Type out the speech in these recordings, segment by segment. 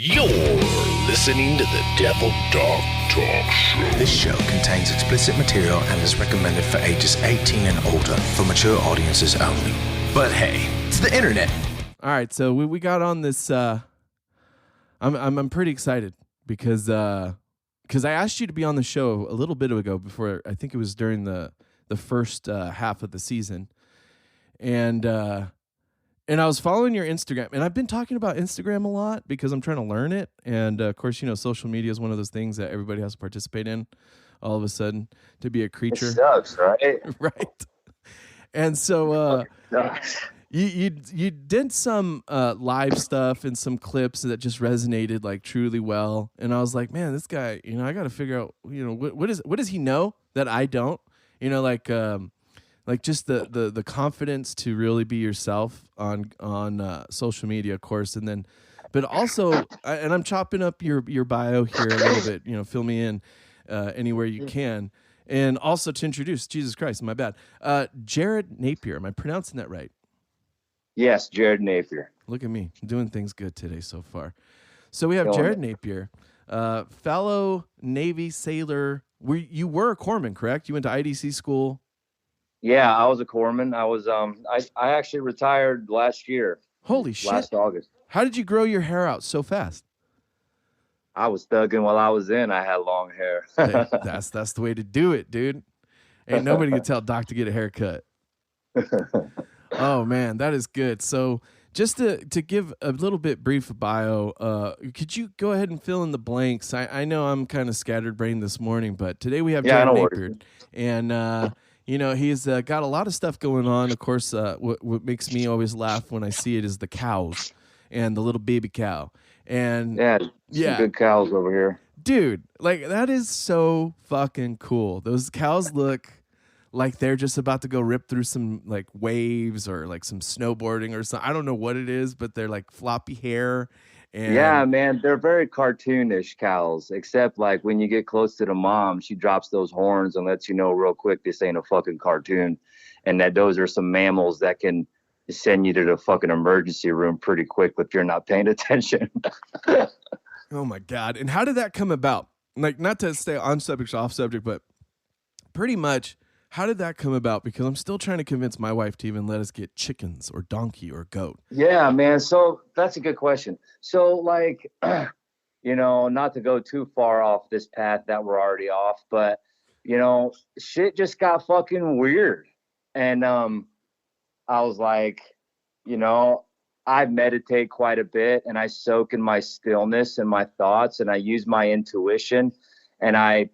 You're listening to the Devil Dog Talk Show. This show contains explicit material and is recommended for ages 18 and older for mature audiences only. But hey, it's the internet. All right, so we got on this. I'm pretty excited because I asked you to be on the show a little bit ago before. I think it was during the first half of the season, and I was following your Instagram, and I've been talking about Instagram a lot because I'm trying to learn it. And of course, you know, social media is one of those things that everybody has to participate in. All of a sudden, to be a creature, it sucks, right? Right. And so you did some live stuff and some clips that just resonated like truly well. And I was like, man, this guy, you know, I got to figure out, you know, what does he know that I don't? You know, like just the confidence to really be yourself on social media, of course, and then, but also, and I'm chopping up your bio here a little bit. You know, fill me in anywhere you can, and also to introduce Jesus Christ, my bad, Jared Napier. Am I pronouncing that right? Yes, Jared Napier. Look at me doing things good today so far. So we have Jared Napier, fellow Navy sailor. You were a corpsman, correct? You went to IDC school. Yeah, I was a corpsman. I was I actually retired last year. Holy shit. Last August. How did you grow your hair out so fast? I was thugging while I was in. I had long hair. Hey, that's the way to do it, dude. Ain't nobody can tell Doc to get a haircut. Oh man, that is good. So just to give a little bit brief bio, could you go ahead and fill in the blanks? I know I'm kind of scatterbrained this morning, but today we have Jared Napier, and you know, he's got a lot of stuff going on. Of course, what makes me always laugh when I see it is the cows and the little baby cow. And yeah, good cows over here, dude. Like that is so fucking cool. Those cows look like they're just about to go rip through some like waves or like some snowboarding or something. I don't know what it is, but they're like floppy hair. And yeah, man, they're very cartoonish cows, except like when you get close to the mom, she drops those horns and lets you know real quick this ain't a fucking cartoon, and that those are some mammals that can send you to the fucking emergency room pretty quick if you're not paying attention. Oh my God. And how did that come about? Like, not to stay on subject, off subject, but pretty much how did that come about? Because I'm still trying to convince my wife to even let us get chickens or donkey or goat. Yeah, man. So that's a good question. So like, you know, not to go too far off this path that we're already off, but you know, shit just got fucking weird. And I was like, you know, I meditate quite a bit and I soak in my stillness and my thoughts, and I use my intuition, and I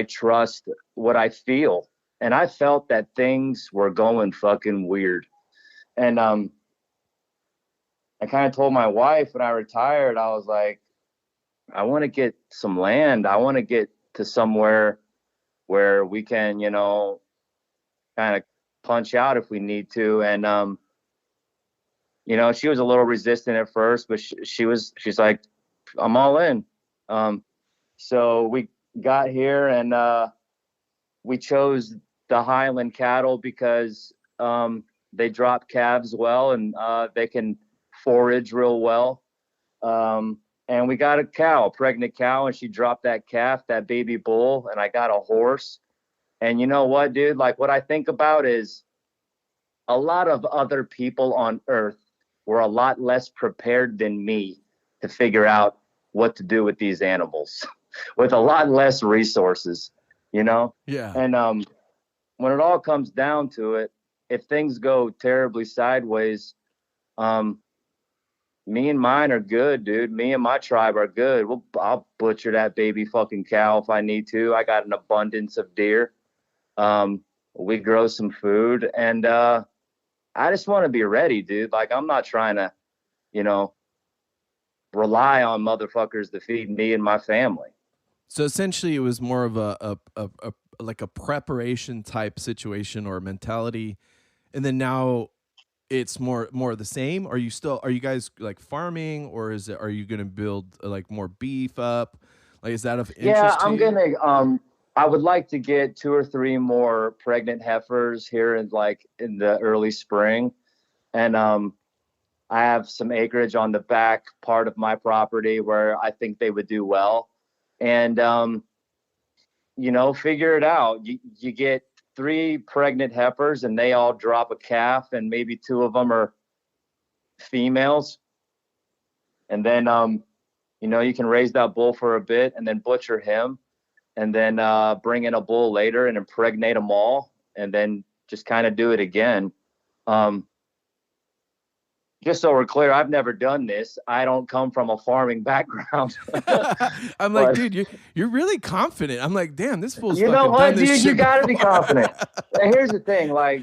trust what I feel. And I felt that things were going fucking weird. And I kind of told my wife when I retired, I was like, I want to get some land. I want to get to somewhere where we can, you know, kind of punch out if we need to. And, you know, she was a little resistant at first, but she's like, I'm all in. So we got here and we chose the Highland cattle because they drop calves well, and they can forage real well. And we got a pregnant cow, and she dropped that calf, that baby bull, and I got a horse. And you know what, dude? Like, what I think about is a lot of other people on earth were a lot less prepared than me to figure out what to do with these animals with a lot less resources, you know? Yeah. And when it all comes down to it, if things go terribly sideways, me and mine are good, dude. Me and my tribe are good. I'll butcher that baby fucking cow if I need to. I got an abundance of deer. We grow some food, and I just want to be ready, dude. Like, I'm not trying to, you know, rely on motherfuckers to feed me and my family. So essentially it was more of a preparation type situation or mentality. And then now it's more of the same. Are you guys like farming, or are you going to build like more beef up? Like, is that of interest? Yeah, I'm going to, I would like to get 2 or 3 more pregnant heifers here in the early spring. And I have some acreage on the back part of my property where I think they would do well. And, figure it out. You get 3 pregnant heifers and they all drop a calf and maybe 2 of them are females. And then, you can raise that bull for a bit and then butcher him and then bring in a bull later and impregnate them all and then just kind of do it again. Just so we're clear, I've never done this. I don't come from a farming background. I'm like, dude, you're really confident. I'm like, damn, this fool's you know fucking what, done this dude? shit You got to be before. confident. And here's the thing, like,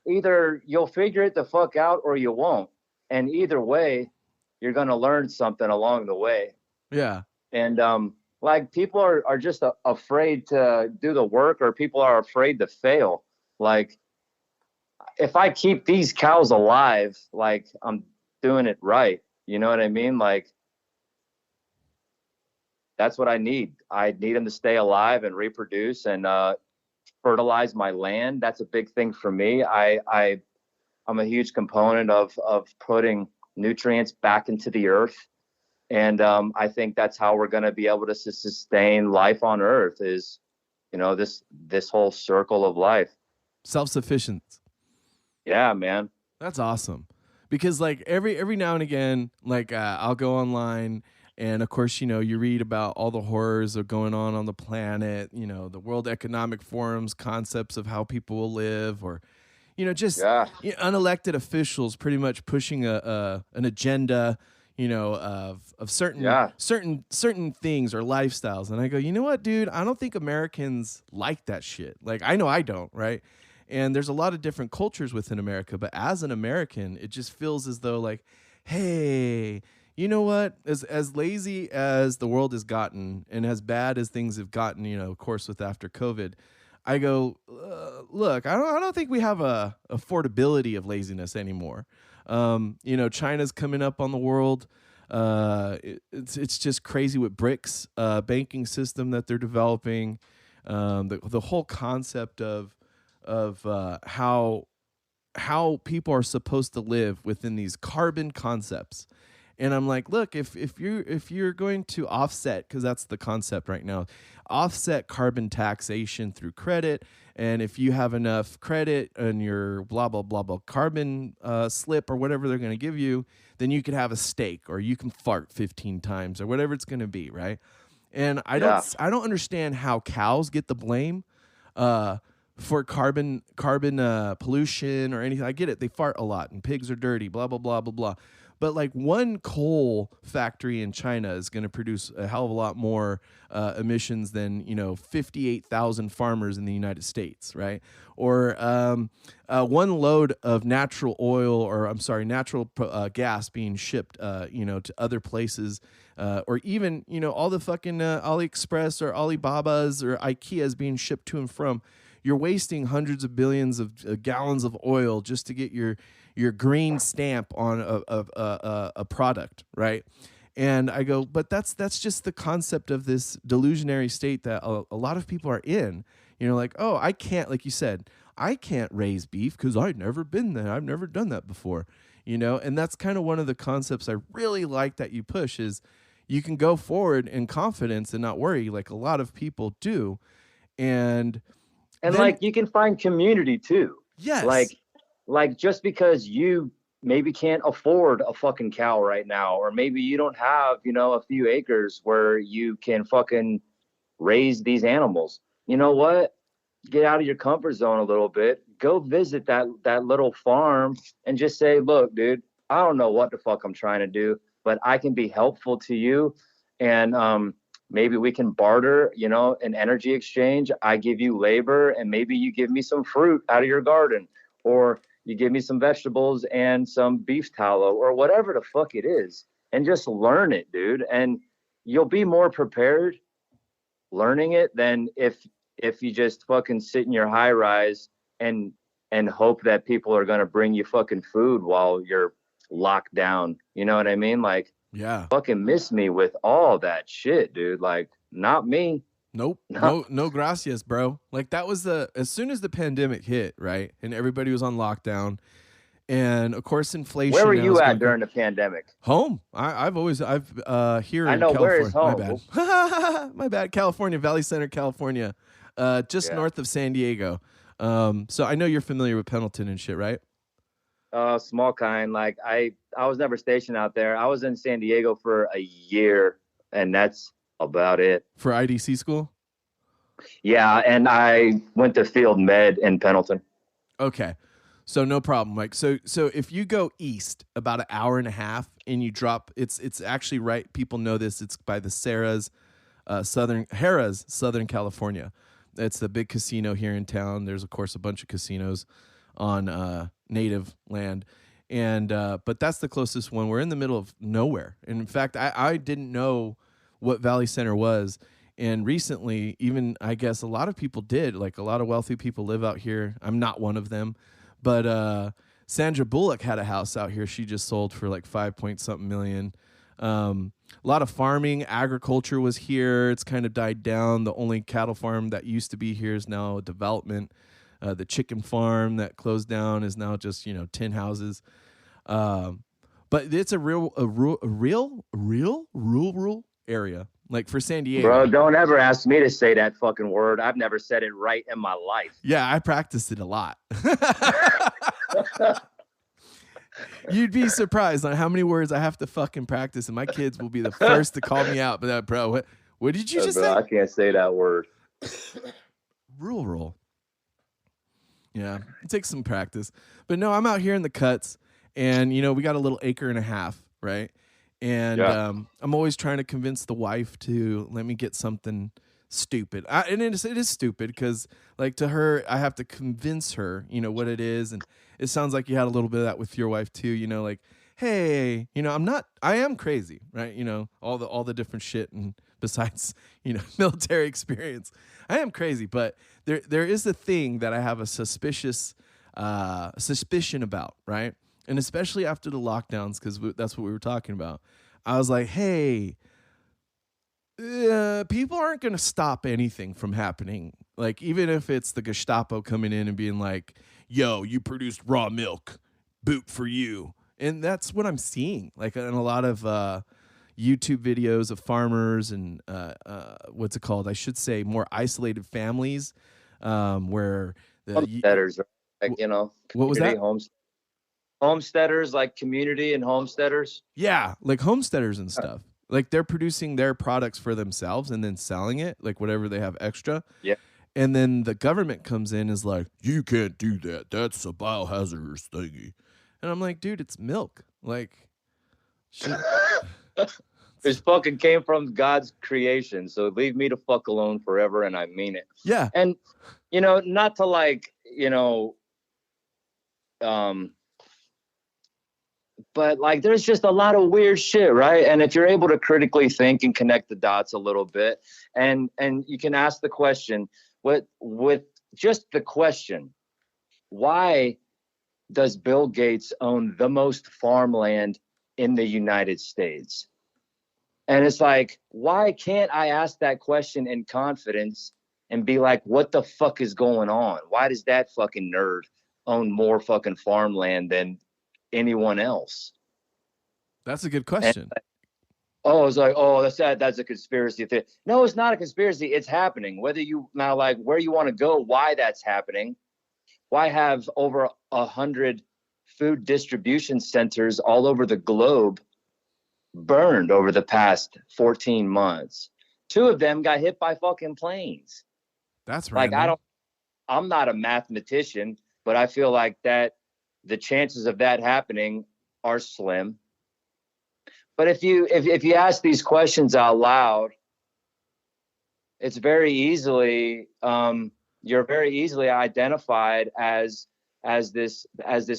either you'll figure it the fuck out or you won't. And either way, you're going to learn something along the way. Yeah. And like people are just afraid to do the work, or people are afraid to fail. Like, if I keep these cows alive, like, I'm doing it right. You know what I mean? Like, that's what I need. I need them to stay alive and reproduce and fertilize my land. That's a big thing for me. I'm a huge component of putting nutrients back into the earth. And I think that's how we're going to be able to sustain life on earth is, this whole circle of life. Self-sufficient. Yeah, man. That's awesome. Because like every now and again, like I'll go online and of course, you read about all the horrors are going on the planet, the World Economic Forum's concepts of how people will live, or, unelected officials pretty much pushing an agenda, of certain things or lifestyles. And I go, you know what, dude, I don't think Americans like that shit. Like, I know I don't, right? And there's a lot of different cultures within America, but as an American, it just feels as though like, hey, you know what? As lazy as the world has gotten and as bad as things have gotten, of course, with after COVID, I go, look, I don't think we have a affordability of laziness anymore. China's coming up on the world. It's just crazy with BRICS banking system that they're developing. The whole concept of how people are supposed to live within these carbon concepts. And I'm like, look, if you're going to offset, because that's the concept right now, offset carbon taxation through credit, and if you have enough credit on your blah blah blah blah carbon slip or whatever they're going to give you, then you could have a steak or you can fart 15 times or whatever it's going to be, right? And I don't understand how cows get the blame for carbon pollution or anything. I get it, they fart a lot and pigs are dirty, blah blah blah blah blah. But like one coal factory in China is going to produce a hell of a lot more emissions than 58,000 farmers in the United States, right? Or one load of natural gas being shipped, to other places, or even all the fucking AliExpress or Alibabas or IKEAs being shipped to and from. You're wasting hundreds of billions of gallons of oil just to get your green stamp on a product, right? And I go, but that's just the concept of this delusionary state that a lot of people are in. Like, oh, I can't, like you said, I can't raise beef because I've never been there. I've never done that before, And that's kind of one of the concepts I really like that you push is you can go forward in confidence and not worry like a lot of people do. And then, like you can find community too. Yes. Like just because you maybe can't afford a fucking cow right now, or maybe you don't have, a few acres where you can fucking raise these animals. You know what? Get out of your comfort zone a little bit. Go visit that little farm and just say, look, dude, I don't know what the fuck I'm trying to do, but I can be helpful to you. And maybe we can barter, an energy exchange. I give you labor and maybe you give me some fruit out of your garden, or you give me some vegetables and some beef tallow or whatever the fuck it is, and just learn it, dude. And you'll be more prepared learning it than if you just fucking sit in your high rise and hope that people are going to bring you fucking food while you're locked down. You know what I mean? Like, yeah, fucking miss me with all that shit, dude. Like, not me. Nope. No gracias, bro. Like that was as soon as the pandemic hit, right? And everybody was on lockdown. And of course, inflation. Where were now you is at going during the pandemic? home? I've here I in know, California. where is My home? bad. My bad. California, Valley Center, California, just Yeah. north of San Diego. So I know you're familiar with Pendleton and shit, right? Small kind. Like I was never stationed out there. I was in San Diego for a year, and that's about it. For IDC school. Yeah, and I went to Field Med in Pendleton. Okay. So no problem, Mike. So if you go east about an hour and a half and you drop, it's actually right. People know this. It's by the Harrah's, Southern California. It's the big casino here in town. There's of course a bunch of casinos on native land, and but that's the closest one. We're in the middle of nowhere. And in fact, I didn't know what Valley Center was. And recently, even I guess a lot of people did. Like a lot of wealthy people live out here. I'm not one of them. But Sandra Bullock had a house out here. She just sold for like 5-point-something million. A lot of farming, agriculture was here. It's kind of died down. The only cattle farm that used to be here is now a development. The chicken farm that closed down is now just 10 houses. But it's a real rural area. Like for San Diego. Bro, don't ever ask me to say that fucking word. I've never said it right in my life. Yeah, I practiced it a lot. You'd be surprised on how many words I have to fucking practice, and my kids will be the first to call me out. But bro, what did you just say? I can't say that word. Rural. Yeah, it takes some practice. But no, I'm out here in the cuts, and we got a little acre and a half, right? And I'm always trying to convince the wife to let me get something stupid. And it is stupid because, like, to her, I have to convince her, what it is. And it sounds like you had a little bit of that with your wife too. Like, hey, I am crazy, right? All the different shit, and besides, military experience, I am crazy. But there is a thing that I have a suspicion about, right? And especially after the lockdowns, because that's what we were talking about. I was like, hey, people aren't going to stop anything from happening. Like, even if it's the Gestapo coming in and being like, yo, you produced raw milk, boot for you. And that's what I'm seeing. Like, in a lot of YouTube videos of farmers and what's it called? I should say more isolated families where the homesteaders, like, what was that? Homesteaders, like community and homesteaders. Yeah, like homesteaders and stuff. Like they're producing their products for themselves and then selling it, like whatever they have extra. Yeah. And then the government comes in and is like, you can't do that. That's a biohazardous thingy. And I'm like, dude, it's milk. Like, shit. This fucking came from God's creation. So leave me the fuck alone forever. And I mean it. Yeah. And, not to like, but like there's just a lot of weird shit, right? And if you're able to critically think and connect the dots a little bit, and you can ask the question, with just the question, why does Bill Gates own the most farmland in the United States? And it's like, why can't I ask that question in confidence and be like, what the fuck is going on? Why does that fucking nerd own more fucking farmland than anyone else? That's a good question. It's like, that's a conspiracy thing. No, it's not a conspiracy. It's happening. Whether you now like where you want to go, why that's happening. Why have over 100 food distribution centers all over the globe burned over the past 14 months? 2 of them got hit by fucking planes. That's right. Like, I'm not a mathematician, but I feel like that the chances of that happening are slim. But if you ask these questions out loud, it's very easily you're very easily identified as this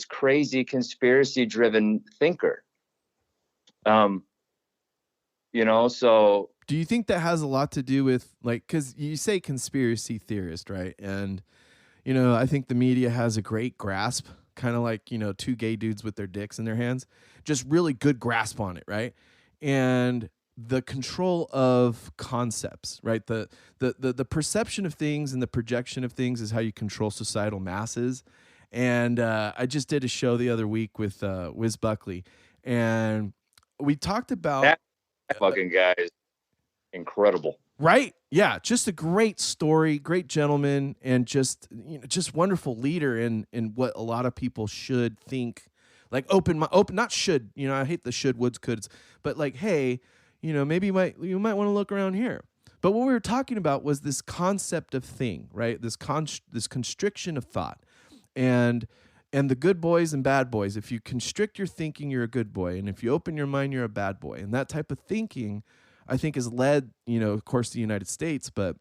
crazy conspiracy driven thinker. So do you think that has a lot to do with, like, because you say conspiracy theorist, right? And I think the media has a great grasp, kind of like 2 gay dudes with their dicks in their hands, just really good grasp on it, right? And the control of concepts, right? The perception of things and the projection of things is how you control societal masses. And I just did a show the other week with Wiz Buckley, and we talked about That fucking guy is incredible. Right? Yeah, just a great story, great gentleman, and just just wonderful leader in what a lot of people should think. Like open, not should. I hate the should, woulds, coulds, but like, hey, maybe you might want to look around here. But what we were talking about was this concept of thing, right? This constriction of thought, and the good boys and bad boys. If you constrict your thinking, you're a good boy, and if you open your mind, you're a bad boy. And that type of thinking, I think, has led, of course, the United States, but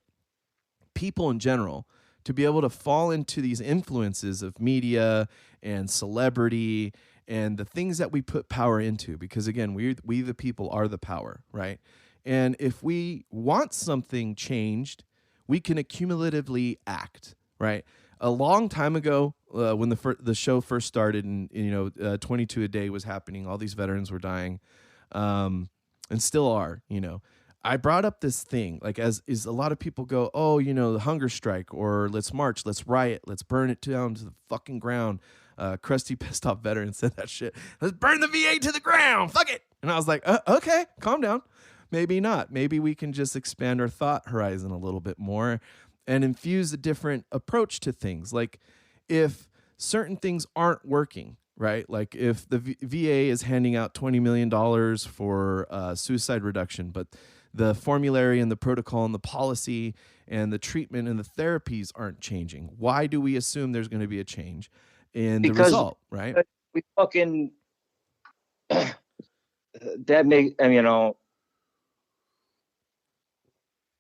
people in general, to be able to fall into these influences of media and celebrity and the things that we put power into. Because again, we the people are the power, right? And if we want something changed, we can accumulatively act, right? A long time ago, when the show first started, and 22 a day was happening, all these veterans were dying. And still are, I brought up this thing, like, as is a lot of people go, oh, the hunger strike, or let's march, let's riot, let's burn it down to the fucking ground. Crusty pissed off veteran said that shit. Let's burn the VA to the ground. Fuck it. And I was like, okay, calm down. Maybe not. Maybe we can just expand our thought horizon a little bit more and infuse a different approach to things. Like, if certain things aren't working, right? Like if the VA is handing out $20 million for suicide reduction, but the formulary and the protocol and the policy and the treatment and the therapies aren't changing, why do we assume there's going to be a change in the result, right? We fucking that make let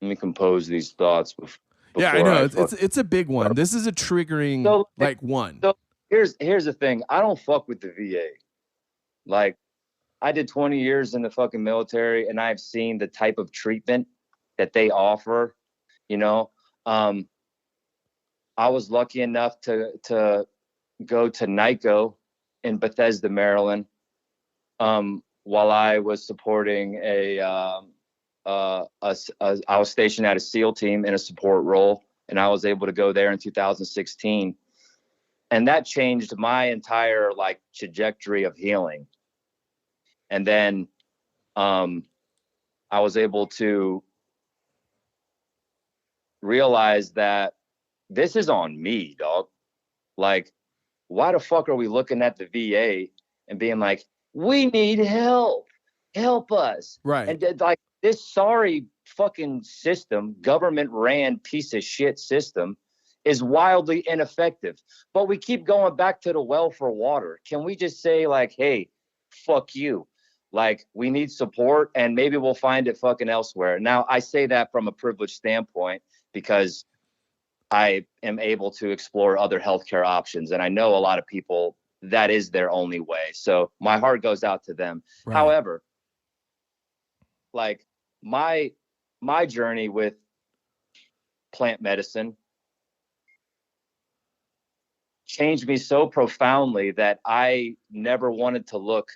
me compose these thoughts. Yeah, I know it's a big one. This is a triggering one. So here's the thing. I don't fuck with the VA. Like, I did 20 years in the fucking military, and I've seen the type of treatment that they offer. I was lucky enough to go to NICO in Bethesda, Maryland, while I was supporting I was stationed at a SEAL team in a support role, and I was able to go there in 2016. And that changed my entire trajectory of healing. And then I was able to realize that this is on me, dog. Like, why the fuck are we looking at the VA and being like, we need help us. Right. And this sorry fucking system, government ran piece of shit system, is wildly ineffective. But we keep going back to the well for water. Can we just say hey, fuck you? We need support, and maybe we'll find it fucking elsewhere. Now, I say that from a privileged standpoint because I am able to explore other healthcare options. And I know a lot of people, that is their only way. So my heart goes out to them. Right. However, my journey with plant medicine changed me so profoundly that I never wanted to look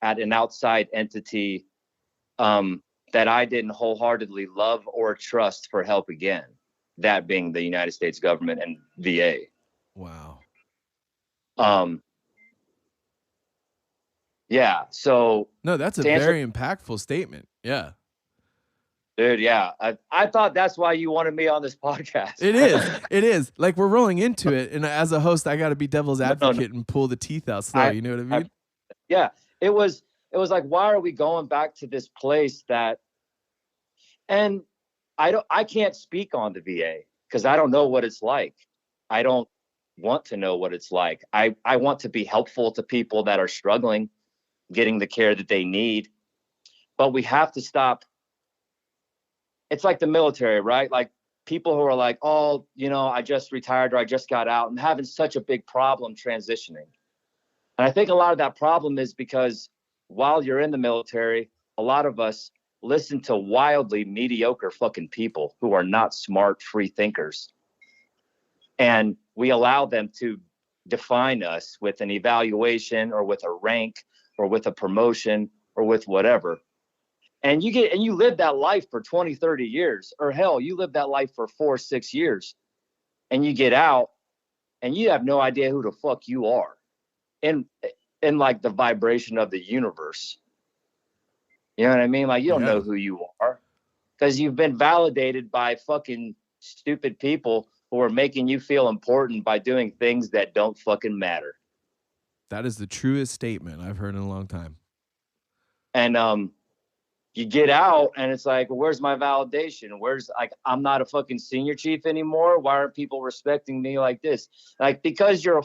at an outside entity that I didn't wholeheartedly love or trust for help again. That being the United States government and VA. Wow. Yeah. So no, that's a very impactful statement. Yeah. Dude, yeah. I thought that's why you wanted me on this podcast. It is. It is. Like, we're rolling into it, and as a host, I got to be devil's advocate and pull the teeth out slow. You know what I mean? Yeah. It was like, why are we going back to this place that? And I can't speak on the VA because I don't know what it's like. I don't want to know what it's like. I want to be helpful to people that are struggling, getting the care that they need. But we have to stop. It's like the military, right? Like, people who are like, oh, I just retired or I just got out, and having such a big problem transitioning. And I think a lot of that problem is because while you're in the military, a lot of us listen to wildly mediocre fucking people who are not smart, free thinkers. And we allow them to define us with an evaluation or with a rank or with a promotion or with whatever. And you live that life for 20, 30 years, or hell, you live that life for 4 or 6 years, and you get out and you have no idea who the fuck you are in like the vibration of the universe. You know what I mean? Like, you don't know who you are because you've been validated by fucking stupid people who are making you feel important by doing things that don't fucking matter. That is the truest statement I've heard in a long time. And you get out and it's like, well, where's my validation? Where's, like, I'm not a fucking senior chief anymore. Why aren't people respecting me like this? Like, because you're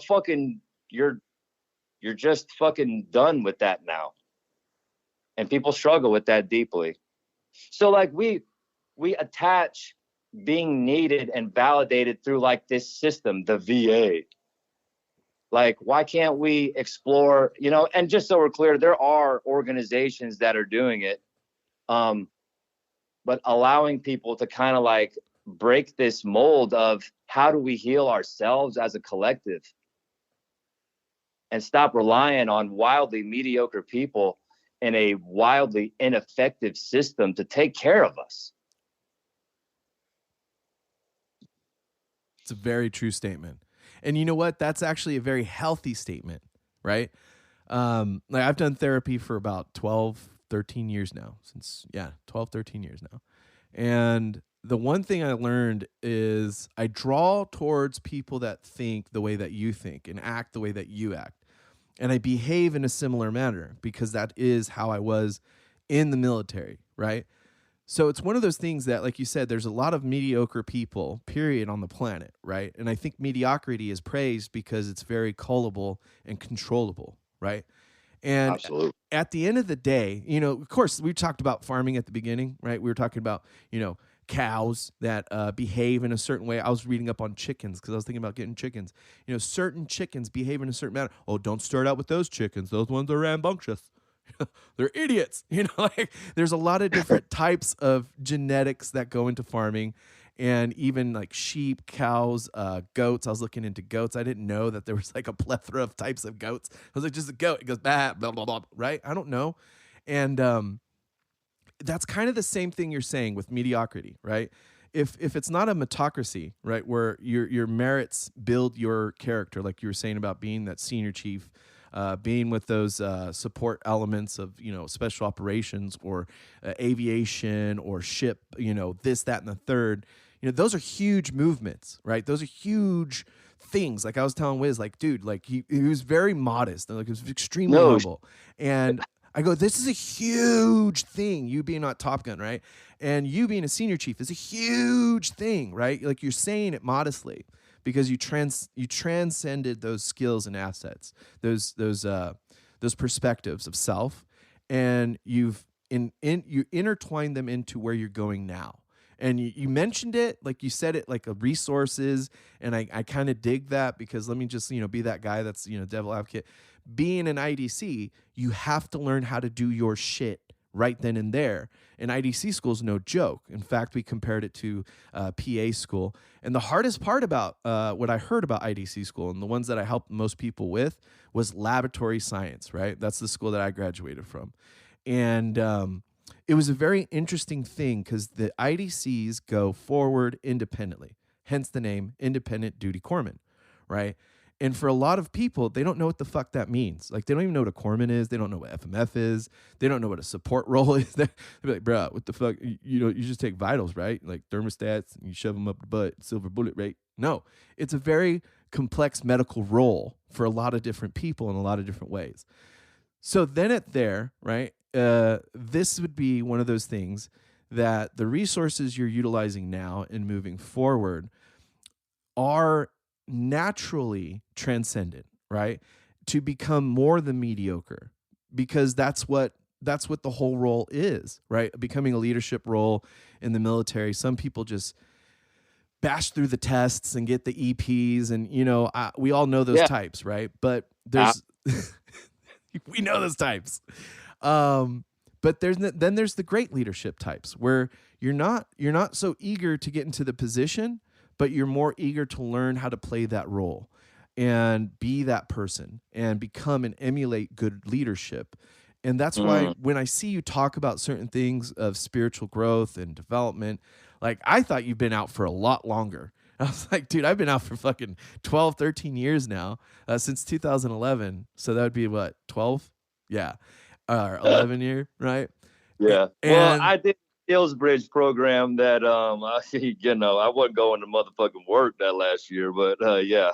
just fucking done with that now. And people struggle with that deeply. So like we attach being needed and validated through like this system, the VA. Like, why can't we explore, you know, and just so we're clear, there are organizations that are doing it. But allowing people to kind of like break this mold of how do we heal ourselves as a collective and stop relying on wildly mediocre people in a wildly ineffective system to take care of us. It's a very true statement. And you know what? That's actually a very healthy statement, right? Like I've done therapy for about 12, 13 years now, 12, 13 years now. And the one thing I learned is I draw towards people that think the way that you think and act the way that you act. And I behave in a similar manner because that is how I was in the military, right? So it's one of those things that, like you said, there's a lot of mediocre people, period, on the planet, right? And I think mediocrity is praised because it's very cullable and controllable, right? And Absolutely. At the end of the day, you know, of course, we talked about farming at the beginning, right? We were talking about, you know, cows that behave in a certain way. I was reading up on chickens because I was thinking about getting chickens. You know, certain chickens behave in a certain manner. Oh, don't start out with those chickens. Those ones are rambunctious. They're idiots. You know, like there's a lot of different types of genetics that go into farming, and even like sheep, cows, goats. I was looking into goats. I didn't know that there was like a plethora of types of goats. I was like, just a goat. It goes blah, blah, blah, blah, right? I don't know. And that's kind of the same thing you're saying with mediocrity, right? If it's not a meritocracy, right, where your merits build your character, like you were saying about being that senior chief, being with those support elements of, you know, special operations or aviation or ship, you know, this, that, and the third, you know, those are huge movements, right? Those are huge things. Like I was telling Wiz, like, dude, like he was very modest and like he was extremely humble. And I go, this is a huge thing, you being not Top Gun, right? And you being a senior chief is a huge thing, right? Like you're saying it modestly because you transcended those skills and assets, those perspectives of self, and you intertwined them into where you're going now. And you mentioned it, like you said it, like a resources, and I kind of dig that because let me just, you know, be that guy that's, you know, devil advocate. Being an IDC, you have to learn how to do your shit right then and there. And IDC school is no joke. In fact, we compared it to PA school. And the hardest part about what I heard about IDC school and the ones that I helped most people with was laboratory science, right? That's the school that I graduated from. And it was a very interesting thing because the IDCs go forward independently, hence the name Independent Duty Corpsman, right? And for a lot of people, they don't know what the fuck that means. Like, they don't even know what a corpsman is. They don't know what FMF is. They don't know what a support role is. They're like, bro, what the fuck? You know, you just take vitals, right? Like thermostats, and you shove them up the butt, silver bullet, right? No, it's a very complex medical role for a lot of different people in a lot of different ways. So then right, this would be one of those things that the resources you're utilizing now and moving forward are naturally transcendent, right? To become more than mediocre, because that's what the whole role is, right? Becoming a leadership role in the military. Some people just bash through the tests and get the EPs, and you know, we all know those types, right? But there's we know those types. But there's the great leadership types where you're not so eager to get into the position, but you're more eager to learn how to play that role and be that person and become and emulate good leadership. And that's why when I see you talk about certain things of spiritual growth and development, like I thought you've been out for a lot longer. I was like, dude, I've been out for fucking 12, 13 years now, since 2011. So that would be what, 12? Yeah. 11 year, right? Yeah. Well, And I did skills bridge program that I wasn't going to motherfucking work that last year, but yeah.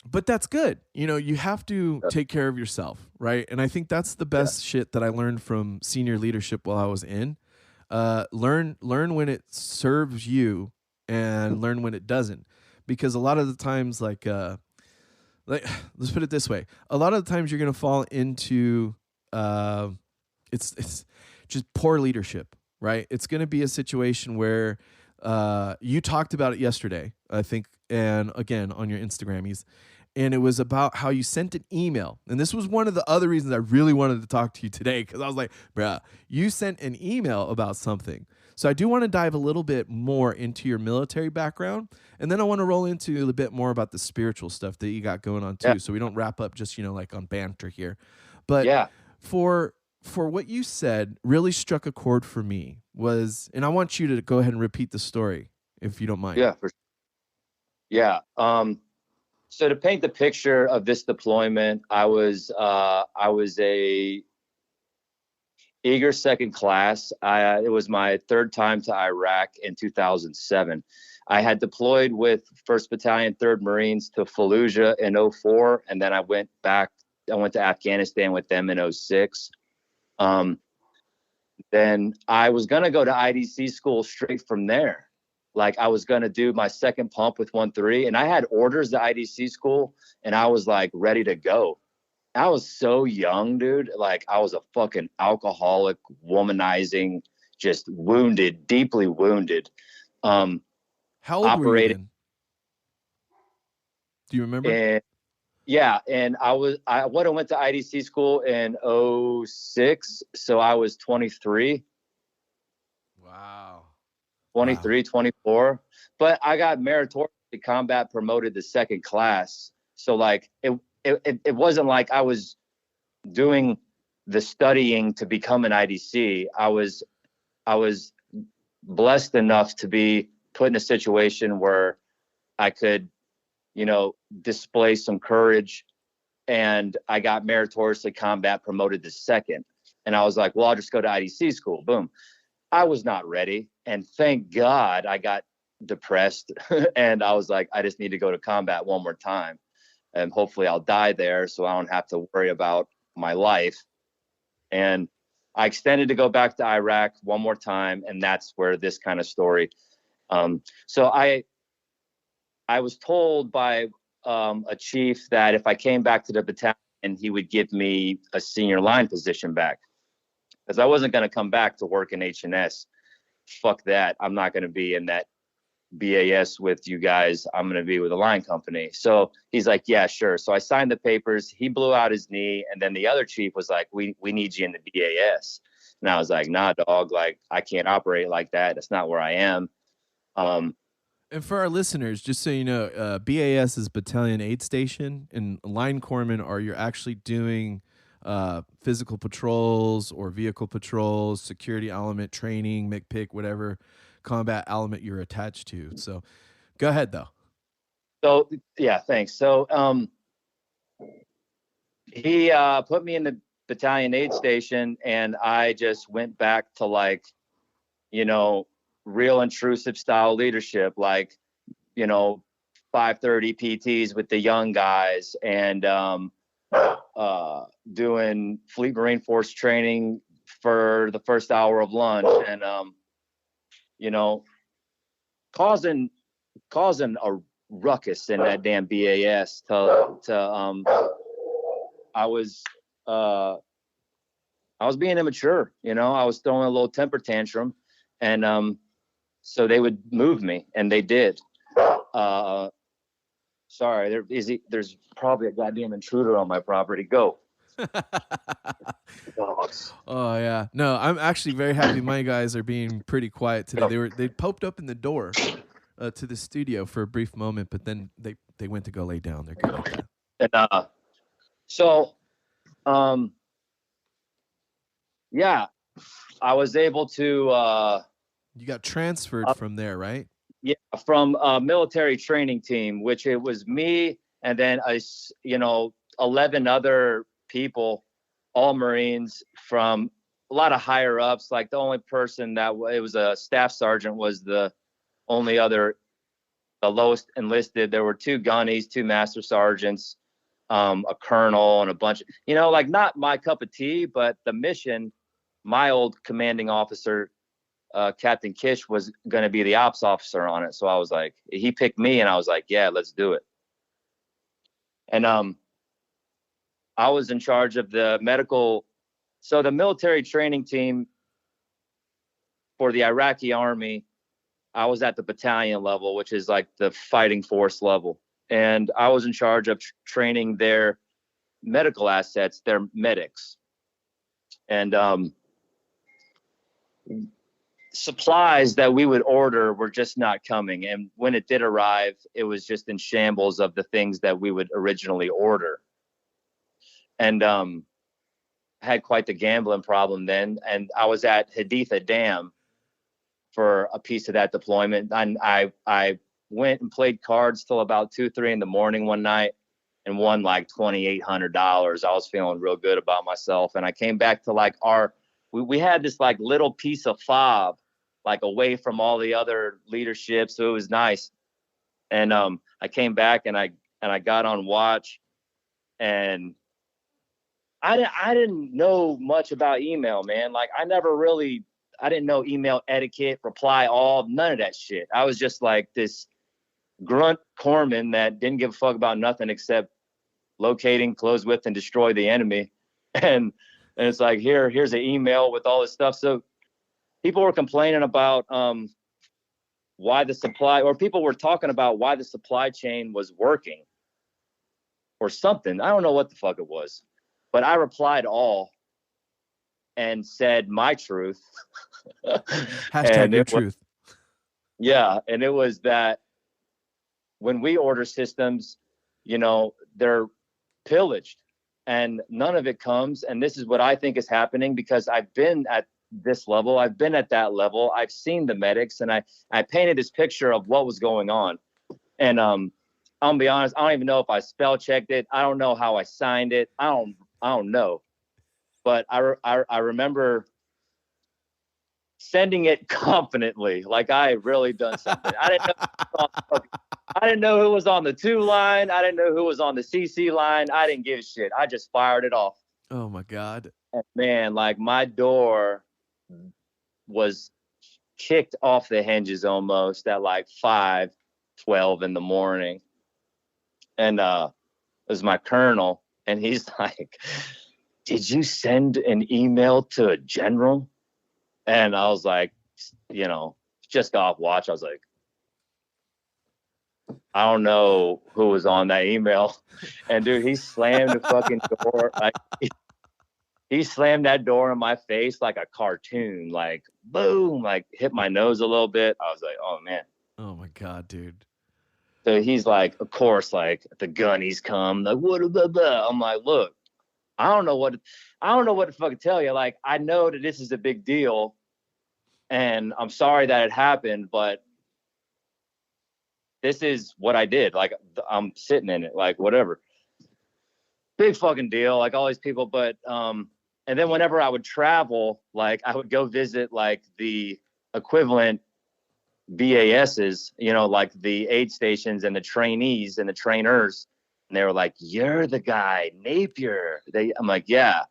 but that's good. You have to take care of yourself, right? And I think that's the best shit that I learned from senior leadership while I was in. Learn when it serves you and learn when it doesn't. Because a lot of the times, like let's put it this way, a lot of the times you're gonna fall into it's just poor leadership, right? It's gonna be a situation where you talked about it yesterday, I think, and again on your Instagrammies, and it was about how you sent an email. And this was one of the other reasons I really wanted to talk to you today, because I was like, bruh, you sent an email about something. So I do want to dive a little bit more into your military background, and then I want to roll into a bit more about the spiritual stuff that you got going on too. Yeah. So we don't wrap up just, like on banter here. But Yeah. for what you said really struck a chord for me was, and I want you to go ahead and repeat the story if you don't mind. Yeah. Yeah. So to paint the picture of this deployment, I was a eager second class. It was my third time to Iraq in 2007. I had deployed with 1st Battalion, 3rd Marines to Fallujah in 2004, and then I went to Afghanistan with them in 2006. Then I was going to go to IDC school straight from there. Like, I was going to do my second pump with 1-3, and I had orders to IDC school, and I was like ready to go. I was so young, dude. Like, I was a fucking alcoholic, womanizing, just wounded, deeply wounded. How old were you then? Do you remember? And I would have went to IDC school in 2006, so I was 23. Wow. 23, wow. 24. But I got meritoriously combat promoted to second class. So like it wasn't like I was doing the studying to become an IDC. I was blessed enough to be put in a situation where I could, display some courage, and I got meritoriously combat promoted to second. And I was like, well, I'll just go to IDC school. Boom. I was not ready. And thank God I got depressed. And I was like, I just need to go to combat one more time. And hopefully I'll die there so I don't have to worry about my life. And I extended to go back to Iraq one more time. And that's where this kind of story. So I was told by a chief that if I came back to the battalion, he would give me a senior line position back. Because I wasn't going to come back to work in H&S. Fuck that. I'm not going to be in that BAS with you guys. I'm going to be with a line company. So he's like, yeah, sure. So I signed the papers. He blew out his knee. And then the other chief was like, we need you in the BAS. And I was like, nah, dog, like, I can't operate like that. That's not where I am. And for our listeners, just so you know, BAS is Battalion Aid Station, and line corpsmen are you're actually doing physical patrols or vehicle patrols, security element training, MCPIC, whatever combat element you're attached to. So go ahead though. So yeah, thanks. So he put me in the Battalion Aid Station, and I just went back to like, real intrusive style leadership, like, 5:30 PTs with the young guys, and doing Fleet Marine Force training for the first hour of lunch, and causing a ruckus in that damn BAS. I was being immature, I was throwing a little temper tantrum, and so they would move me, and they did. Sorry, there's probably a goddamn intruder on my property. Go. Oh yeah, no, I'm actually very happy. My guys are being pretty quiet today. They poked open the door to the studio for a brief moment, but then they went to go lay down. They're good like that. And so, yeah, I was able to. You got transferred from there, right? Yeah, from a military training team, which it was me and then 11 other people, all Marines from a lot of higher ups. Like the only person it was a staff sergeant was the only other, the lowest enlisted. There were 2 gunnies, 2 master sergeants, a colonel, and a bunch of, like not my cup of tea, but the mission, my old commanding officer, Captain Kish, was going to be the ops officer on it. So I was like, he picked me and I was like, yeah, let's do it. And I was in charge of the medical. So the military training team for the Iraqi army, I was at the battalion level, which is like the fighting force level. And I was in charge of training their medical assets, their medics. And supplies that we would order were just not coming. And when it did arrive, it was just in shambles of the things that we would originally order. And had quite the gambling problem then. And I was at Haditha Dam for a piece of that deployment. And I went and played cards till about 2-3 in the morning one night and won like $2,800. I was feeling real good about myself. And I came back to like we had this like little piece of fob, like away from all the other leadership. So it was nice. And I came back and I got on watch, and I didn't know much about email, man. Like I didn't know email etiquette, reply all, none of that shit. I was just like this grunt corpsman that didn't give a fuck about nothing except locating, close with, and destroy the enemy. And it's like, here's an email with all this stuff. So people were complaining about why the supply, or people were talking about why the supply chain was working or something. I don't know what the fuck it was, but I replied all and said my truth. Hashtag your truth. Yeah. And it was that when we order systems, they're pillaged and none of it comes. And this is what I think is happening, because I've been at this level. I've been at that level. I've seen the medics, and I painted this picture of what was going on. And I'll be honest, I don't even know if I spell checked it. I don't know how I signed it. I don't know. But I remember sending it confidently, like I had really done something. I didn't know who was on the 2 line. I didn't know who was on the CC line. I didn't give a shit. I just fired it off. Oh my God. And man, like my door was kicked off the hinges almost at like 5:12 in the morning. And it was my colonel, and he's like, "Did you send an email to a general?" And I was like, just got off watch. I was like, I don't know who was on that email. And dude, he slammed the fucking door. Like he slammed that door in my face like a cartoon, like boom, like hit my nose a little bit. I was like, oh man. Oh my God, dude. So he's like, of course, like the gunnies come, like what blah, blah. I'm like, look, I don't know what to fucking tell you. Like, I know that this is a big deal, and I'm sorry that it happened, but this is what I did. Like, I'm sitting in it, like whatever. Big fucking deal, like all these people. But and then whenever I would travel, like I would go visit like the equivalent BASs, like the aid stations and the trainees and the trainers. And they were like, "You're the guy, Napier." I'm like, "Yeah."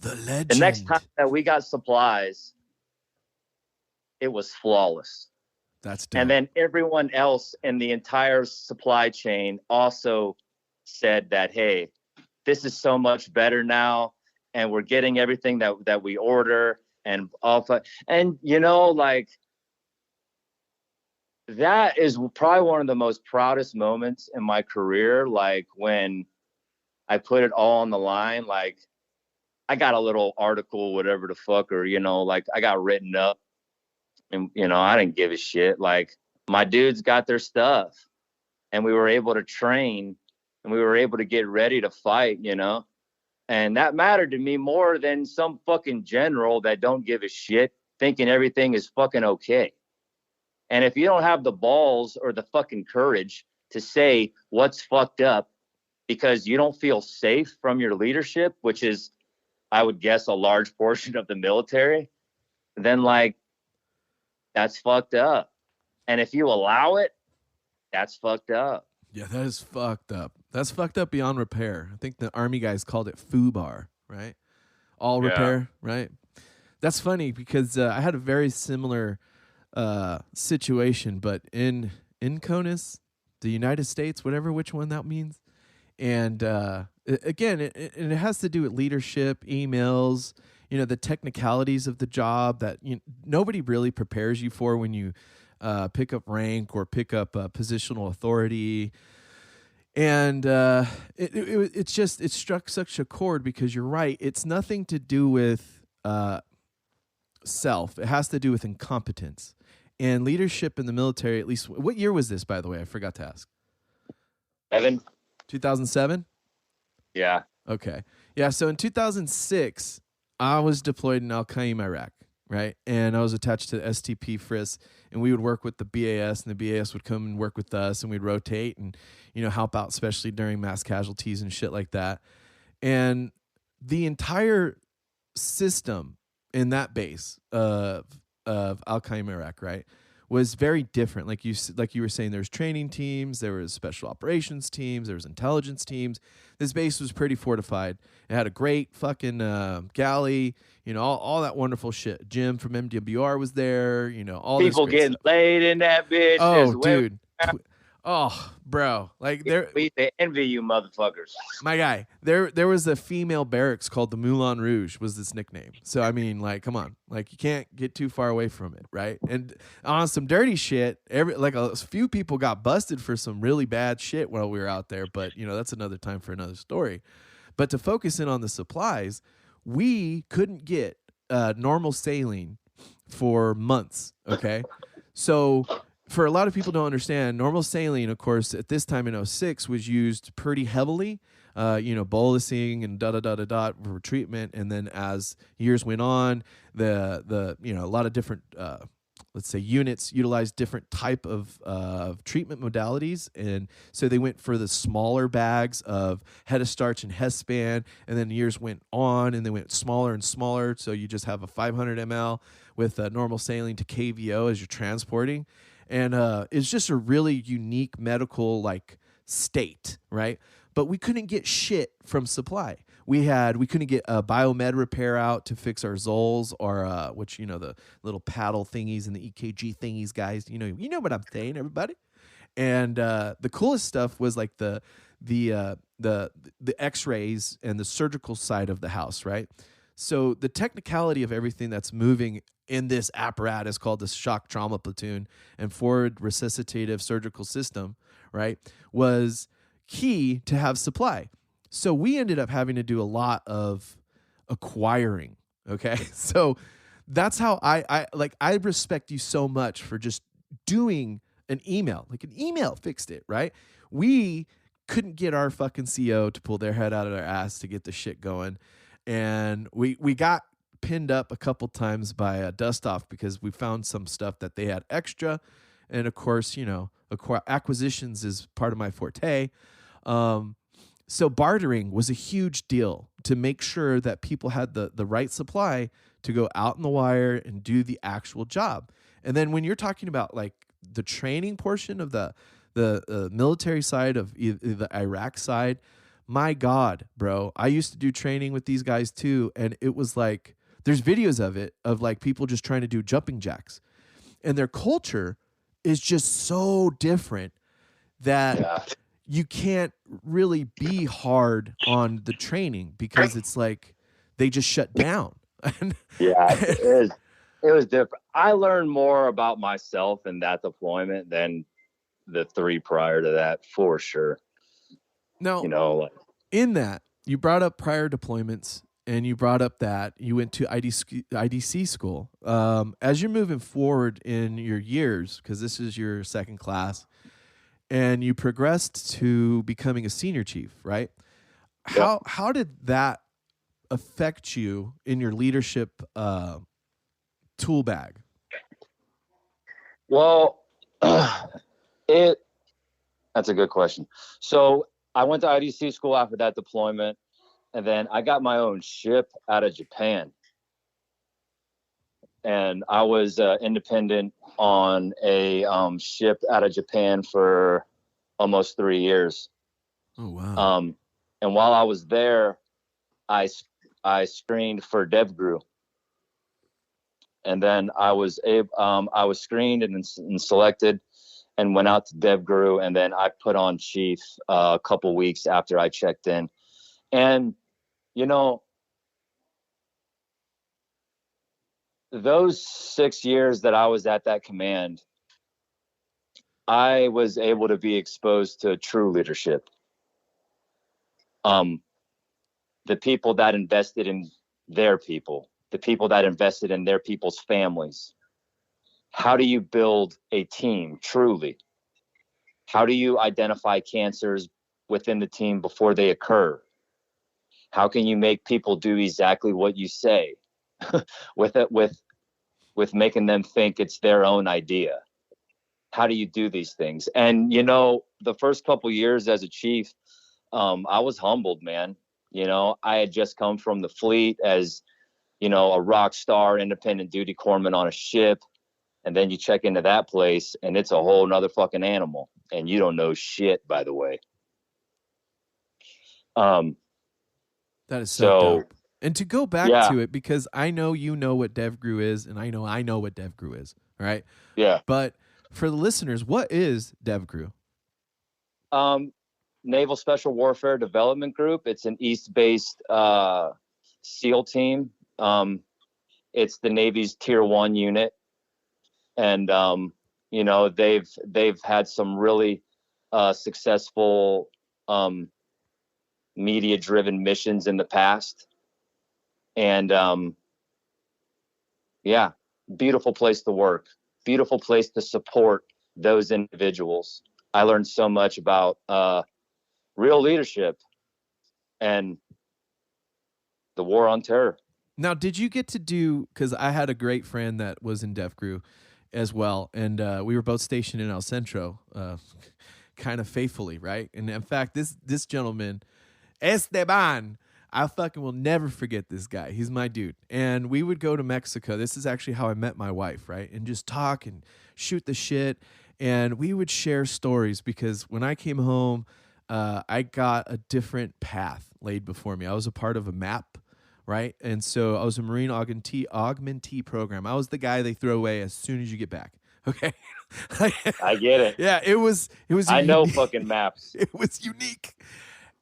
The legend. The next time that we got supplies, it was flawless. That's dope. And then everyone else in the entire supply chain also said that, "Hey, this is so much better now, and we're getting everything that we order." And like, that is probably one of the most proudest moments in my career. Like when I put it all on the line, like I got a little article, whatever the fuck, or, like I got written up, and, I didn't give a shit. Like my dudes got their stuff, and we were able to train, and we were able to get ready to fight, and that mattered to me more than some fucking general that don't give a shit thinking everything is fucking okay. And if you don't have the balls or the fucking courage to say what's fucked up because you don't feel safe from your leadership, which is, I would guess, a large portion of the military, then like that's fucked up. And if you allow it, that's fucked up. Yeah, that is fucked up. That's fucked up beyond repair. I think the Army guys called it FUBAR, right? All repair, right? That's funny because I had a very similar situation, but in CONUS, the United States, which one that means. And again, it has to do with leadership, emails, the technicalities of the job that nobody really prepares you for when you pick up rank or pick up positional authority. And it struck such a chord because you're right. It's nothing to do with self. It has to do with incompetence. And leadership in the military, at least, what year was this, by the way? I forgot to ask. 2007? Yeah. Okay. Yeah, so in 2006, I was deployed in Al-Qaim, Iraq, right? And I was attached to the STP FRIS, and we would work with the BAS, and the BAS would come and work with us, and we'd rotate and, help out, especially during mass casualties and shit like that. And the entire system in that base of Al-Qaim, Iraq, right, was very different. Like you were saying, there was training teams, there was special operations teams, there was intelligence teams. This base was pretty fortified. It had a great fucking galley, all that wonderful shit. Jim from MWR was there, all people this getting stuff. laid in that bitch. Oh, dude. Oh, bro. Like they envy you motherfuckers. My guy, there was a female barracks called the Moulin Rouge was this nickname. So I mean, like, come on, like you can't get too far away from it, right? And on some dirty shit, a few people got busted for some really bad shit while we were out there, but that's another time for another story. But to focus in on the supplies, we couldn't get normal saline for months. Okay, so. For a lot of people don't understand, normal saline, of course, at this time in 2006 was used pretty heavily, bolusing and for treatment. And then as years went on, a lot of different, let's say, units utilized different type of treatment modalities. And so they went for the smaller bags of Hetastarch and Hespan. And then years went on and they went smaller and smaller. So you just have a 500 ml with normal saline to KVO as you're transporting. And it's just a really unique medical state, right? But we couldn't get shit from supply. We couldn't get a biomed repair out to fix our Zols or which the little paddle thingies and the EKG thingies, guys. You know what I'm saying, everybody. And the coolest stuff was like the X-rays and the surgical side of the house, right? So the technicality of everything that's moving in this apparatus called the shock trauma platoon and forward resuscitative surgical system, right, was key to have supply. So we ended up having to do a lot of acquiring, okay? So that's how I respect you so much for just doing an email. Like an email fixed it, right? We couldn't get our fucking CO to pull their head out of their ass to get the shit going. And we got pinned up a couple times by a dust off because we found some stuff that they had extra. And of course, acquisitions is part of my forte. So bartering was a huge deal to make sure that people had the right supply to go out in the wire and do the actual job. And then when you're talking about like the training portion of the military side of the Iraq side, my God, bro, I used to do training with these guys too. And it was like, there's videos of it, of like people just trying to do jumping jacks. And their culture is just so different that you can't really be hard on the training because it's like they just shut down. It was different. I learned more about myself in that deployment than the 3 prior to that, for sure. Now, in that, you brought up prior deployments and you brought up that you went to IDC school. As you're moving forward in your years, because this is your second class, and you progressed to becoming a senior chief, right? Yep. How did that affect you in your leadership tool bag? Well, That's a good question. So I went to IDC school after that deployment, and then I got my own ship out of Japan. And I was independent on a ship out of Japan for almost 3 years. Oh, wow. And while I was there, I screened for DevGru. And then I was screened and selected and went out to DevGru. And then I put on Chief a couple weeks after I checked in. And, you know, those 6 years that I was at that command, I was able to be exposed to true leadership. The people that invested in their people, the people that invested in their people's families. How do you build a team truly? How do you identify cancers within the team before they occur? How can you make people do exactly what you say with making them think it's their own idea? How do you do these things? And, you know, the first couple years as a chief, I was humbled, man. You know, I had just come from the fleet as, you know, a rock star independent duty corpsman on a ship. And then you check into that place and it's a whole nother fucking animal. And you don't know shit, by the way. That is so dope. And to go back to it, because I know you know what DevGru is, and I know what DevGru is, right? Yeah. But for the listeners, what is DevGru? Naval Special Warfare Development Group. It's an East-based SEAL team. It's the Navy's Tier 1 unit. And, you know, they've had some really successful media-driven missions in the past. And, yeah, beautiful place to work, beautiful place to support those individuals. I learned so much about real leadership and the war on terror. Now, did you get to do, because I had a great friend that was in DevGru as well, and we were both stationed in El Centro, kind of faithfully, right? And in fact, this gentleman, Esteban, I fucking will never forget this guy. He's my dude. And we would go to Mexico. This is actually how I met my wife, right? And just talk and shoot the shit. And we would share stories because when I came home, I got a different path laid before me. I was a part of a MAP, right? And so I was a Marine augmentee program. I was the guy they throw away as soon as you get back. Okay. I get it. Yeah, it was. I know fucking maps. It was unique.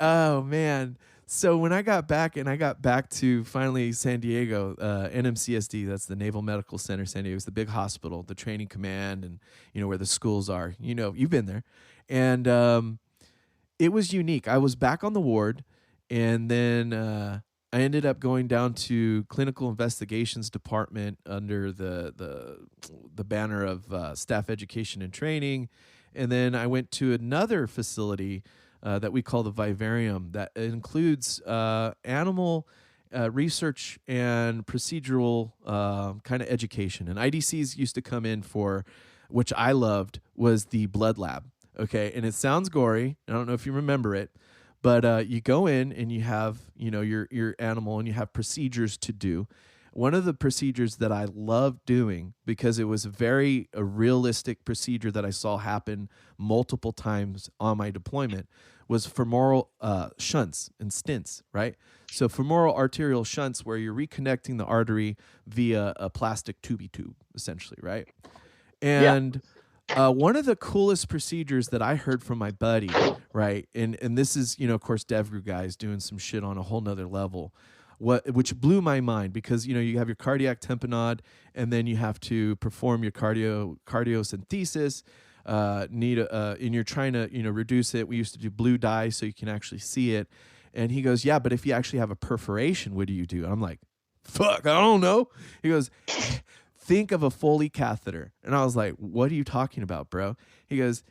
Oh man. So when I got back to finally San Diego, NMCSD, that's the Naval Medical Center, San Diego, is the big hospital, the training command, and you know where the schools are. You know, you've been there, and it was unique. I was back on the ward, and then I ended up going down to clinical investigations department under the banner of staff education and training, and then I went to another facility that we call the vivarium that includes animal research and procedural kind of education. And IDCs used to come in for, which I loved, was the blood lab. Okay, and it sounds gory. I don't know if you remember it, but you go in and you have, you know, your animal and you have procedures to do. One of the procedures that I loved doing, because it was a realistic procedure that I saw happen multiple times on my deployment, was femoral shunts and stents, right? So femoral arterial shunts, where you're reconnecting the artery via a plastic tube, essentially, right? And one of the coolest procedures that I heard from my buddy, right, and this is, you know, of course, DevGru guys doing some shit on a whole nother level, which blew my mind, because, you know, you have your cardiac tamponade, and then you have to perform your cardiocenthesis, and you're trying to, you know, reduce it. We used to do blue dye so you can actually see it. And he goes, yeah, but if you actually have a perforation, what do you do? And I'm like, fuck, I don't know. He goes, think of a Foley catheter. And I was like, what are you talking about, bro? He goes,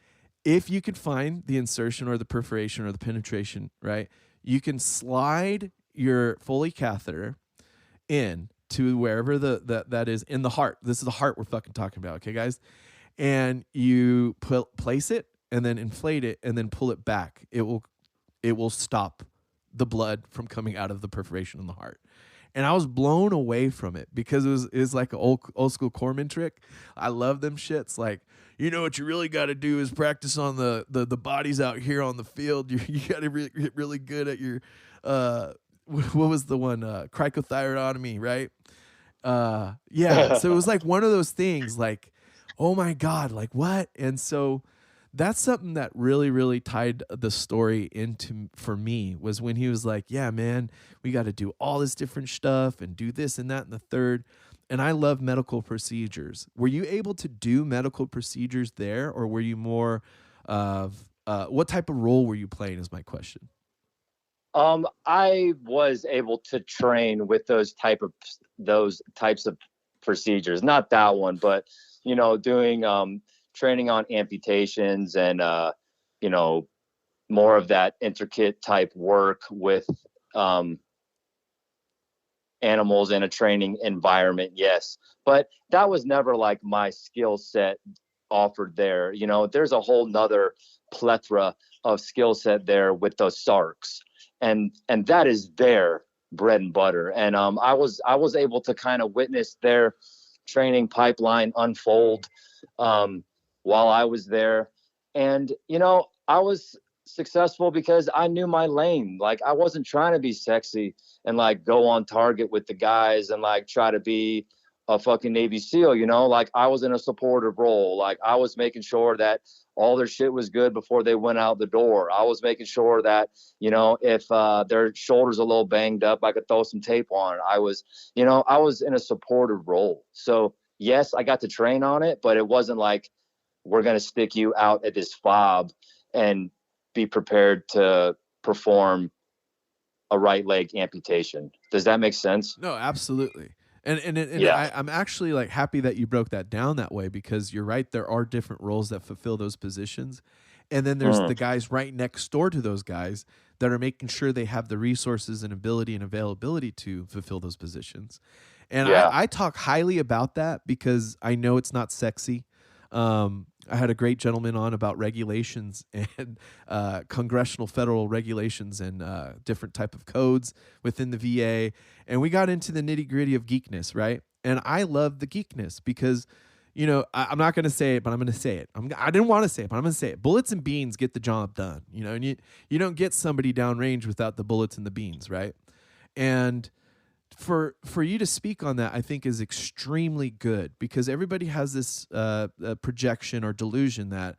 if you could find the insertion or the perforation or the penetration, right, you can slide your Foley catheter in to wherever that is in the heart. This is the heart we're fucking talking about, okay, guys? and you place it and then inflate it and then pull it back. It will stop the blood from coming out of the perforation in the heart. And I was blown away from it because it was like an old school corpsman trick. I love them shits. Like, you know what you really got to do is practice on the bodies out here on the field. You got to get really good at your what was the one, cricothyroidotomy, right? Yeah. So it was like one of those things, like, oh my God, like what? And so that's something that really, really tied the story into for me, was when he was like, yeah, man, we got to do all this different stuff and do this and that and the third. And I love medical procedures. Were you able to do medical procedures there, or were you more of what type of role were you playing is my question. I was able to train with those types of procedures. Not that one, but doing training on amputations and more of that intricate type work with animals in a training environment. Yes, but that was never like my skill set offered there. There's a whole nother plethora of skill set there with those SARCs, and that is their bread and butter. And I was able to kind of witness their training pipeline unfold while I was there. And I was successful because I knew my lane. Like, I wasn't trying to be sexy and like go on target with the guys and like try to be a fucking Navy SEAL, like I was in a supportive role. Like, I was making sure that all their shit was good before they went out the door. I was making sure that, if their shoulders a little banged up, I could throw some tape on. I was in a supportive role. So yes, I got to train on it, but it wasn't like, we're going to stick you out at this fob and be prepared to perform a right leg amputation. Does that make sense? No, absolutely. And Yeah. I'm actually like happy that you broke that down that way, because you're right. There are different roles that fulfill those positions. And then there's the guys right next door to those guys that are making sure they have the resources and ability and availability to fulfill those positions. And I talk highly about that because I know it's not sexy. I had a great gentleman on about regulations and congressional federal regulations and different type of codes within the VA. And we got into the nitty gritty of geekness, right? And I love the geekness because, I'm not going to say it, but I'm going to say it. I didn't want to say it, but I'm going to say it. Bullets and beans get the job done, and you don't get somebody downrange without the bullets and the beans, right? And for you to speak on that, I think is extremely good, because everybody has this projection or delusion that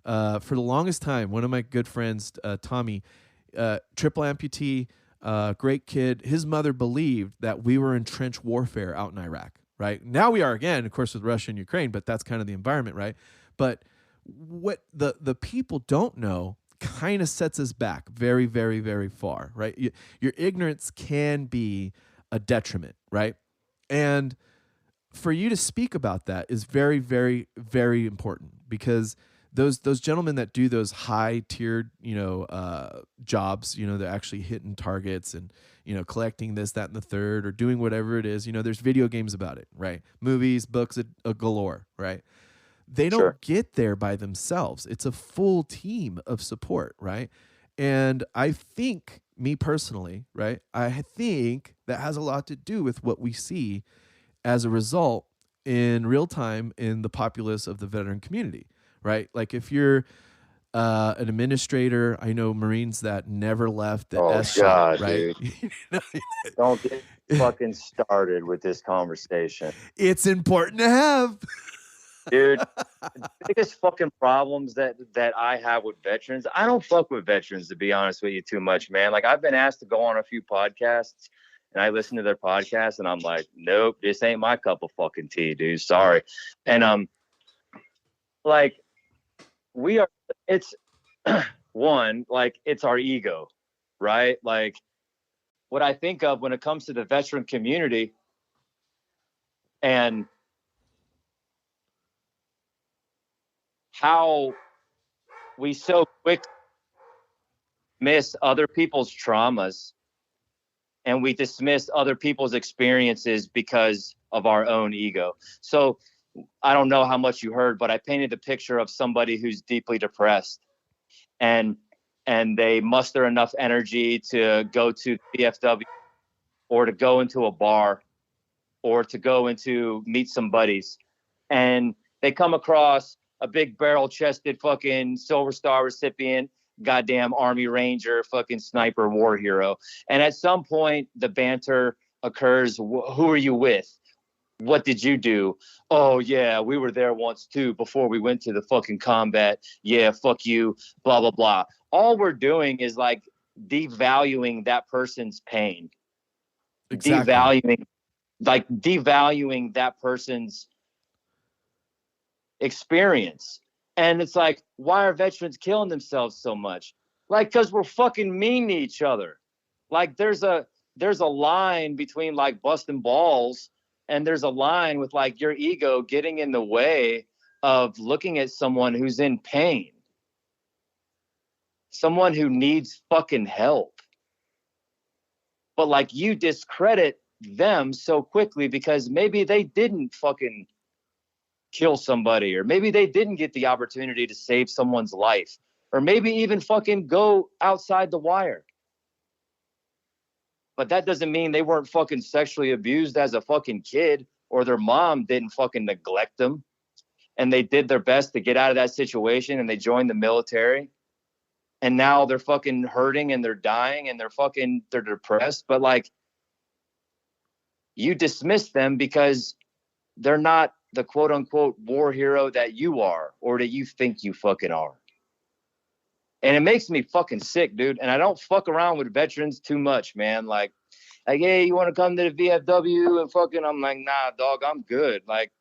for the longest time, one of my good friends, Tommy, triple amputee, great kid, his mother believed that we were in trench warfare out in Iraq, right? Now we are again, of course, with Russia and Ukraine, but that's kind of the environment, right? But what the people don't know kind of sets us back very, very, very far, right? Your ignorance can be a detriment, right? And for you to speak about that is very, very, very important, because those gentlemen that do those high tiered, jobs, they're actually hitting targets and, collecting this, that, and the third, or doing whatever it is, there's video games about it, right? Movies, books, a galore, right? They don't get there by themselves. It's a full team of support, right? And I think, me personally, right, I think that has a lot to do with what we see as a result in real time in the populace of the veteran community, right? Like, if you're an administrator, I know Marines that never left the S God, right? Dude. Don't get fucking started with this conversation. It's important to have. Dude, the biggest fucking problems that I have with veterans, I don't fuck with veterans, to be honest with you, too much, man. Like, I've been asked to go on a few podcasts, and I listen to their podcasts, and I'm like, nope, this ain't my cup of fucking tea, dude. Sorry. And like, it's one, like, it's our ego, right? Like, what I think of when it comes to the veteran community, and how we so quick miss other people's traumas, and we dismiss other people's experiences because of our own ego. So I don't know how much you heard, but I painted the picture of somebody who's deeply depressed, and they muster enough energy to go to VFW or to go into a bar or to go into meet some buddies, and they come across a big barrel-chested fucking Silver Star recipient, goddamn Army Ranger, fucking sniper war hero. And at some point, the banter occurs. Who are you with? What did you do? Oh, yeah, we were there once, too, before we went to the fucking combat. Yeah, fuck you, blah, blah, blah. All we're doing is, like, devaluing that person's pain. Exactly. Devaluing that person's experience. And it's like, why are veterans killing themselves so much? Like, because we're fucking mean to each other. Like, there's a line between, like, busting balls, and there's a line with, like, your ego getting in the way of looking at someone who's in pain, someone who needs fucking help. But, like, you discredit them so quickly because maybe they didn't fucking kill somebody, or maybe they didn't get the opportunity to save someone's life, or maybe even fucking go outside the wire. But that doesn't mean they weren't fucking sexually abused as a fucking kid, or their mom didn't fucking neglect them, and they did their best to get out of that situation, and they joined the military, and now they're fucking hurting and they're dying and they're depressed. But, like, you dismiss them because they're not the quote unquote war hero that you are, or that you think you fucking are. And it makes me fucking sick, dude. And I don't fuck around with veterans too much, man. Like, hey, you want to come to the VFW and fucking, I'm like, nah, dog, I'm good. Like,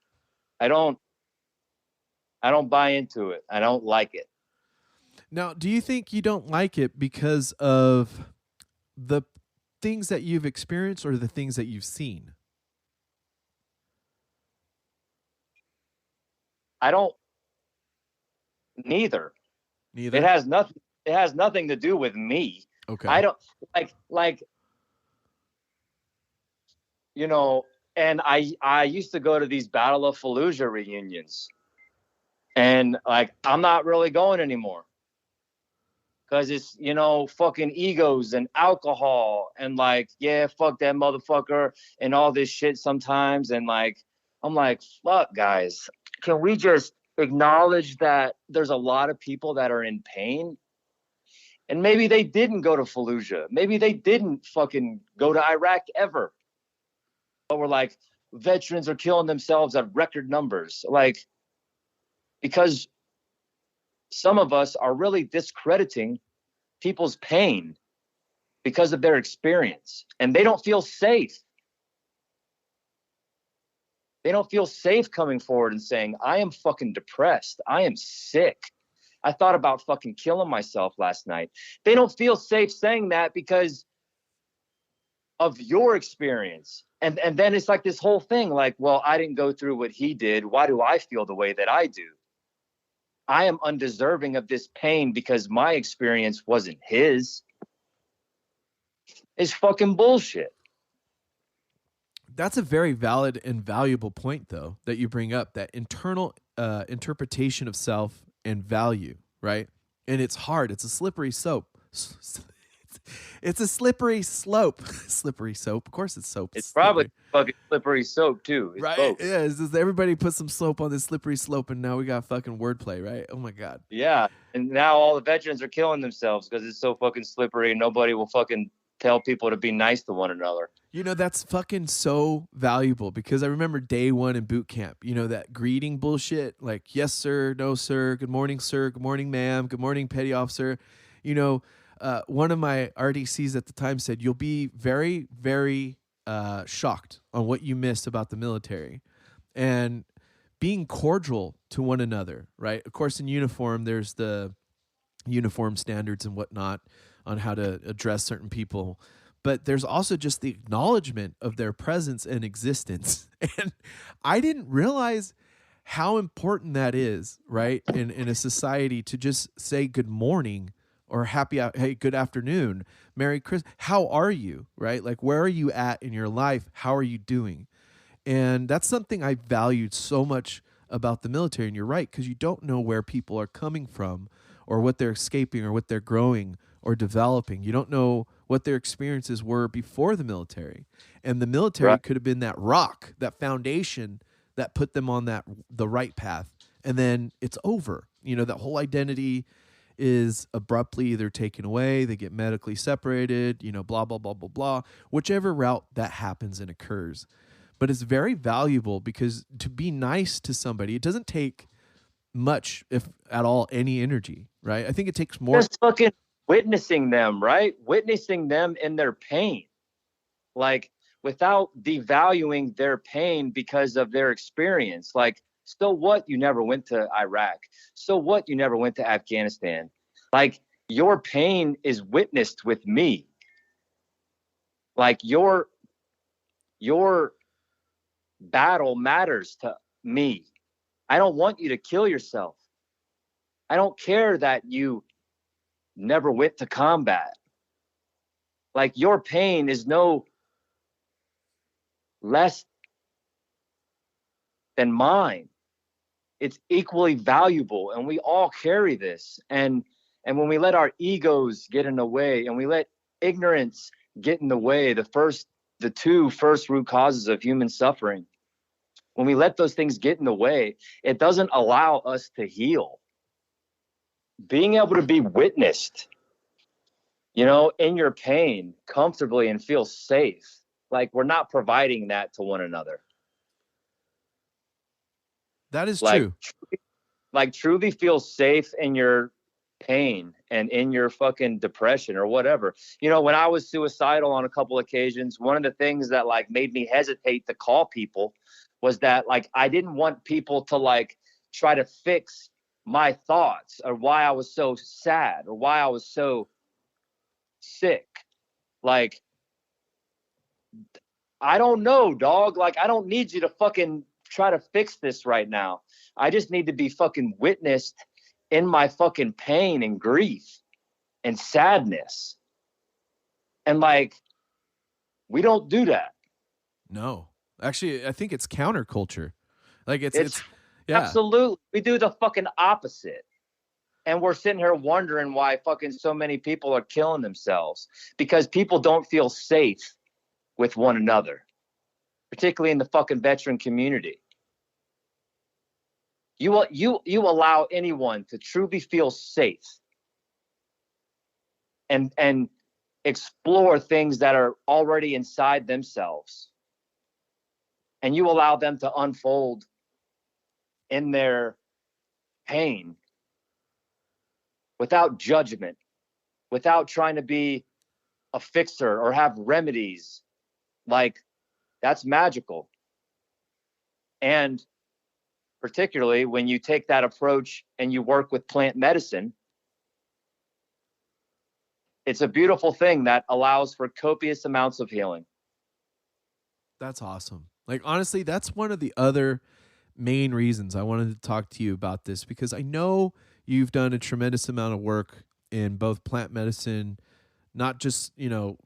I don't buy into it. I don't like it. Now, do you think you don't like it because of the things that you've experienced or the things that you've seen? I don't. Neither. Neither. It has nothing to do with me. Okay. I don't like, you know, and I used to go to these Battle of Fallujah reunions, and, like, I'm not really going anymore because it's, you know, fucking egos and alcohol and, like, yeah, fuck that motherfucker and all this shit sometimes. And, like, I'm like, fuck, guys, can we just acknowledge that there's a lot of people that are in pain? And maybe they didn't go to Fallujah. Maybe they didn't fucking go to Iraq ever. But we're like, veterans are killing themselves at record numbers. Like, because some of us are really discrediting people's pain because of their experience. And they don't feel safe. They don't feel safe coming forward and saying, I am fucking depressed. I am sick. I thought about fucking killing myself last night. They don't feel safe saying that because of your experience. And then it's like this whole thing, like, well, I didn't go through what he did. Why do I feel the way that I do? I am undeserving of this pain because my experience wasn't his. It's fucking bullshit. That's a very valid and valuable point, though, that you bring up, that internal interpretation of self and value, right? And it's hard. It's a slippery slope. It's a slippery slope. Slippery soap. Of course it's soap. It's probably fucking slippery soap, too. It's right? both. Yeah, it's just everybody put some slope on this slippery slope, and now we got fucking wordplay, right? Oh, my God. Yeah, and now all the veterans are killing themselves because it's so fucking slippery and nobody will fucking tell people to be nice to one another. You know, that's fucking so valuable because I remember day one in boot camp, you know, that greeting bullshit, like, yes, sir, no, sir, good morning, ma'am, good morning, petty officer. You know, one of my RDCs at the time said, you'll be very, very shocked on what you missed about the military. And being cordial to one another, right? Of course, in uniform, there's the uniform standards and whatnot on how to address certain people. But there's also just the acknowledgement of their presence and existence. And I didn't realize how important that is, right? In a society to just say good morning or hey, good afternoon, Merry Christmas. How are you, right? Like, where are you at in your life? How are you doing? And that's something I valued so much about the military. And you're right, because you don't know where people are coming from or what they're escaping or what they're growing or developing. You don't know what their experiences were before the military. And the military Right. could have been that rock, that foundation that put them on the right path. And then it's over. You know, that whole identity is abruptly either taken away, they get medically separated, you know, blah, blah, blah, blah, blah, whichever route that happens and occurs. But it's very valuable because to be nice to somebody, it doesn't take much, if at all, any energy, right? I think it takes more. Just fucking witnessing them, right? Witnessing them in their pain. Like, without devaluing their pain because of their experience. Like, so what you never went to Iraq? So what you never went to Afghanistan? Like, your pain is witnessed with me. Like, your battle matters to me. I don't want you to kill yourself. I don't care that you never went to combat. Like, your pain is no less than mine. It's equally valuable, and we all carry this. And when we let our egos get in the way, and we let ignorance get in the way, the two first root causes of human suffering, when we let those things get in the way, it doesn't allow us to heal. Being able to be witnessed, you know, in your pain comfortably and feel safe. Like, we're not providing that to one another. That is Like, true. truly feel safe in your pain and in your fucking depression or whatever. You know, when I was suicidal on a couple occasions, one of the things that like made me hesitate to call people was that like I didn't want people to like try to fix my thoughts or why I was so sad or why I was so sick. Like, I don't know, dog. Like, I don't need you to fucking try to fix this right now. I just need to be fucking witnessed in my fucking pain and grief and sadness. And like, we don't do that. No. Actually, I think it's counterculture. Like it's yeah. Absolutely. We do the fucking opposite. And we're sitting here wondering why fucking so many people are killing themselves because people don't feel safe with one another, particularly in the fucking veteran community. You allow anyone to truly feel safe and explore things that are already inside themselves. And you allow them to unfold in their pain without judgment, without trying to be a fixer or have remedies. Like, that's magical. And particularly when you take that approach and you work with plant medicine, it's a beautiful thing that allows for copious amounts of healing. That's awesome. Like, honestly, that's one of the other main reasons I wanted to talk to you about this, because I know you've done a tremendous amount of work in both plant medicine, not just, you know,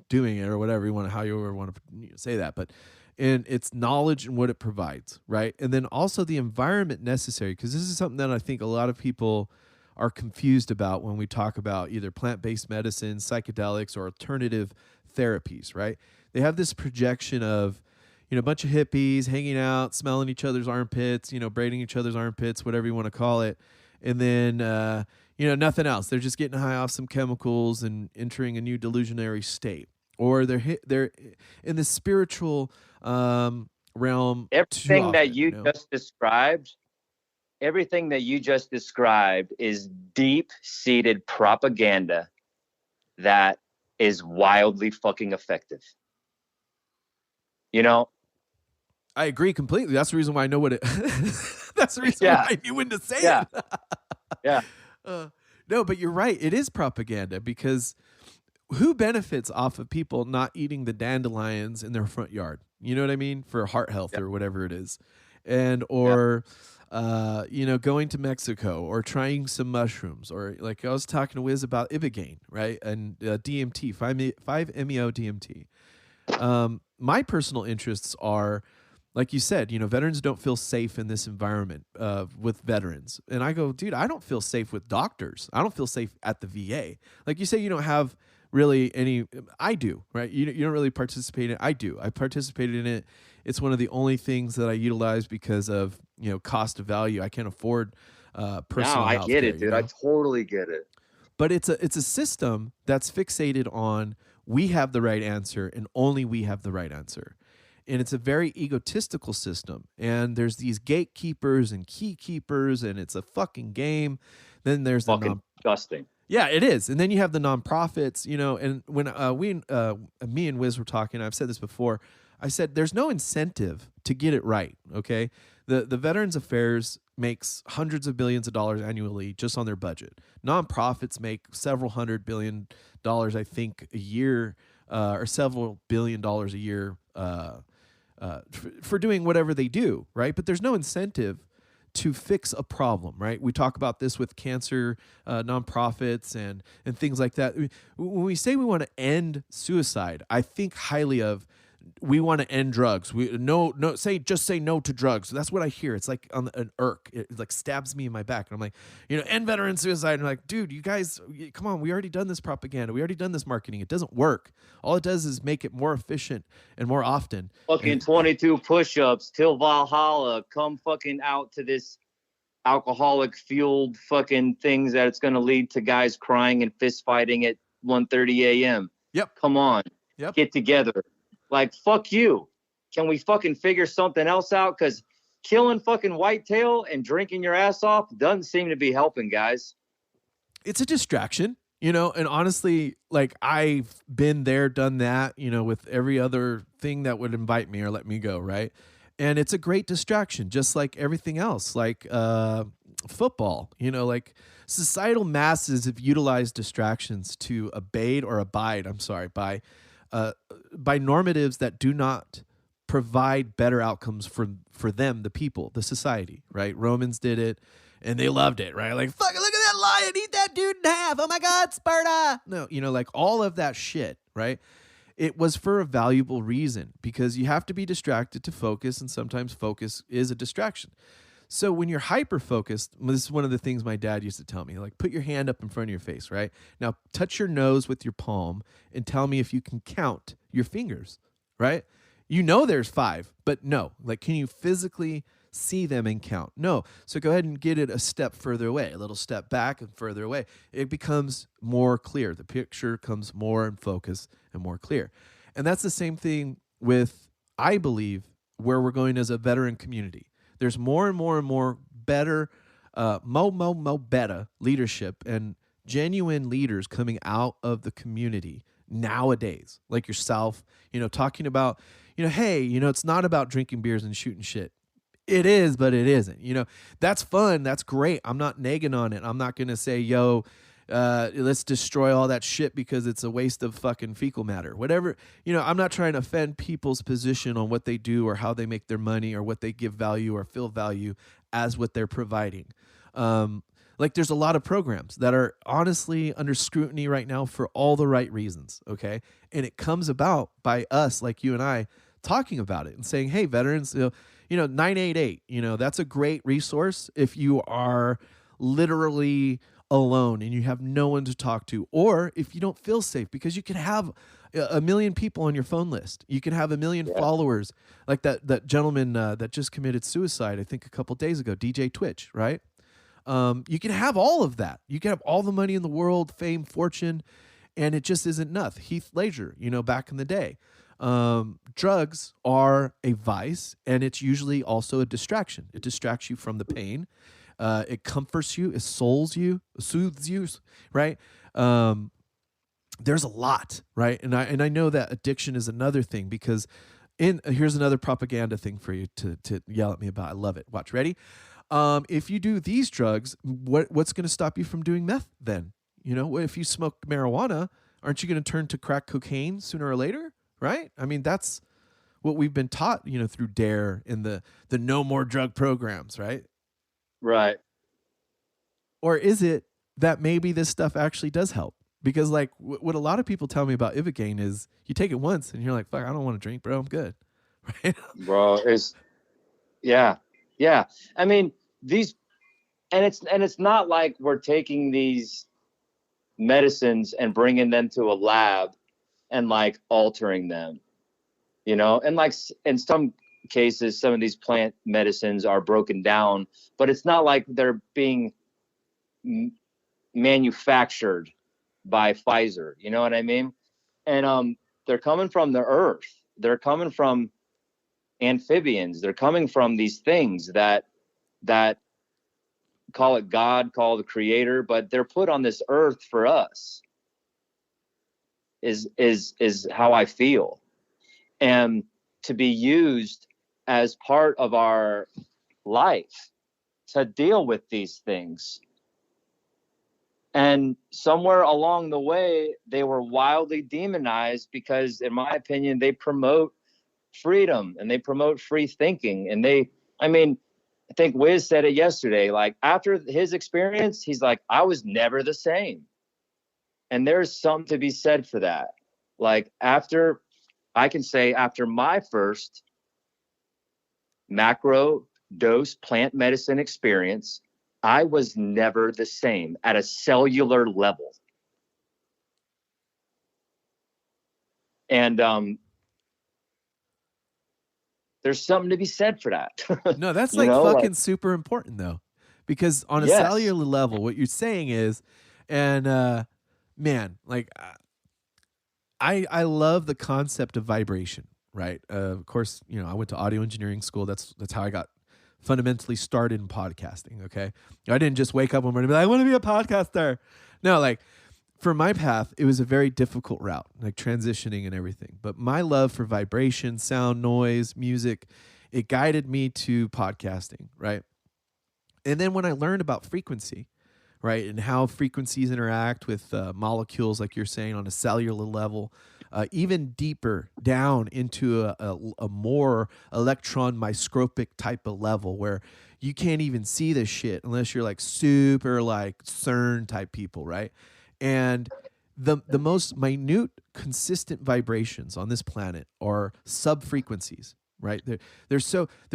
doing it or whatever you want to, how you ever want to say that, but in its knowledge and what it provides, right? And then also the environment necessary, because this is something that I think a lot of people are confused about when we talk about either plant-based medicine, psychedelics, or alternative therapies, right? They have this projection of, you know, a bunch of hippies hanging out, smelling each other's armpits, you know, braiding each other's armpits, whatever you want to call it. And then, you know, nothing else. They're just getting high off some chemicals and entering a new delusionary state. Or they're in the spiritual realm. Everything that you just described, everything that you just described is deep-seated propaganda that is wildly fucking effective. You know? I agree completely. That's the reason why I know what it. That's the reason why I knew when to say it. Yeah. No, but you're right. It is propaganda, because who benefits off of people not eating the dandelions in their front yard? You know what I mean? For heart health or whatever it is. And, or, you know, going to Mexico or trying some mushrooms, or like I was talking to Wiz about Ibogaine, right? And DMT, 5-MeO DMT. My personal interests are, like you said, veterans don't feel safe in this environment with veterans. And I go, dude, I don't feel safe with doctors. I don't feel safe at the VA. Like you say, you don't have really any. I do, right? You don't really participate in it. I do. I participated in it. It's one of the only things that I utilize because of, cost of value. I can't afford personal I health get care, it, dude. I totally get it. But it's a system that's fixated on we have the right answer and only we have the right answer. And it's a very egotistical system. And there's these gatekeepers and key keepers, and it's a fucking game. Then there's fucking disgusting. Yeah, it is. And then you have the nonprofits, and when me and Wiz were talking, I've said this before, I said there's no incentive to get it right, okay? The Veterans Affairs makes hundreds of billions of dollars annually just on their budget. Nonprofits make several $100 billion, I think, a year, or several $billion a year for doing whatever they do, right? But there's no incentive to fix a problem, right? We talk about this with cancer nonprofits and things like that. When we say we want to end suicide, I think highly of we want to end drugs. Just say no to drugs. That's what I hear. It's like on an irk. It like stabs me in my back. And I'm like, end veteran suicide. And I'm like, dude, you guys, come on. We already done this propaganda. We already done this marketing. It doesn't work. All it does is make it more efficient and more often. Fucking 22 push-ups till Valhalla. Come fucking out to this alcoholic fueled fucking things that it's going to lead to guys crying and fist fighting at 1:30 a.m. Yep. Come on. Yep. Get together. Like, fuck you. Can we fucking figure something else out? Because killing fucking whitetail and drinking your ass off doesn't seem to be helping, guys. It's a distraction, and honestly, like I've been there, done that, with every other thing that would invite me or let me go, right? And it's a great distraction, just like everything else, like football, like societal masses have utilized distractions to abide by normatives that do not provide better outcomes for them, the people, the society, right? Romans did it and they loved it, right? Like, fucking look at that lion, eat that dude in half. Oh my God, Sparta. No, like all of that shit, right? It was for a valuable reason because you have to be distracted to focus, and sometimes focus is a distraction. So when you're hyper-focused, this is one of the things my dad used to tell me, like put your hand up in front of your face, right? Now touch your nose with your palm and tell me if you can count your fingers, right? There's 5, but no. Like, can you physically see them and count? No. So go ahead and get it a step further away, a little step back and further away. It becomes more clear. The picture comes more in focus and more clear. And that's the same thing with, I believe, where we're going as a veteran community. There's more and more and more better, better leadership and genuine leaders coming out of the community nowadays, like yourself, talking about, hey, it's not about drinking beers and shooting shit. It is, but it isn't. That's fun. That's great. I'm not nagging on it. I'm not going to say, let's destroy all that shit because it's a waste of fucking fecal matter. Whatever, I'm not trying to offend people's position on what they do or how they make their money or what they give value or feel value as what they're providing. Like there's a lot of programs that are honestly under scrutiny right now for all the right reasons, okay? And it comes about by us, like you and I, talking about it and saying, hey, veterans, 988, that's a great resource if you are literally alone and you have no one to talk to, or if you don't feel safe, because you can have a million people on your phone list. You can have a million followers, like that gentleman that just committed suicide, I think a couple days ago, DJ Twitch, right? You can have all of that. You can have all the money in the world, fame, fortune, and it just isn't enough. Heath Ledger, back in the day. Drugs are a vice, and it's usually also a distraction. It distracts you from the pain. It comforts you, it soothes you, right? There's a lot, right? And I know that addiction is another thing, because here's another propaganda thing for you to yell at me about. I love it. Watch, ready? If you do these drugs, what's going to stop you from doing meth then? If you smoke marijuana, aren't you going to turn to crack cocaine sooner or later? Right? I mean, that's what we've been taught, through DARE and the no more drug programs, right? Right. Or is it that maybe this stuff actually does help? Because like what a lot of people tell me about Ibogaine is you take it once and you're like, fuck, I don't want to drink, bro. I'm good. Right. Bro, yeah. I mean, it's not like we're taking these medicines and bringing them to a lab and like altering them, and like in some cases, some of these plant medicines are broken down, but it's not like they're being manufactured by Pfizer. You know what I mean? And they're coming from the earth. They're coming from amphibians. They're coming from these things that call it God, call the creator, but they're put on this earth for us. Is how I feel. And to be used as part of our life to deal with these things. And somewhere along the way, they were wildly demonized because, in my opinion, they promote freedom and they promote free thinking. And I think Wiz said it yesterday, like after his experience, he's like, I was never the same. And there's something to be said for that. Like after my first macro dose plant medicine experience, I was never the same at a cellular level. And there's something to be said for that. No, that's like fucking super important though, because on a cellular level, what you're saying is, and man, like I love the concept of vibration, right? Of course, I went to audio engineering school. That's how I got fundamentally started in podcasting. Okay, I didn't just wake up one morning and be like, I want to be a podcaster. No, like for my path, it was a very difficult route, like transitioning and everything. But my love for vibration, sound, noise, music, it guided me to podcasting, right? And then when I learned about frequency, right, and how frequencies interact with molecules, like you're saying, on a cellular level, even deeper down into a more electron microscopic type of level where you can't even see this shit unless you're like super like CERN type people, right? And the most minute consistent vibrations on this planet are sub-frequencies, right? They're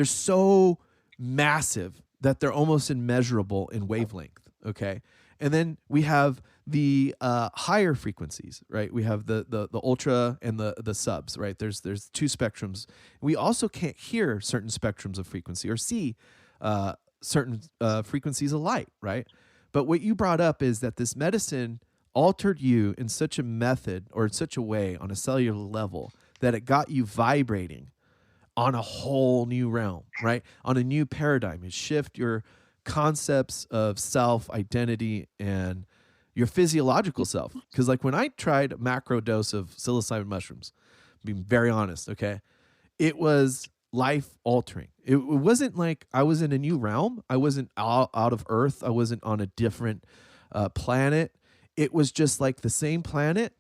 so massive that they're almost immeasurable in wavelength, okay? And then we have the higher frequencies, right? We have the ultra and the subs, right? There's two spectrums. We also can't hear certain spectrums of frequency or see certain frequencies of light, right? But what you brought up is that this medicine altered you in such a method or in such a way on a cellular level that it got you vibrating on a whole new realm, right? On a new paradigm. It shift your concepts of self, identity, and your physiological self. Because like when I tried a macro dose of psilocybin mushrooms, being very honest, okay, it was life altering. It wasn't like I was in a new realm. I wasn't out of Earth. I wasn't on a different planet. It was just like the same planet.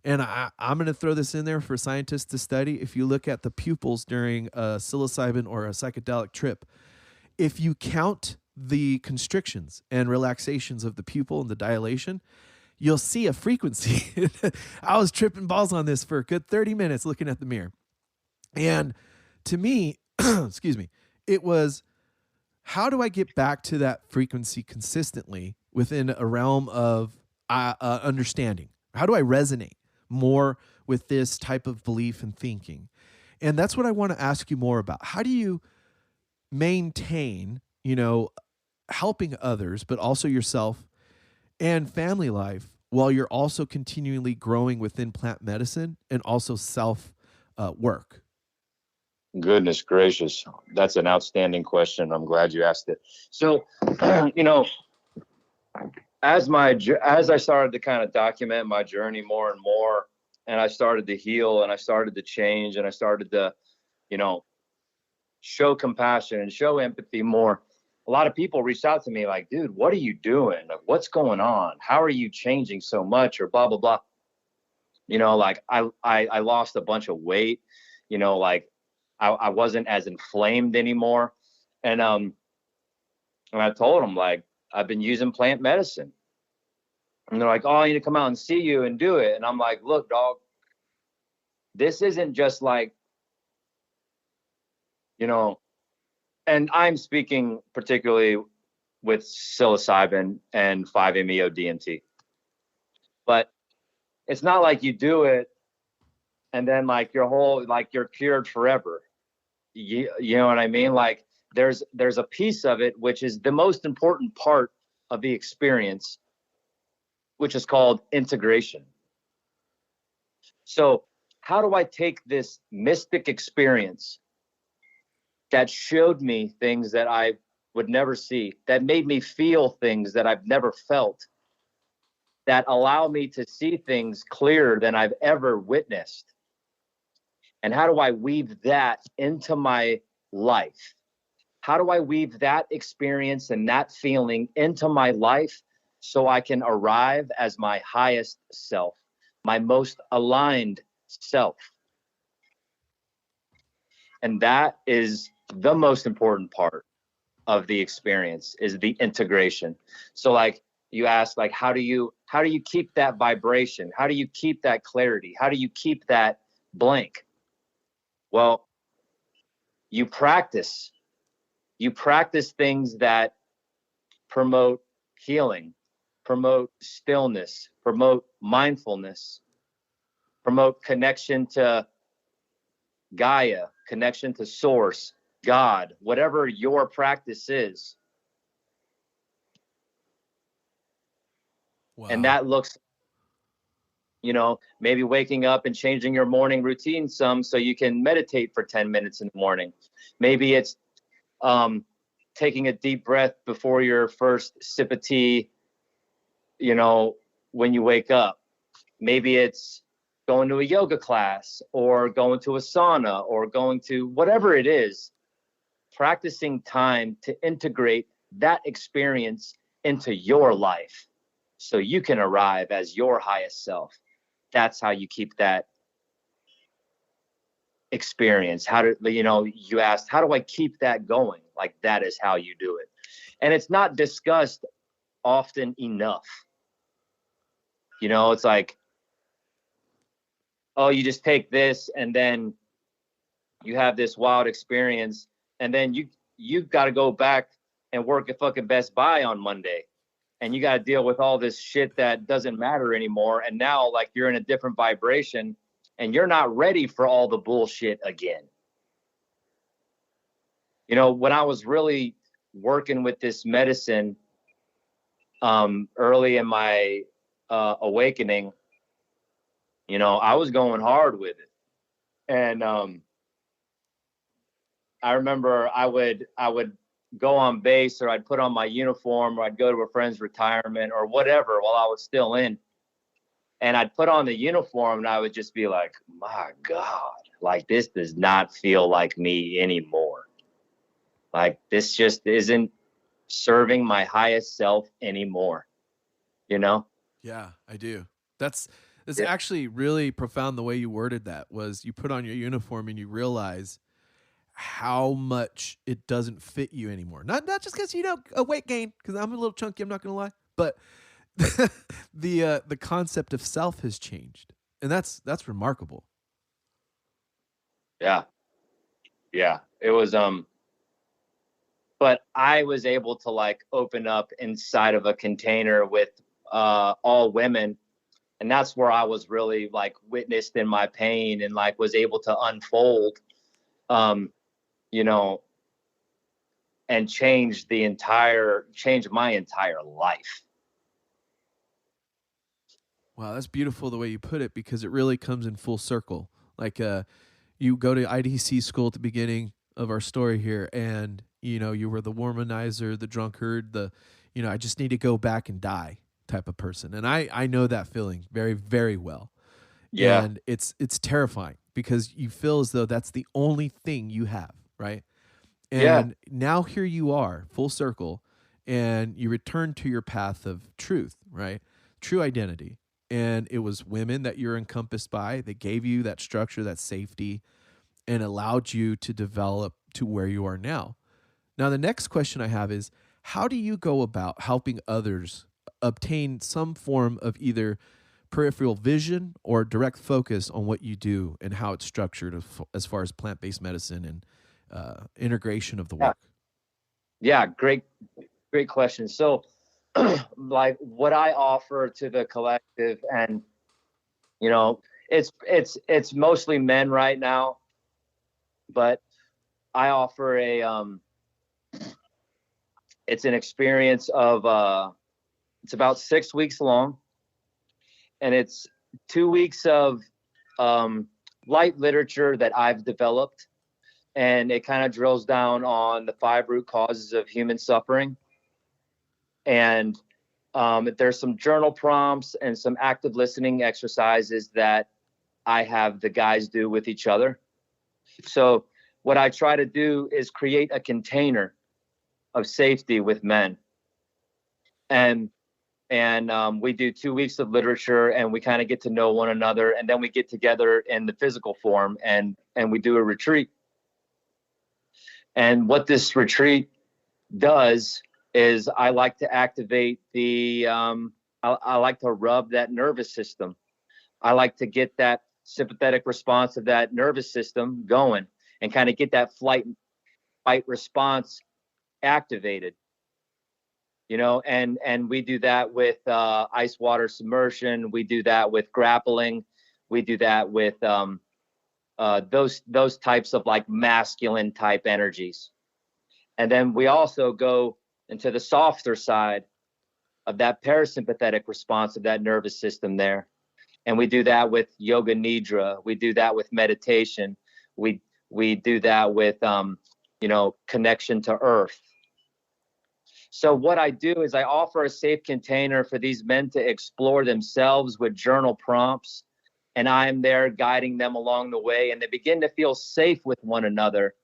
And I'm going to throw this in there for scientists to study. If you look at the pupils during a psilocybin or a psychedelic trip, if you count the constrictions and relaxations of the pupil and the dilation, you'll see a frequency. I was tripping balls on this for a good 30 minutes looking at the mirror. And to me, excuse me, it was, how do I get back to that frequency consistently within a realm of understanding? How do I resonate more with this type of belief and thinking? And that's what I want to ask you more about. How do you maintain, helping others, but also yourself and family life while you're also continually growing within plant medicine and also self work? Goodness gracious. That's an outstanding question. I'm glad you asked it. So, as I started to kind of document my journey more and more, and I started to heal and I started to change and I started to, show compassion and show empathy more, a lot of people reached out to me like, dude, what are you doing? Like, what's going on? How are you changing so much, or blah, blah, blah. Like I lost a bunch of weight, like I wasn't as inflamed anymore. And I told them, like, I've been using plant medicine. And they're like, oh, I need to come out and see you and do it. And I'm like, look, dog, this isn't just like, you know, and I'm speaking particularly with psilocybin and 5-MeO DMT. But it's not like you do it and then like your whole, like you're cured forever. You know what I mean? Like there's a piece of it, which is the most important part of the experience, which is called integration. So how do I take this mystic experience that showed me things that I would never see, that made me feel things that I've never felt, that allow me to see things clearer than I've ever witnessed? And how do I weave that into my life? How do I weave that experience and that feeling into my life so I can arrive as my highest self, my most aligned self? And that is the most important part of the experience, is the integration. So like you ask, like, how do you keep that vibration? How do you keep that clarity? How do you keep that blank? Well, you practice things that promote healing, promote stillness, promote mindfulness, promote connection to Gaia, connection to source, God, whatever your practice is. Wow. And that looks, you know, maybe waking up and changing your morning routine some so you can meditate for 10 minutes in the morning. Maybe it's taking a deep breath before your first sip of tea, you know, when you wake up. Maybe it's going to a yoga class or going to a sauna or going to whatever it is, practicing time to integrate that experience into your life so you can arrive as your highest self. That's how you keep that experience. How do you know, you asked, how do I keep that going? Like, that is how you do it. And it's not discussed often enough. You know, it's like, oh, you just take this and then you have this wild experience, and then you've got to go back and work at fucking Best Buy on Monday, and you got to deal with all this shit that doesn't matter anymore. And now, like, you're in a different vibration and you're not ready for all the bullshit again. You know, when I was really working with this medicine early in my awakening, you know, I was going hard with it. And I remember I would go on base, or I'd put on my uniform, or I'd go to a friend's retirement or whatever while I was still in. And I'd put on the uniform and I would just be like, my God, like, this does not feel like me anymore. Like, this just isn't serving my highest self anymore, you know? Yeah, I do. That's actually really profound. The way you worded that was, you put on your uniform and you realize how much it doesn't fit you anymore. Not just because, you know, a weight gain, because I'm a little chunky, I'm not gonna lie, but the concept of self has changed, and that's remarkable. Yeah, it was but I was able to, like, open up inside of a container with all women, and that's where I was really, like, witnessed in my pain and, like, was able to unfold, you know, and change my entire life. Wow, that's beautiful the way you put it, because it really comes in full circle. Like, you go to IDC school at the beginning of our story here, and, you know, you were the womanizer, the drunkard, you know, I just need to go back and die type of person. And I know that feeling very, very well. Yeah. And it's terrifying, because you feel as though that's the only thing you have, right? And now here you are, full circle, and you return to your path of truth, right? True identity. And it was women that you're encompassed by that gave you that structure, that safety, and allowed you to develop to where you are now. Now, the next question I have is, how do you go about helping others obtain some form of either peripheral vision or direct focus on what you do and how it's structured as far as plant-based medicine and integration of the work? Yeah, great question. So, like what I offer to the collective, and you know, it's mostly men right now, but I offer it's an experience of it's about 6 weeks long, and it's 2 weeks of light literature that I've developed, and it kind of drills down on the 5 root causes of human suffering. And there's some journal prompts and some active listening exercises that I have the guys do with each other. So what I try to do is create a container of safety with men. And we do 2 weeks of literature, and we kind of get to know one another, and then we get together in the physical form, and we do a retreat. And what this retreat does is I like to activate I like to rub that nervous system. I like to get that sympathetic response of that nervous system going and kind of get that fight response activated. And we do that with ice water submersion. We do that with grappling. We do that with those types of like masculine type energies. And then we also go into the softer side of that parasympathetic response of that nervous system there. And we do that with yoga nidra. We do that with meditation. We do that with connection to earth. So what I do is I offer a safe container for these men to explore themselves with journal prompts, and I'm there guiding them along the way, and they begin to feel safe with one another,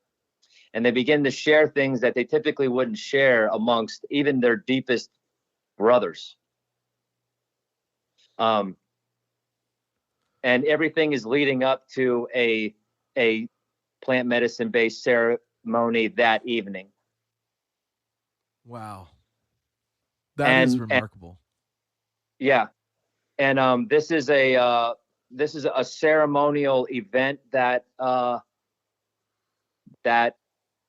and they begin to share things that they typically wouldn't share amongst even their deepest brothers. And everything is leading up to a plant medicine based ceremony that evening. Wow. That is remarkable. Yeah. And this is a ceremonial event that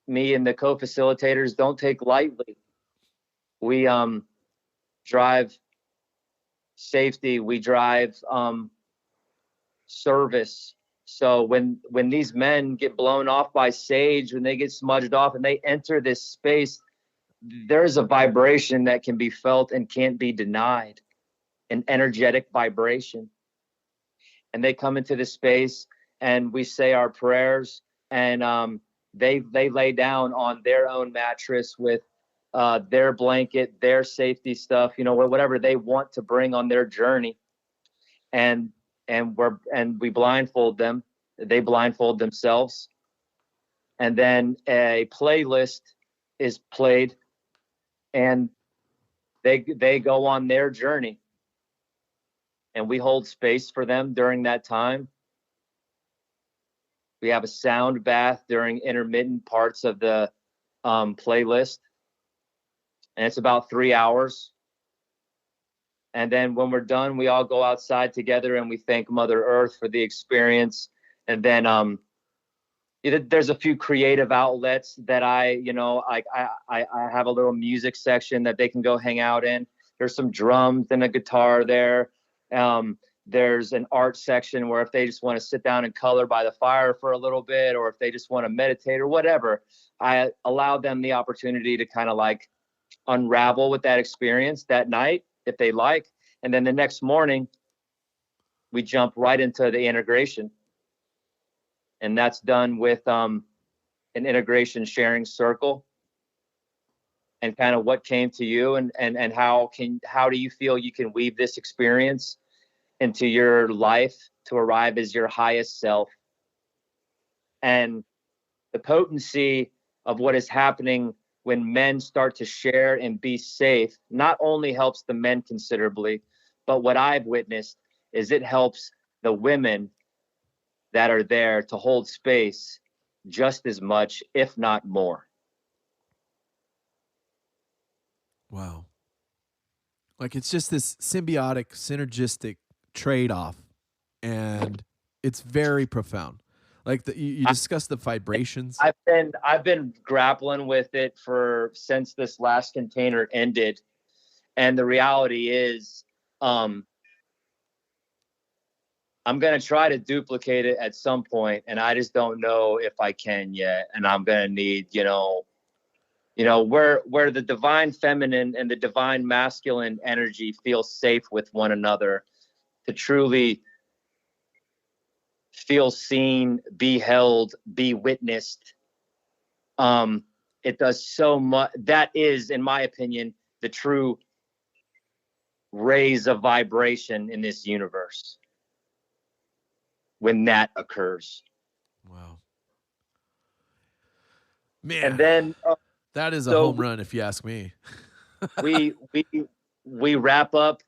me and the co-facilitators don't take lightly. We drive safety, we drive service. So when these men get blown off by sage, when they get smudged off and they enter this space, there's a vibration that can be felt and can't be denied, an energetic vibration. And they come into this space and we say our prayers, and they lay down on their own mattress with their blanket, their safety stuff, whatever they want to bring on their journey. And we blindfold them. They blindfold themselves. And then a playlist is played, and they go on their journey. And we hold space for them during that time. We have a sound bath during intermittent parts of the playlist. And it's about 3 hours. And then when we're done, we all go outside together and we thank Mother Earth for the experience. And then there's a few creative outlets that I have a little music section that they can go hang out in. There's some drums and a guitar there. There's an art section where if they just want to sit down and color by the fire for a little bit, or if they just want to meditate or whatever, I allow them the opportunity to kind of like unravel with that experience that night if they like. And then the next morning, we jump right into the integration. And that's done with an integration sharing circle, and kind of what came to you, and how do you feel you can weave this experience into your life to arrive as your highest self. And the potency of what is happening when men start to share and be safe not only helps the men considerably, but what I've witnessed is it helps the women that are there to hold space just as much, if not more. Wow. Like it's just this symbiotic, synergistic trade-off, and it's very profound. Like you discussed the vibrations. I've been grappling with it since this last container ended, and the reality is, I'm gonna try to duplicate it at some point, and I just don't know if I can yet. And I'm gonna need, where the divine feminine and the divine masculine energy feel safe with one another to truly feel seen, be held, be witnessed. It does so much. That is, in my opinion, the true raise of vibration in this universe when that occurs. Wow. Man. And then that is a home run, if you ask me. we wrap up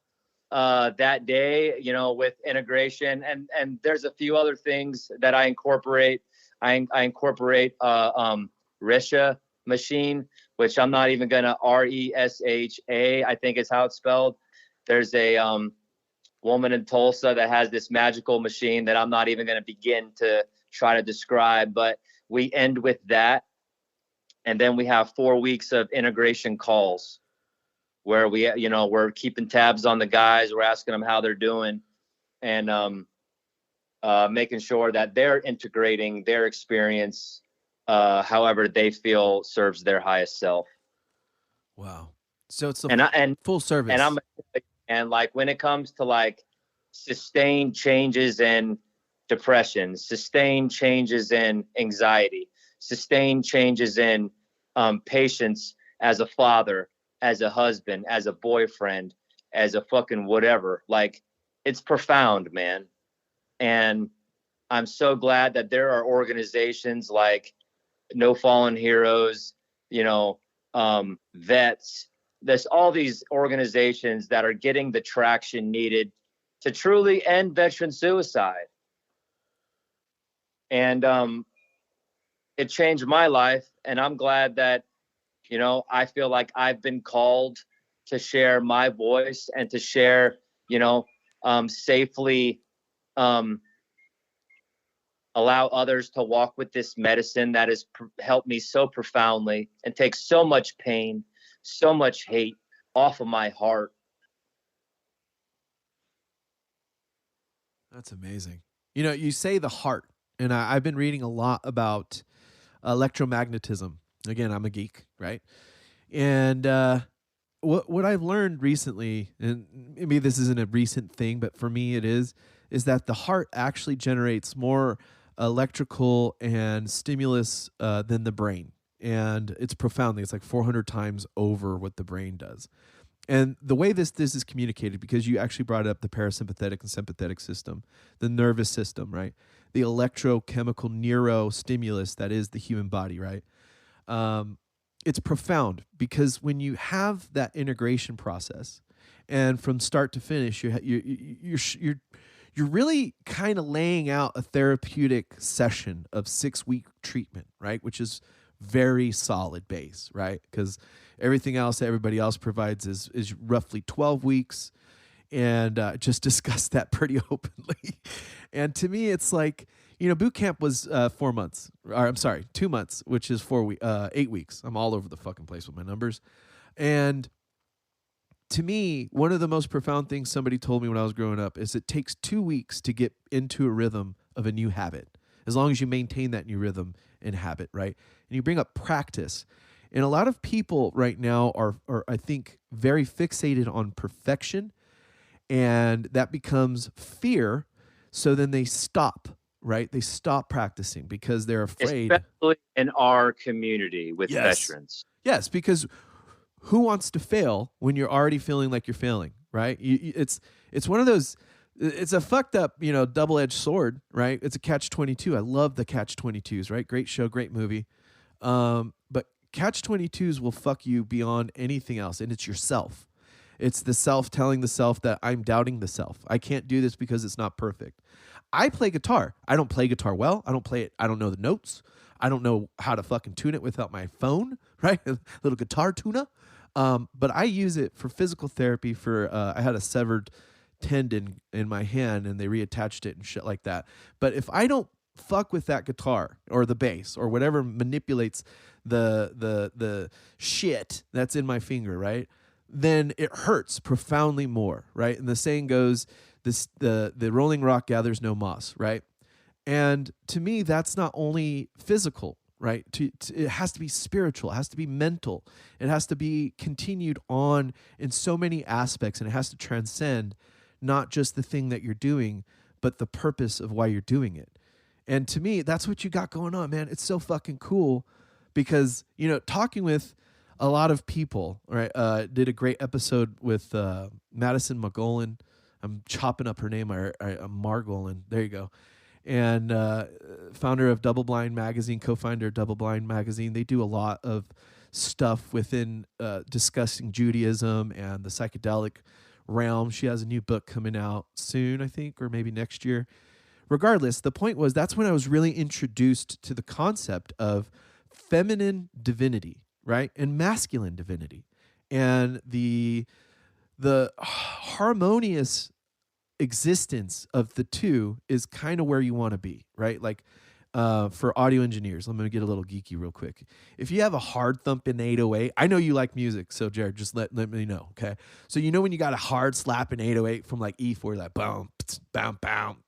that day, with integration, and there's a few other things that I incorporate. I incorporate Resha machine, which I'm not even gonna RESHA, I think is how it's spelled. There's a woman in Tulsa that has this magical machine that I'm not even gonna begin to try to describe, but we end with that. And then we have 4 weeks of integration calls where we're keeping tabs on the guys. We're asking them how they're doing, and making sure that they're integrating their experience however they feel serves their highest self. Wow. So it's full service. And like when it comes to like sustained changes in depression, sustained changes in anxiety, sustained changes in patience as a father, as a husband, as a boyfriend, as a fucking whatever. Like, it's profound, man. And I'm so glad that there are organizations like No Fallen Heroes, Vets. There's all these organizations that are getting the traction needed to truly end veteran suicide. And it changed my life. And I'm glad that, I feel like I've been called to share my voice and to share, safely, allow others to walk with this medicine that has helped me so profoundly and take so much pain, so much hate off of my heart. That's amazing. You say the heart, and I've been reading a lot about electromagnetism. Again, I'm a geek, right? And what I've learned recently, and maybe this isn't a recent thing, but for me it is that the heart actually generates more electrical and stimulus than the brain. And it's profoundly, it's like 400 times over what the brain does. And the way this is communicated, because you actually brought up the parasympathetic and sympathetic system, the nervous system, right? The electrochemical neurostimulus that is the human body, right? It's profound because when you have that integration process, and from start to finish, you're really kind of laying out a therapeutic session of 6-week treatment, right? Which is very solid base, right? Because everything else that everybody else provides is roughly 12 weeks, and just discussed that pretty openly. And to me, it's like, boot camp was 4 months, or I'm sorry, 2 months, which is 8 weeks. I'm all over the fucking place with my numbers. And to me, one of the most profound things somebody told me when I was growing up is it takes 2 weeks to get into a rhythm of a new habit, as long as you maintain that new rhythm and habit, right? And you bring up practice. And a lot of people right now are I think, very fixated on perfection, and that becomes fear. So then they stop, right? They stop practicing because they're afraid. Especially in our community with veterans. Yes, because who wants to fail when you're already feeling like you're failing, right? It's one of those, it's a fucked up, double-edged sword, right? It's a catch-22. I love the catch-22s, right? Great show, great movie. But catch-22s will fuck you beyond anything else, and it's yourself. It's the self telling the self that I'm doubting the self. I can't do this because it's not perfect. I play guitar. I don't play guitar well. I don't play it. I don't know the notes. I don't know how to fucking tune it without my phone, right? A little guitar tuner. But I use it for physical therapy. I had a severed tendon in my hand, and they reattached it and shit like that. But if I don't fuck with that guitar or the bass or whatever manipulates the shit that's in my finger, right, then it hurts profoundly more, right? And the saying goes, the rolling rock gathers no moss, right? And to me, that's not only physical, right? It has to be spiritual, it has to be mental, it has to be continued on in so many aspects, and it has to transcend not just the thing that you're doing, but the purpose of why you're doing it. And to me, that's what you got going on, man. It's so fucking cool because, talking with a lot of people, right? Did a great episode with Madison McGolan. I'm chopping up her name, Margolin. There you go. And founder of Double Blind Magazine, co-founder of Double Blind Magazine. They do a lot of stuff within discussing Judaism and the psychedelic realm. She has a new book coming out soon, I think, or maybe next year. Regardless, the point was that's when I was really introduced to the concept of feminine divinity, right? And masculine divinity. And the harmonious existence of the two is kind of where you want to be, right? Like for audio engineers, I'm going to get a little geeky real quick. If you have a hard thumping 808, I know you like music, so Jared, just let me know, okay? So when you got a hard slapping 808 from like E4, like boom, bam, bam,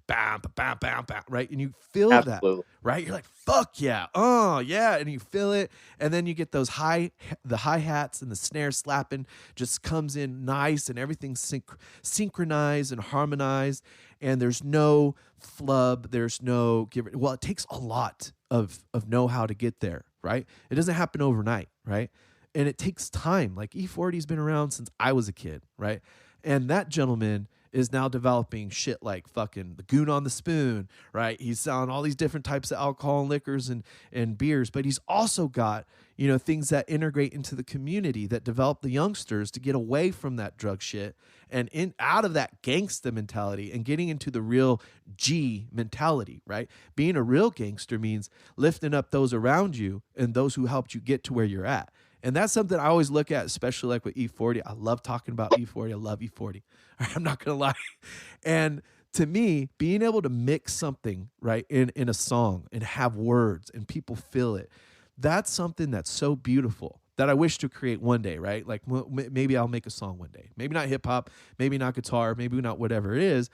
bam, bam, bam, bam, right? And you feel Absolutely. that, right? You're like, fuck yeah, oh yeah, and you feel it, and then you get the hi-hats and the snare slapping just comes in nice, and everything's synchronized and harmonized, and there's no flub, there's no it takes a lot of know-how to get there, right? It doesn't happen overnight, right? And it takes time. Like E40's been around since I was a kid, right? And that gentleman is now developing shit like fucking the Goon on the Spoon, right? He's selling all these different types of alcohol and liquors and beers, but he's also got, things that integrate into the community that develop the youngsters to get away from that drug shit and out of that gangsta mentality and getting into the real G mentality, right? Being a real gangster means lifting up those around you and those who helped you get to where you're at. And that's something I always look at, especially like with E40. I love talking about E40. I love E40. I'm not going to lie. And to me, being able to mix something, right, in a song and have words and people feel it, that's something that's so beautiful that I wish to create one day, right? Like maybe I'll make a song one day. Maybe not hip hop, maybe not guitar, maybe not whatever it is,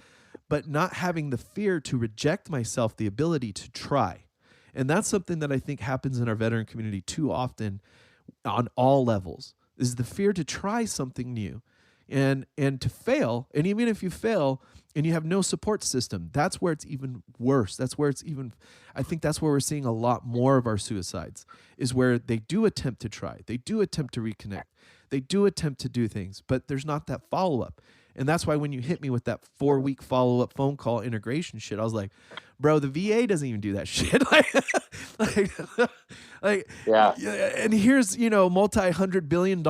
but not having the fear to reject myself, the ability to try. And that's something that I think happens in our veteran community too often on all levels, is the fear to try something new and to fail. And even if you fail and you have no support system, that's where it's even worse. I think that's where we're seeing a lot more of our suicides, is where they do attempt to try, they do attempt to reconnect, they do attempt to do things, but there's not that follow-up. And that's why when you hit me with that 4-week follow-up phone call integration shit, I was like, bro, the VA doesn't even do that shit. Yeah. And here's, multi-$100 billion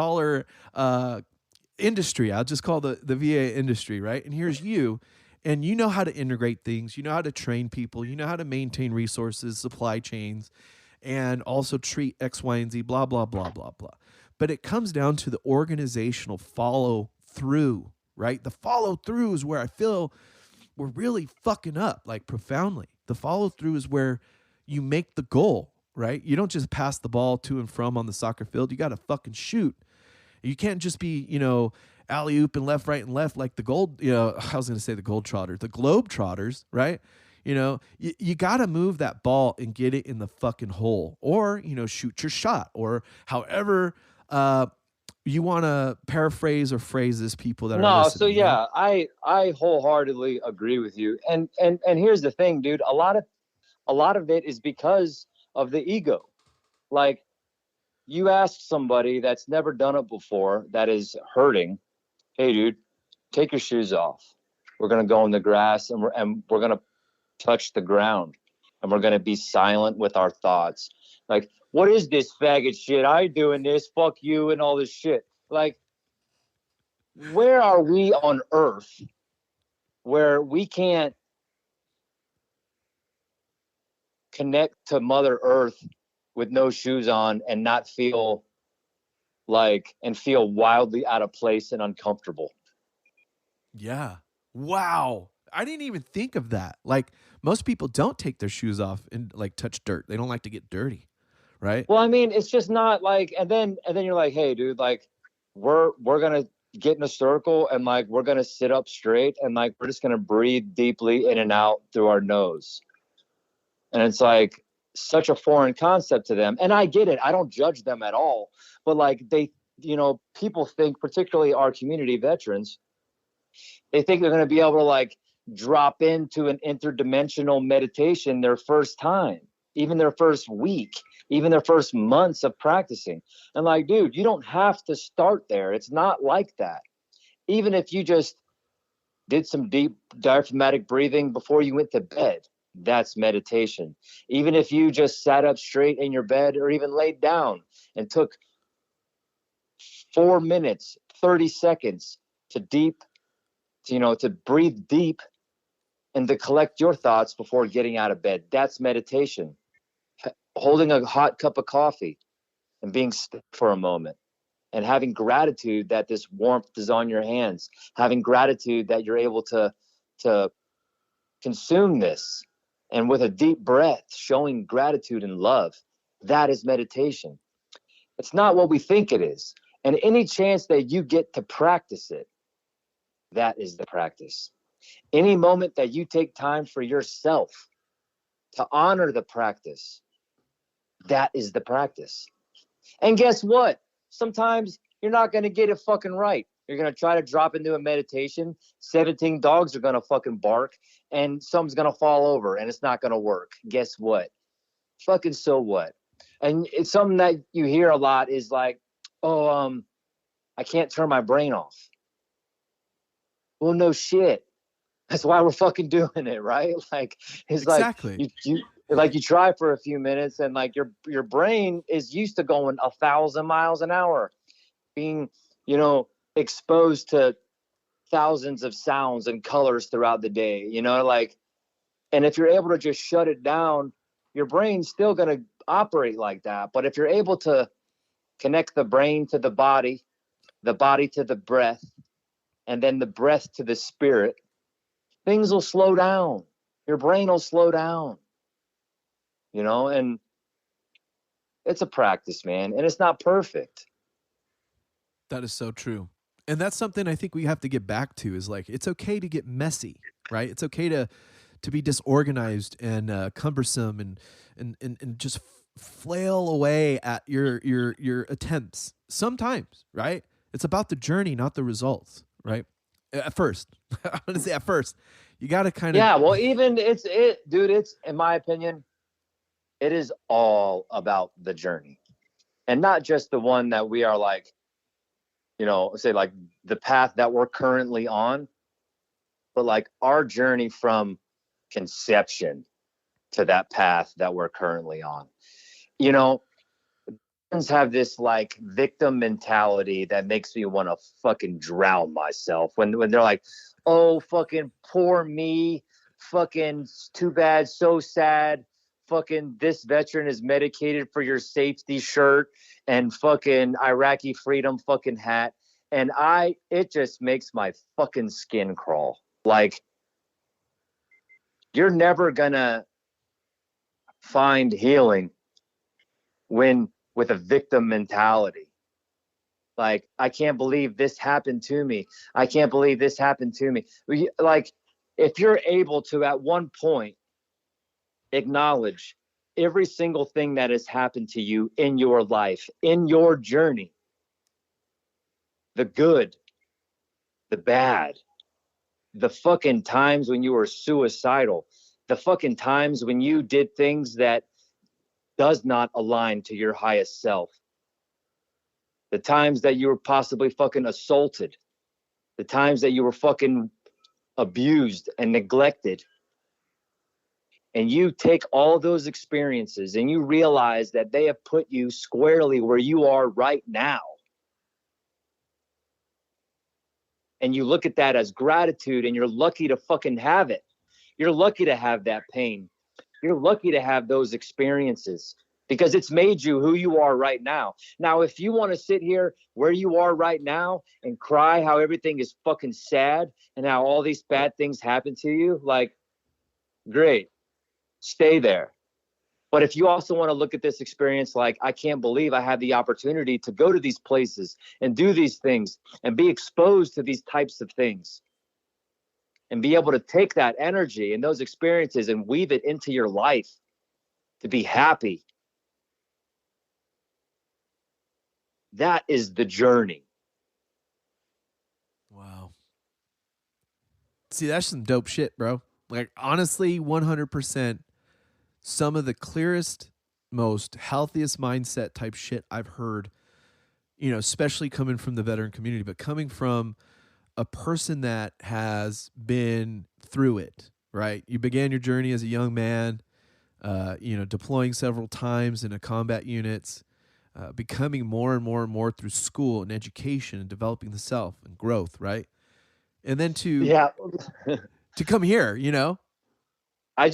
industry. I'll just call the VA industry, right? And here's you, and you know how to integrate things. You know how to train people. You know how to maintain resources, supply chains, and also treat X, Y, and Z, blah, blah, blah, blah, blah. But it comes down to the organizational follow through, right? The follow through is where I feel we're really fucking up, like profoundly. The follow through is where you make the goal, right? You don't just pass the ball to and from on the soccer field. You got to fucking shoot. You can't just be, alley-oop and left, right, and left like the gold, I was going to say the gold trotters, the globe trotters, right? You got to move that ball and get it in the fucking hole, or, shoot your shot, or however you want to paraphrase or phrase this, people that are listening. So yeah, I wholeheartedly agree with you. And here's the thing, dude, a lot of it is because of the ego. Like, you ask somebody that's never done it before, that is hurting, hey dude, take your shoes off. We're going to go in the grass and we're going to touch the ground, and we're going to be silent with our thoughts. Like, what is this faggot shit? I doing this, fuck you, and all this shit. Like, where are we on earth where we can't connect to Mother Earth with no shoes on and not feel like, and feel wildly out of place and uncomfortable. Yeah. Wow. I didn't even think of that. Like, most people don't take their shoes off and like touch dirt. They don't like to get dirty, right? Well, I mean, it's just not like, and then you're like, hey, dude, like, we're gonna get in a circle and like we're gonna sit up straight and like we're just gonna breathe deeply in and out through our nose. And it's like such a foreign concept to them. And I get it. I don't judge them at all. But like they, you know, people think, particularly our community veterans, they think they're going to be able to like drop into an interdimensional meditation their first time, even their first week, even their first months of practicing. And like, dude, you don't have to start there. It's not like that. Even if you just did some deep diaphragmatic breathing before you went to bed, that's meditation. Even if you just sat up straight in your bed or even laid down and took 4 minutes, 30 seconds to breathe deep and to collect your thoughts before getting out of bed, that's meditation. Holding a hot cup of coffee and being still for a moment and having gratitude that this warmth is on your hands, having gratitude that you're able to consume this, and with a deep breath, showing gratitude and love, that is meditation. It's not what we think it is. And any chance that you get to practice it, that is the practice. Any moment that you take time for yourself to honor the practice, that is the practice. And guess what? Sometimes you're not going to get it fucking right. You're going to try to drop into a meditation. 17 dogs are going to fucking bark and some's going to fall over and it's not going to work. Guess what? Fucking so what? And it's something that you hear a lot is like, oh, I can't turn my brain off. Well, no shit. That's why we're fucking doing it, right? Like, it's exactly. Like you try for a few minutes and like your brain is used to going 1,000 miles an hour, being, exposed to thousands of sounds and colors throughout the day, like, and if you're able to just shut it down, your brain's still going to operate like that. But if you're able to connect the brain to the body to the breath, and then the breath to the spirit, things will slow down. Your brain will slow down, and it's a practice, man. And it's not perfect. That is so true. And that's something I think we have to get back to is like, it's okay to get messy, right? It's okay to be disorganized and cumbersome and just flail away at your attempts sometimes, right? It's about the journey, not the results, right? At first, I'm going to say at first, you got to kind of. Yeah, well, even it's in my opinion, it is all about the journey and not just the one that we are like, say like the path that we're currently on, but like our journey from conception to that path that we're currently on. Have this like victim mentality that makes me want to fucking drown myself when they're like, oh, fucking poor me, fucking too bad, so sad, fucking this veteran is medicated for your safety shirt and fucking Iraqi freedom fucking hat. And it just makes my fucking skin crawl. Like, you're never gonna find healing with a victim mentality. Like, I can't believe this happened to me. I can't believe this happened to me. Like, if you're able to at one point acknowledge every single thing that has happened to you in your life, in your journey, the good, the bad, the fucking times when you were suicidal, the fucking times when you did things that does not align to your highest self, the times that you were possibly fucking assaulted, the times that you were fucking abused and neglected, and you take all those experiences and you realize that they have put you squarely where you are right now, and you look at that as gratitude, and you're lucky to fucking have it. You're lucky to have that pain. You're lucky to have those experiences. because it's made you who you are right now. Now, if you want to sit here where you are right now and cry how everything is fucking sad and how all these bad things happen to you, like, great, stay there. But if you also want to look at this experience like, I can't believe I had the opportunity to go to these places and do these things and be exposed to these types of things and be able to take that energy and those experiences and weave it into your life to be happy. That is the journey. Wow. See, that's some dope shit, bro. Like, honestly, 100%. Some of the clearest, most healthiest mindset type shit I've heard, you know, especially coming from the veteran community, but coming from a person that has been through it, right? You began your journey as a young man, you know, deploying several times in a combat units, becoming more and more and more through school and education and developing the self and growth, right? And then to come here, you know? I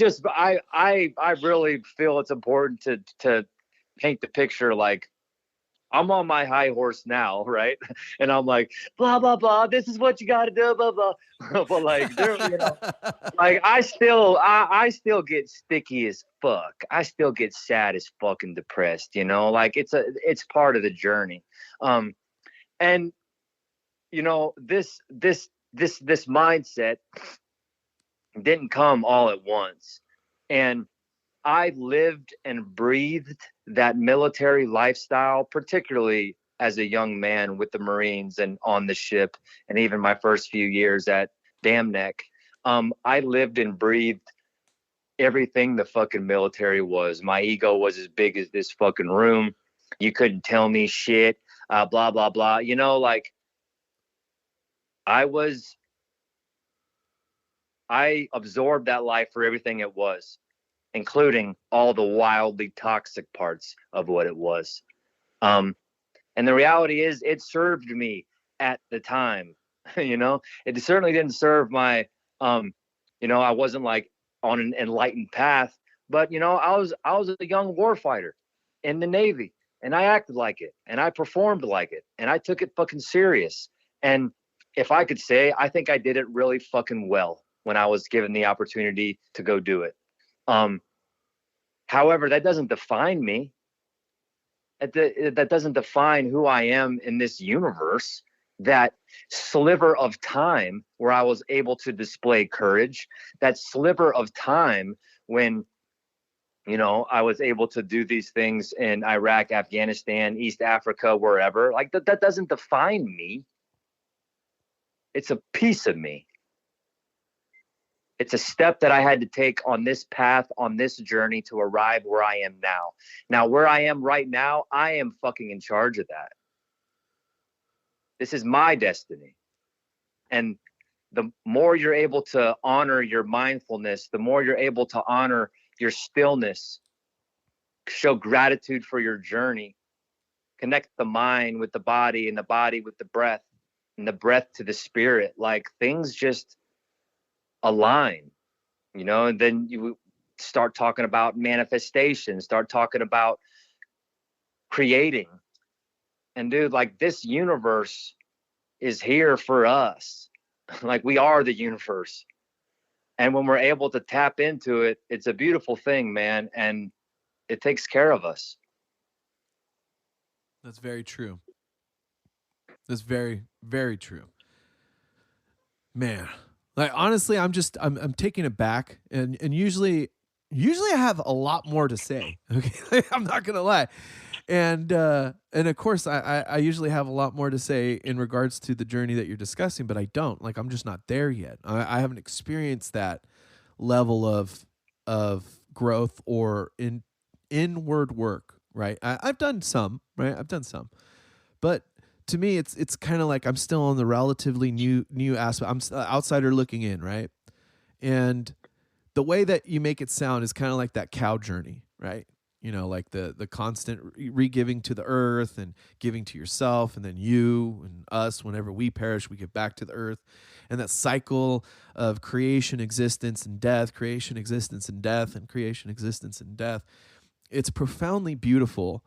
really feel it's important to paint the picture like I'm on my high horse now, right? And I'm like, blah blah blah. This is what you got to do, blah blah. But like, there, you know, like I still get sticky as fuck. I still get sad as fucking depressed. You know, like it's part of the journey. And you know, this mindset didn't come all at once. And I lived and breathed that military lifestyle, particularly as a young man with the Marines and on the ship, and even my first few years at Dam Neck. I lived and breathed everything the fucking military was. My ego was as big as this fucking room. You couldn't tell me shit, blah, blah, blah. You know, like I absorbed that life for everything it was, including all the wildly toxic parts of what it was. And the reality is it served me at the time. You know, it certainly didn't serve my, you know, I wasn't like on an enlightened path, but you know, I was a young warfighter in the Navy, and I acted like it, and I performed like it, and I took it fucking serious. And if I could say, I think I did it really fucking well when I was given the opportunity to go do it. However, that doesn't define me. That doesn't define who I am in this universe. That sliver of time where I was able to display courage, that sliver of time when, you know, I was able to do these things in Iraq, Afghanistan, East Africa, wherever, like that doesn't define me. It's a piece of me. It's a step that I had to take on this path, on this journey to arrive where I am now. Now, where I am right now, I am fucking in charge of that. This is my destiny. And the more you're able to honor your mindfulness, the more you're able to honor your stillness, show gratitude for your journey, connect the mind with the body and the body with the breath and the breath to the spirit, like things just align, you know. And then you start talking about manifestation, start talking about creating. And dude, like this universe is here for us. Like we are the universe. And when we're able to tap into it, it's a beautiful thing, man. And it takes care of us. That's very true. That's very, very true. Man. Like honestly, I'm taken aback, and usually I have a lot more to say. Okay, I'm not gonna lie, and of course I usually have a lot more to say in regards to the journey that you're discussing, but I don't. Like I'm just not there yet. I haven't experienced that level of growth or inward work. Right, I've done some. Right, I've done some, but to me, it's kind of like I'm still on the relatively new aspect. I'm an outsider looking in, right? And the way that you make it sound is kind of like that cow journey, right? You know, like the constant re-giving to the earth and giving to yourself, and then you and us, whenever we perish, we give back to the earth. And that cycle of creation, existence, and death, creation, existence, and death, and creation, existence, and death. it's profoundly beautiful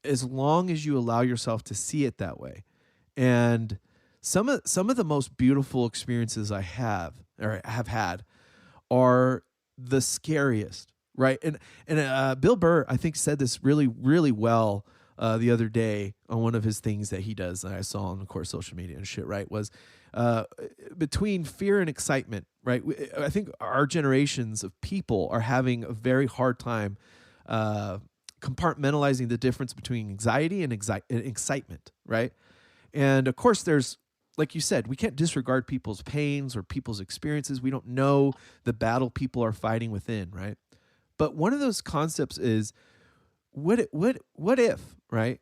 as long as you allow yourself to see it that way. And some of the most beautiful experiences I have had are the scariest, right? And Bill Burr, I think, said this really, really well the other day on one of his things that he does that I saw on, of course, social media and shit, right? Was between fear and excitement, right? I think our generations of people are having a very hard time compartmentalizing the difference between anxiety and excitement, right? And of course, there's, like you said, we can't disregard people's pains or people's experiences. We don't know the battle people are fighting within, right? But one of those concepts is, what if, right?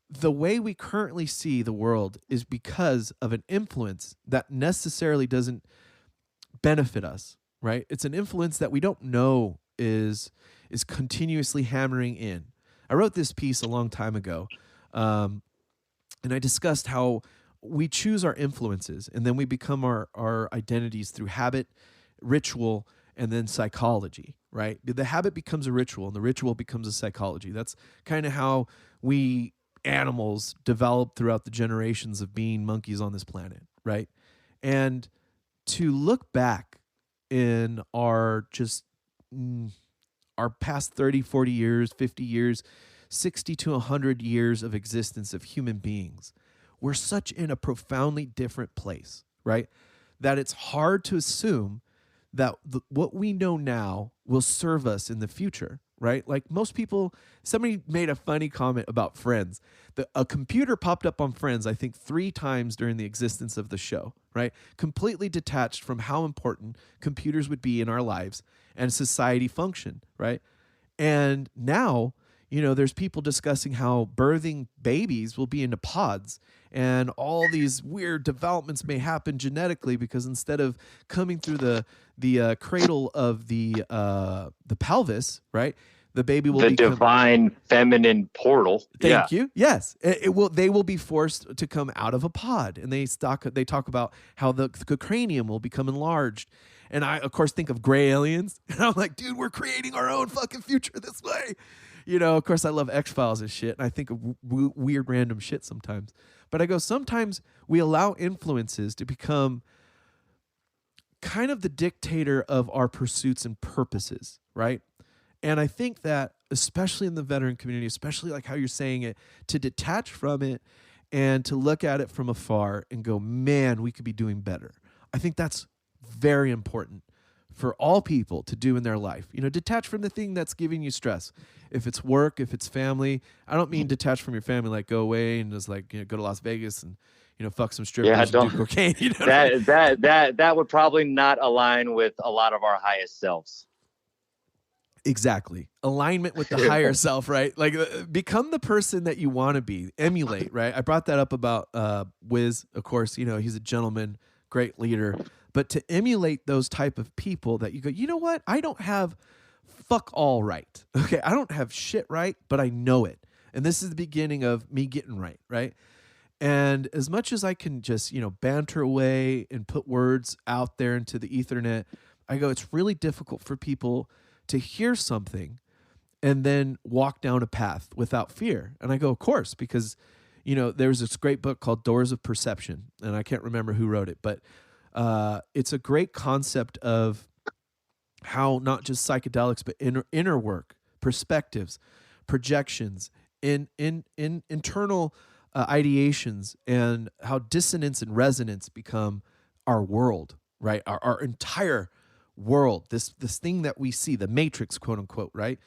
The way we currently see the world is because of an influence that necessarily doesn't benefit us, right? It's an influence that we don't know is continuously hammering in. I wrote this piece a long time ago, and I discussed how we choose our influences, and then we become our identities through habit, ritual, and then psychology, right? The habit becomes a ritual, and the ritual becomes a psychology. That's kind of how we animals develop throughout the generations of being monkeys on this planet, right? And to look back in our past 30, 40 years, 50 years, 60 to 100 years of existence of human beings, we're such in a profoundly different place, right? That it's hard to assume that what we know now will serve us in the future, right? Like most people, somebody made a funny comment about Friends. A computer popped up on Friends, I think 3 times during the existence of the show, right? Completely detached from how important computers would be in our lives and society function, right? And now, there's people discussing how birthing babies will be into pods, and all these weird developments may happen genetically because instead of coming through the cradle of the pelvis, right, the baby will the become divine feminine portal. Thank you. Yes, it will. They will be forced to come out of a pod, and they talk about how the cranium will become enlarged. And I, of course, think of gray aliens, and I'm like, dude, we're creating our own fucking future this way. Of course, I love X-Files and shit, and I think of weird random shit sometimes. But I go, sometimes we allow influences to become kind of the dictator of our pursuits and purposes, right? And I think that, especially in the veteran community, especially like how you're saying it, to detach from it and to look at it from afar and go, man, we could be doing better. I think that's very important for all people to do in their life. Detach from the thing that's giving you stress. If it's work, if it's family. I don't mean detach from your family, like go away and just like go to Las Vegas and fuck some strippers and do cocaine. That would probably not align with a lot of our highest selves. Exactly. Alignment with the higher self, right? Like become the person that you want to be, emulate, right? I brought that up about Wiz, of course, he's a gentleman, great leader, but to emulate those type of people that you go, you know what? I don't have fuck all right. Okay. I don't have shit right, but I know it. And this is the beginning of me getting right. Right. And as much as I can just, banter away and put words out there into the ethernet, I go, it's really difficult for people to hear something and then walk down a path without fear. And I go, of course, because, there's this great book called Doors of Perception, and I can't remember who wrote it, but it's a great concept of how not just psychedelics, but inner work, perspectives, projections, internal ideations, and how dissonance and resonance become our world, right? Our entire world, this thing that we see, the matrix, quote unquote, right?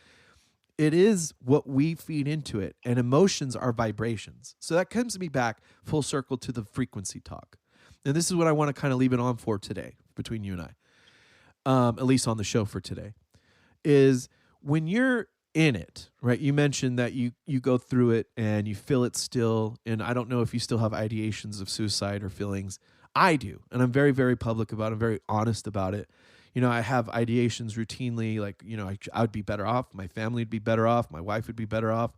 It is what we feed into it, and emotions are vibrations. So that comes me back full circle to the frequency talk. And this is what I want to kind of leave it on for today between you and I, at least on the show for today, is when you're in it, right? You mentioned that you go through it and you feel it still. And I don't know if you still have ideations of suicide or feelings. I do. And I'm very, very public about it. I'm very honest about it. I have ideations routinely, like, I would be better off. My family would be better off. My wife would be better off.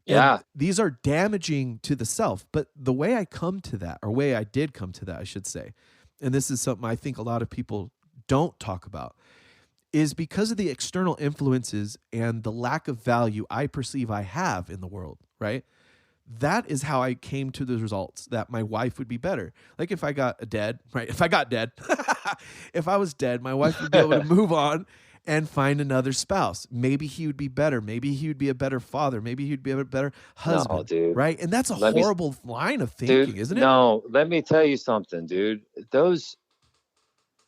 And these are damaging to the self. But the way I come to that, or way I did come to that, I should say, and this is something I think a lot of people don't talk about, is because of the external influences and the lack of value I perceive I have in the world, right? That is how I came to the results that my wife would be better. Like if I got dead, right? If I got dead, if I was dead, my wife would be able to move on and find another spouse. Maybe he would be better. Maybe he would be a better father. Maybe he'd be a better husband, No, dude. right? And that's a horrible line of thinking, isn't it? No, let me tell you something, dude.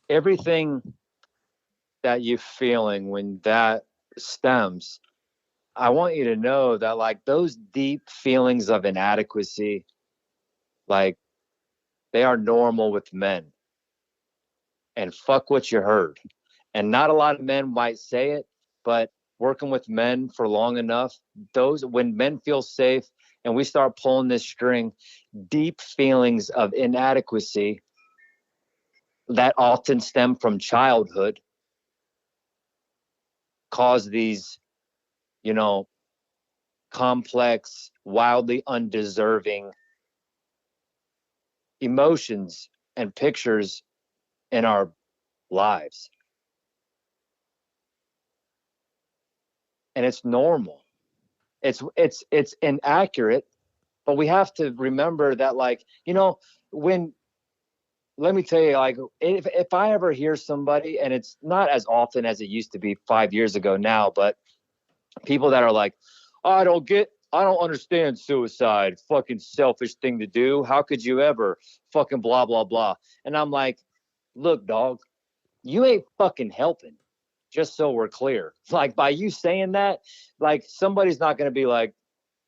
Everything that you're feeling when that stems, I want you to know that like those deep feelings of inadequacy, like they are normal with men. And fuck what you heard. And not a lot of men might say it, but working with men for long enough, when men feel safe and we start pulling this string, deep feelings of inadequacy that often stem from childhood cause these, complex, wildly undeserving emotions and pictures in our lives. And it's normal. It's inaccurate, but we have to remember that, like, let me tell you, like, if I ever hear somebody, and it's not as often as it used to be 5 years ago now, but people that are like, oh, I don't understand suicide, fucking selfish thing to do. How could you ever fucking blah, blah, blah. And I'm like, look, dog, you ain't fucking helping. Just so we're clear, like by you saying that, like somebody's not going to be like,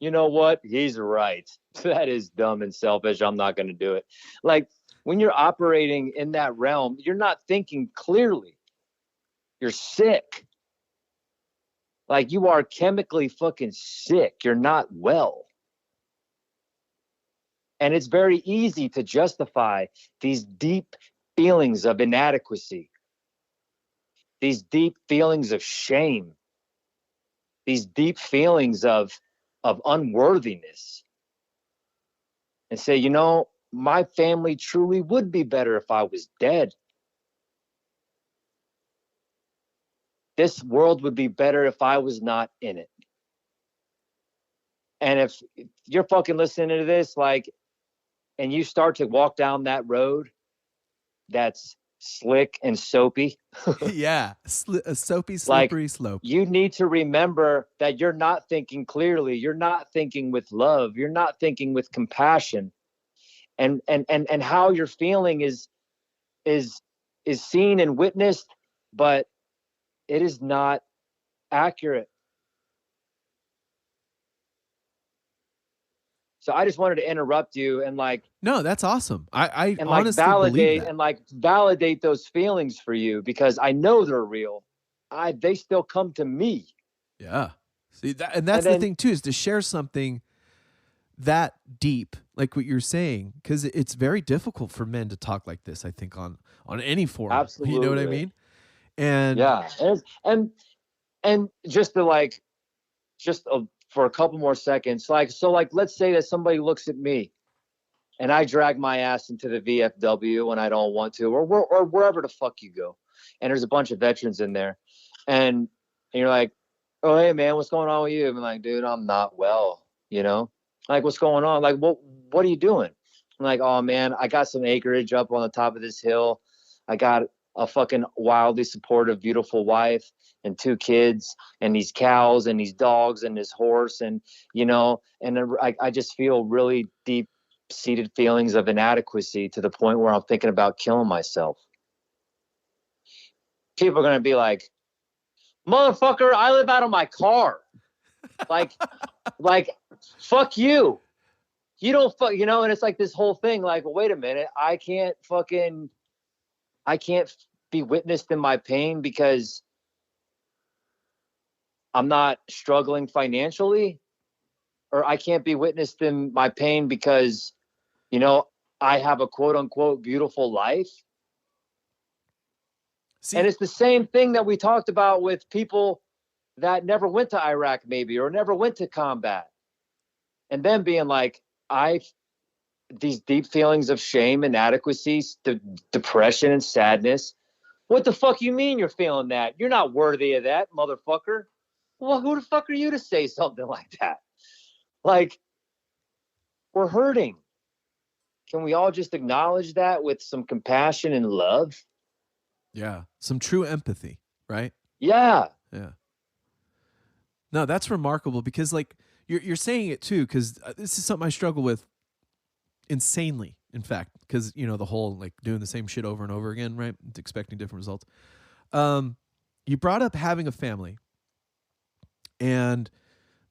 you know what? He's right. That is dumb and selfish. I'm not going to do it. Like when you're operating in that realm, you're not thinking clearly. You're sick. Like you are chemically fucking sick. You're not well. And it's very easy to justify these deep feelings of inadequacy, these deep feelings of shame, these deep feelings of unworthiness, and say, my family truly would be better if I was dead. This world would be better if I was not in it. And if you're fucking listening to this, like, and you start to walk down that road that's slick and soapy. Yeah, a soapy, slippery slope. You need to remember that you're not thinking clearly. You're not thinking with love. You're not thinking with compassion. And how you're feeling is seen and witnessed, but it is not accurate. So I just wanted to interrupt you and no, that's awesome. I and honestly validate believe that. and validate those feelings for you, because I know they're real. They still come to me. Yeah. See that, and that's the thing too, is to share something that deep, like what you're saying, because it's very difficult for men to talk like this, I think, on any forum. Absolutely. You know what I mean? And yeah, and just to for a couple more seconds, let's say that somebody looks at me and I drag my ass into the VFW when I don't want to, or wherever the fuck you go, and there's a bunch of veterans in there, and you're like, oh, hey man, what's going on with you? I'm like, dude, I'm not well, like, what's going on? Like, what are you doing? I'm like, oh man, I got some acreage up on the top of this hill. I got a fucking wildly supportive, beautiful wife and 2 kids and these cows and these dogs and this horse. And, I just feel really deep seated feelings of inadequacy to the point where I'm thinking about killing myself. People are going to be like, motherfucker, I live out of my car. Like, fuck you. You don't fuck, and it's like this whole thing, like, well, wait a minute. I can't be witnessed in my pain because I'm not struggling financially, or I can't be witnessed in my pain because, I have a quote unquote beautiful life. See, and it's the same thing that we talked about with people that never went to Iraq, maybe, or never went to combat, and then being like, these deep feelings of shame, inadequacy, depression, and sadness What the fuck you mean you're feeling that? You're not worthy of that, motherfucker. Well, who the fuck are you to say something like that? Like, we're hurting. Can we all just acknowledge that with some compassion and love? Yeah. Some true empathy, right? Yeah. Yeah. No, that's remarkable because like you're saying it too, because this is something I struggle with insanely, in fact, because you know the whole like doing the same shit over and over again, right? It's expecting different results. You brought up having a family and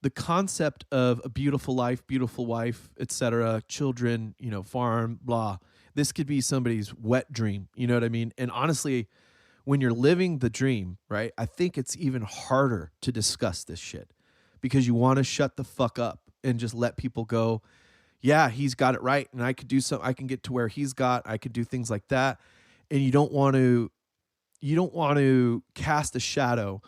the concept of a beautiful life, beautiful wife, etc., children, you know, farm, blah. This could be somebody's wet dream, you know what I mean? And honestly, when you're living the dream, right? I think it's even harder to discuss this shit because you want to shut the fuck up and just let people go, yeah, he's got it right and I could do something, I can get to where he's got, I could do things like that. And you don't want to cast a shadow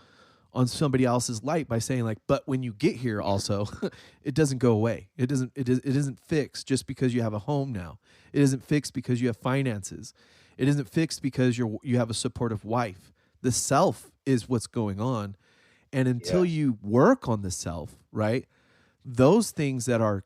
on somebody else's light by saying like, but when you get here also, it doesn't go away. It isn't fixed just because you have a home now. It isn't fixed because you have finances. It isn't fixed because you have a supportive wife. The self is what's going on. And until you work on the self, right? Those things that are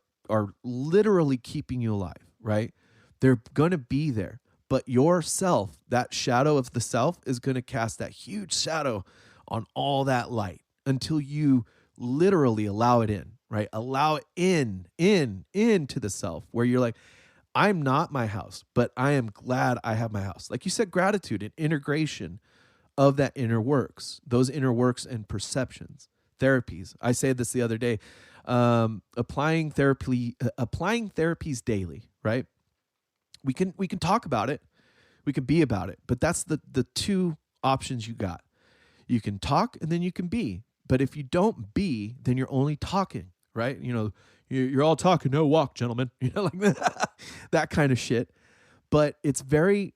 literally keeping you alive, right? They're going to be there. But your self, that shadow of the self is going to cast that huge shadow on all that light until you literally allow it in, right? Allow it into the self where you're like, I'm not my house, but I am glad I have my house. Like you said, gratitude and integration of that inner works, those inner works and perceptions, therapies. I said this the other day, applying therapies daily, right? We can talk about it. We can be about it, but that's the two options you got. You can talk and then you can be. But if you don't be, then you're only talking, right? You know, you're all talking, no walk, gentlemen. You know, like that kind of shit. But it's very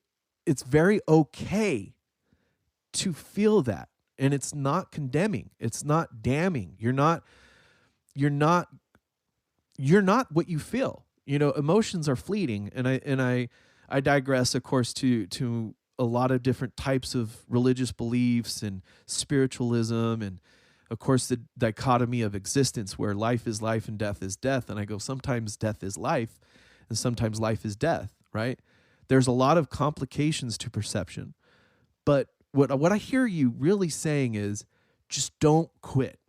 okay to feel that. And it's not condemning. It's not damning. You're not what you feel. You know, emotions are fleeting. And I digress, of course, to a lot of different types of religious beliefs and spiritualism and of course the dichotomy of existence where life is life and death is death. And I go, sometimes death is life and sometimes life is death, right? There's a lot of complications to perception. But what I hear you really saying is just don't quit,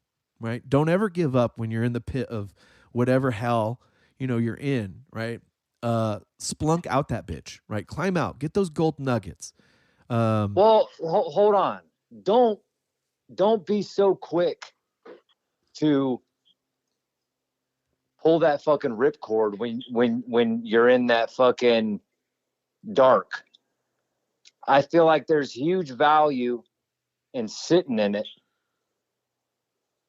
right? Don't ever give up when you're in the pit of whatever hell, you know, you're in, right? Splunk out that bitch, right? Climb out, get those gold nuggets. Well, hold on. Don't be so quick to pull that fucking ripcord when you're in that fucking dark. I feel like there's huge value in sitting in it.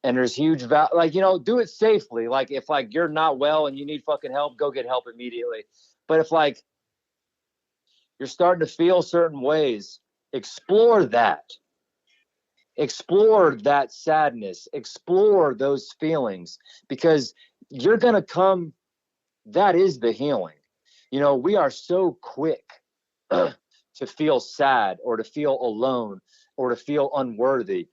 And there's huge value, like, you know, do it safely. Like if like you're not well and you need fucking help, go get help immediately. But if like you're starting to feel certain ways, explore that. Explore that sadness. Explore those feelings because you're going to come. That is the healing. You know, we are so quick to feel sad or to feel alone or to feel unworthy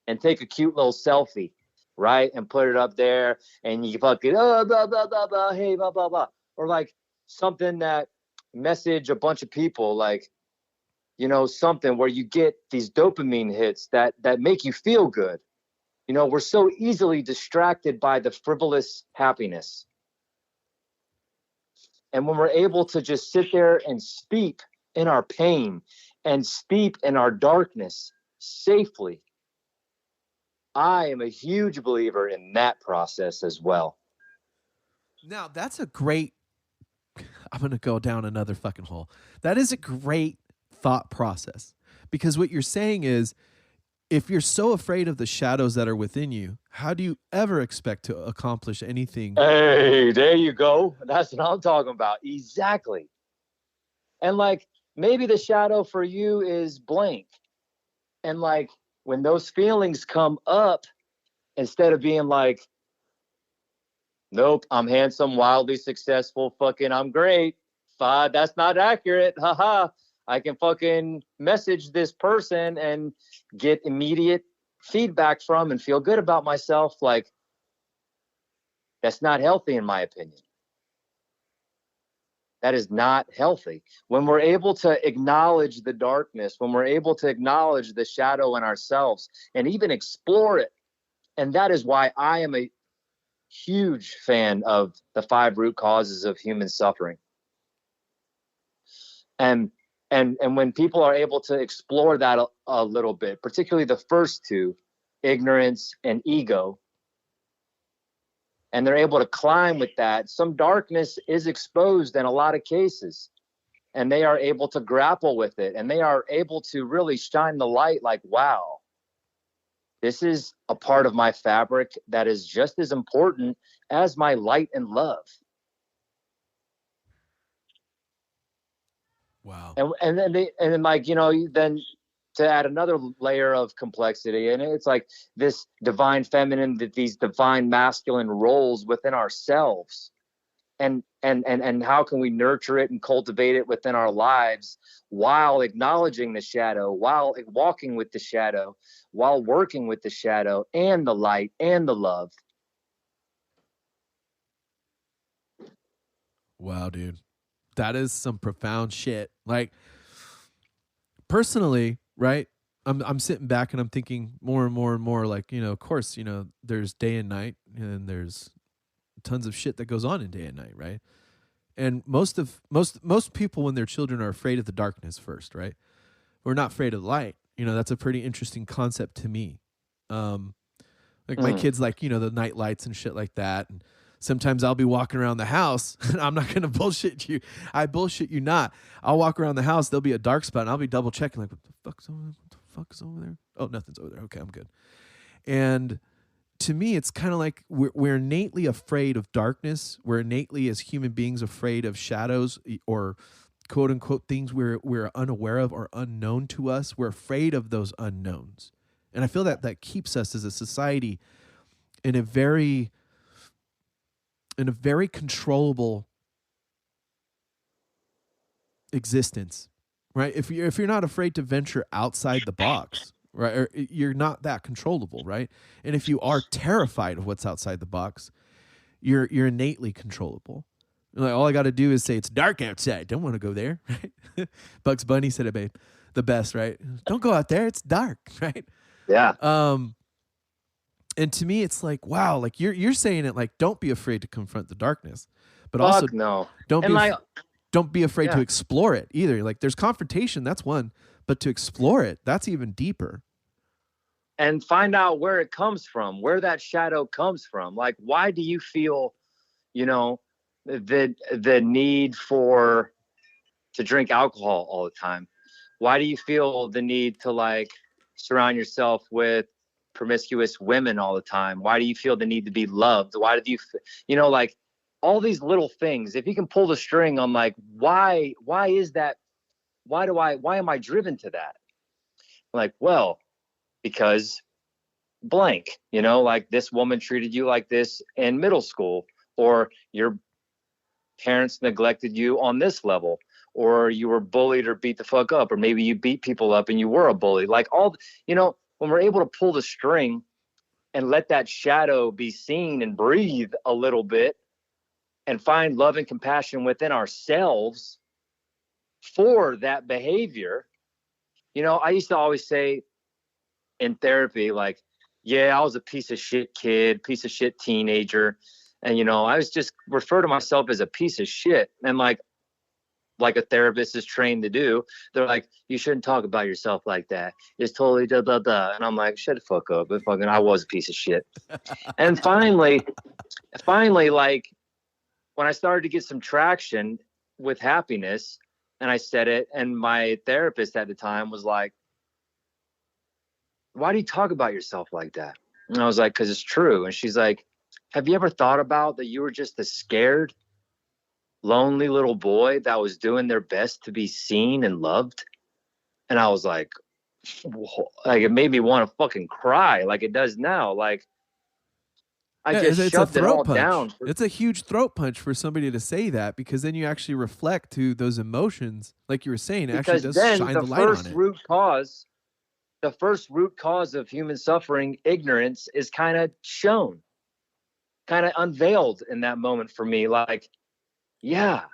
and take a cute little selfie, right? And put it up there and you fucking, oh, blah, blah, blah, blah, hey, blah, blah, blah. Or like something that message a bunch of people like, you know, something where you get these dopamine hits that make you feel good. You know, we're so easily distracted by the frivolous happiness. And when we're able to just sit there and steep in our pain and steep in our darkness safely, I am a huge believer in that process as well. Now, that's a great, I'm going to go down another fucking hole. That is a great thought process because what you're saying is if you're so afraid of the shadows that are within you, how do you ever expect to accomplish anything? Hey, there you go. That's what I'm talking about. Exactly. And like maybe the shadow for you is blank. And like when those feelings come up, instead of being like, nope, I'm handsome, wildly successful, fucking, I'm great. That's not accurate. Haha. I can fucking message this person and get immediate feedback from and feel good about myself. Like, that's not healthy in my opinion. That is not healthy. When we're able to acknowledge the darkness, when we're able to acknowledge the shadow in ourselves and even explore it. And that is why I am a huge fan of the 5 root causes of human suffering. And when people are able to explore that a little bit, particularly the first 2, ignorance and ego, and they're able to climb with that, some darkness is exposed in a lot of cases, and they are able to grapple with it, and they are able to really shine the light like, wow, this is a part of my fabric that is just as important as my light and love. Wow. And then like, you know, then to add another layer of complexity, and it's like this divine feminine, these divine masculine roles within ourselves, and how can we nurture it and cultivate it within our lives while acknowledging the shadow, while walking with the shadow, while working with the shadow and the light and the love. Wow, dude. That is some profound shit. Like, personally, right? I'm sitting back and I'm thinking more and more and more, like, you know, of course, you know, there's day and night, and there's tons of shit that goes on in day and night, right? And most people when they're children are afraid of the darkness first, right? We're not afraid of the light. You know, that's a pretty interesting concept to me. Like my kids like, you know, the night lights and shit like that. And sometimes I'll be walking around the house and I'm not going to bullshit you. I bullshit you not. I'll walk around the house. There'll be a dark spot and I'll be double checking like, what the fuck's over there? What the fuck's over there? Oh, nothing's over there. Okay, I'm good. And to me, it's kind of like we're innately afraid of darkness. We're innately, as human beings, afraid of shadows or quote unquote things we're unaware of or unknown to us. We're afraid of those unknowns. And I feel that keeps us as a society in a very controllable existence, right? If you're not afraid to venture outside the box, right, or you're not that controllable, right? And if you are terrified of what's outside the box, you're innately controllable. Like, all I got to do is say it's dark outside. Don't want to go there, right? Bugs Bunny said it, babe, the best, right? Don't go out there. It's dark, right? Yeah. And to me, it's like, wow, like you're saying it like, don't be afraid to confront the darkness, but Fuck also no. don't be afraid to explore it either. Like, there's confrontation, that's one, but to explore it, that's even deeper. And find out where it comes from, where that shadow comes from. Like, why do you feel, you know, the need to drink alcohol all the time? Why do you feel the need to like surround yourself with promiscuous women all the time? Why do you feel the need to be loved? Why do you know, like all these little things, if you can pull the string on like, why is that? Why am I driven to that? Like, well, because blank, you know, like this woman treated you like this in middle school, or your parents neglected you on this level, or you were bullied or beat the fuck up, or maybe you beat people up and you were a bully. Like all, you know, when we're able to pull the string and let that shadow be seen and breathe a little bit and find love and compassion within ourselves for that behavior. You know, I used to always say in therapy, like, yeah, I was a piece of shit kid, piece of shit teenager. And, you know, I was just refer to myself as a piece of shit. And like a therapist is trained to do, they're like, you shouldn't talk about yourself like that. It's totally da da da. And I'm like, shut the fuck up. But fucking, I was a piece of shit. And finally, like when I started to get some traction with happiness, and I said it, and my therapist at the time was like, why do you talk about yourself like that? And I was like, because it's true. And she's like, have you ever thought about that you were just a scared, lonely little boy that was doing their best to be seen and loved? And I was like it made me want to fucking cry like it does now. Like, I Yeah, just it's a shoved it all throat punch. down. It's a huge throat punch for somebody to say that, because then you actually reflect to those emotions, like you were saying. It actually Because does then shine the the light on first it. root cause of human suffering, ignorance, is kind of shown, kind of unveiled in that moment for me. Like, yeah,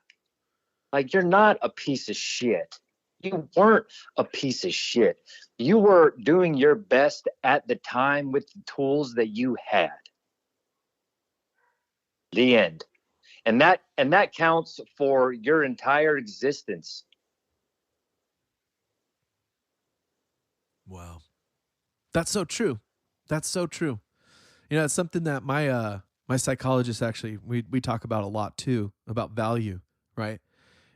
like, you're not a piece of shit. You weren't a piece of shit. You were doing your best at the time with the tools that you had. The end. And that counts for your entire existence. Wow. That's so true. That's so true. You know, it's something that my psychologist actually we talk about a lot too, about value, right?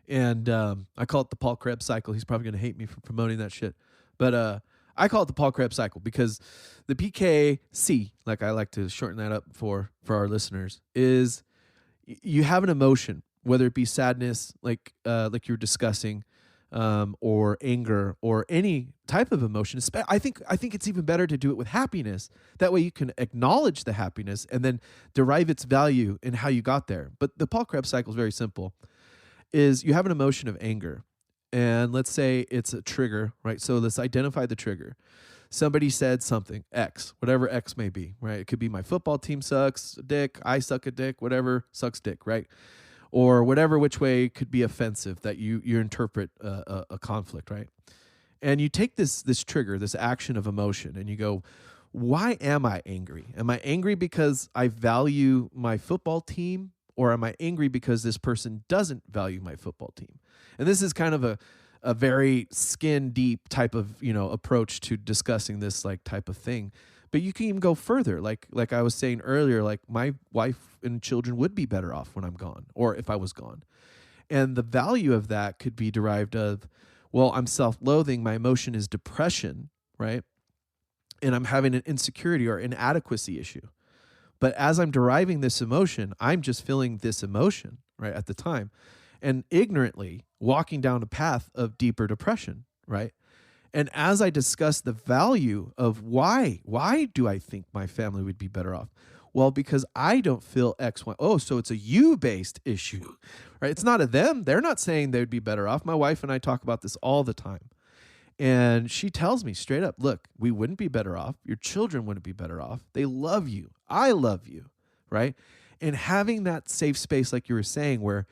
And I call it the Paul Krebs cycle. He's probably going to hate me for promoting that shit, but I call it the Paul Krebs cycle because the PKC, like I like to shorten that up for our listeners, is you have an emotion, whether it be sadness, like you're discussing, or anger, or any type of emotion. I think it's even better to do it with happiness. That way you can acknowledge the happiness and then derive its value in how you got there. But the Paul Krebs cycle is very simple. Is you have an emotion of anger, and let's say it's a trigger, right? So let's identify the trigger. Somebody said something, X, whatever X may be, right? It could be my football team sucks dick, I suck a dick, whatever sucks dick, right? Or whatever which way could be offensive that you interpret a conflict, right? And you take this trigger, this action of emotion, and you go, why am I angry? Am I angry because I value my football team? Or am I angry because this person doesn't value my football team? And this is kind of a very skin deep type of, approach to discussing this like type of thing. But you can even go further. Like I was saying earlier, like my wife and children would be better off when I'm gone, or if I was gone. And the value of that could be derived of, well, I'm self-loathing. My emotion is depression, right? And I'm having an insecurity or inadequacy issue. But as I'm deriving this emotion, I'm just feeling this emotion, right, at the time, and ignorantly walking down a path of deeper depression, right? And as I discuss the value of why do I think my family would be better off? Well, because I don't feel X, Y. Oh, so it's a you-based issue, right? It's not a them. They're not saying they would be better off. My wife and I talk about this all the time. And she tells me straight up, look, we wouldn't be better off. Your children wouldn't be better off. They love you. I love you, right? And having that safe space, like you were saying, where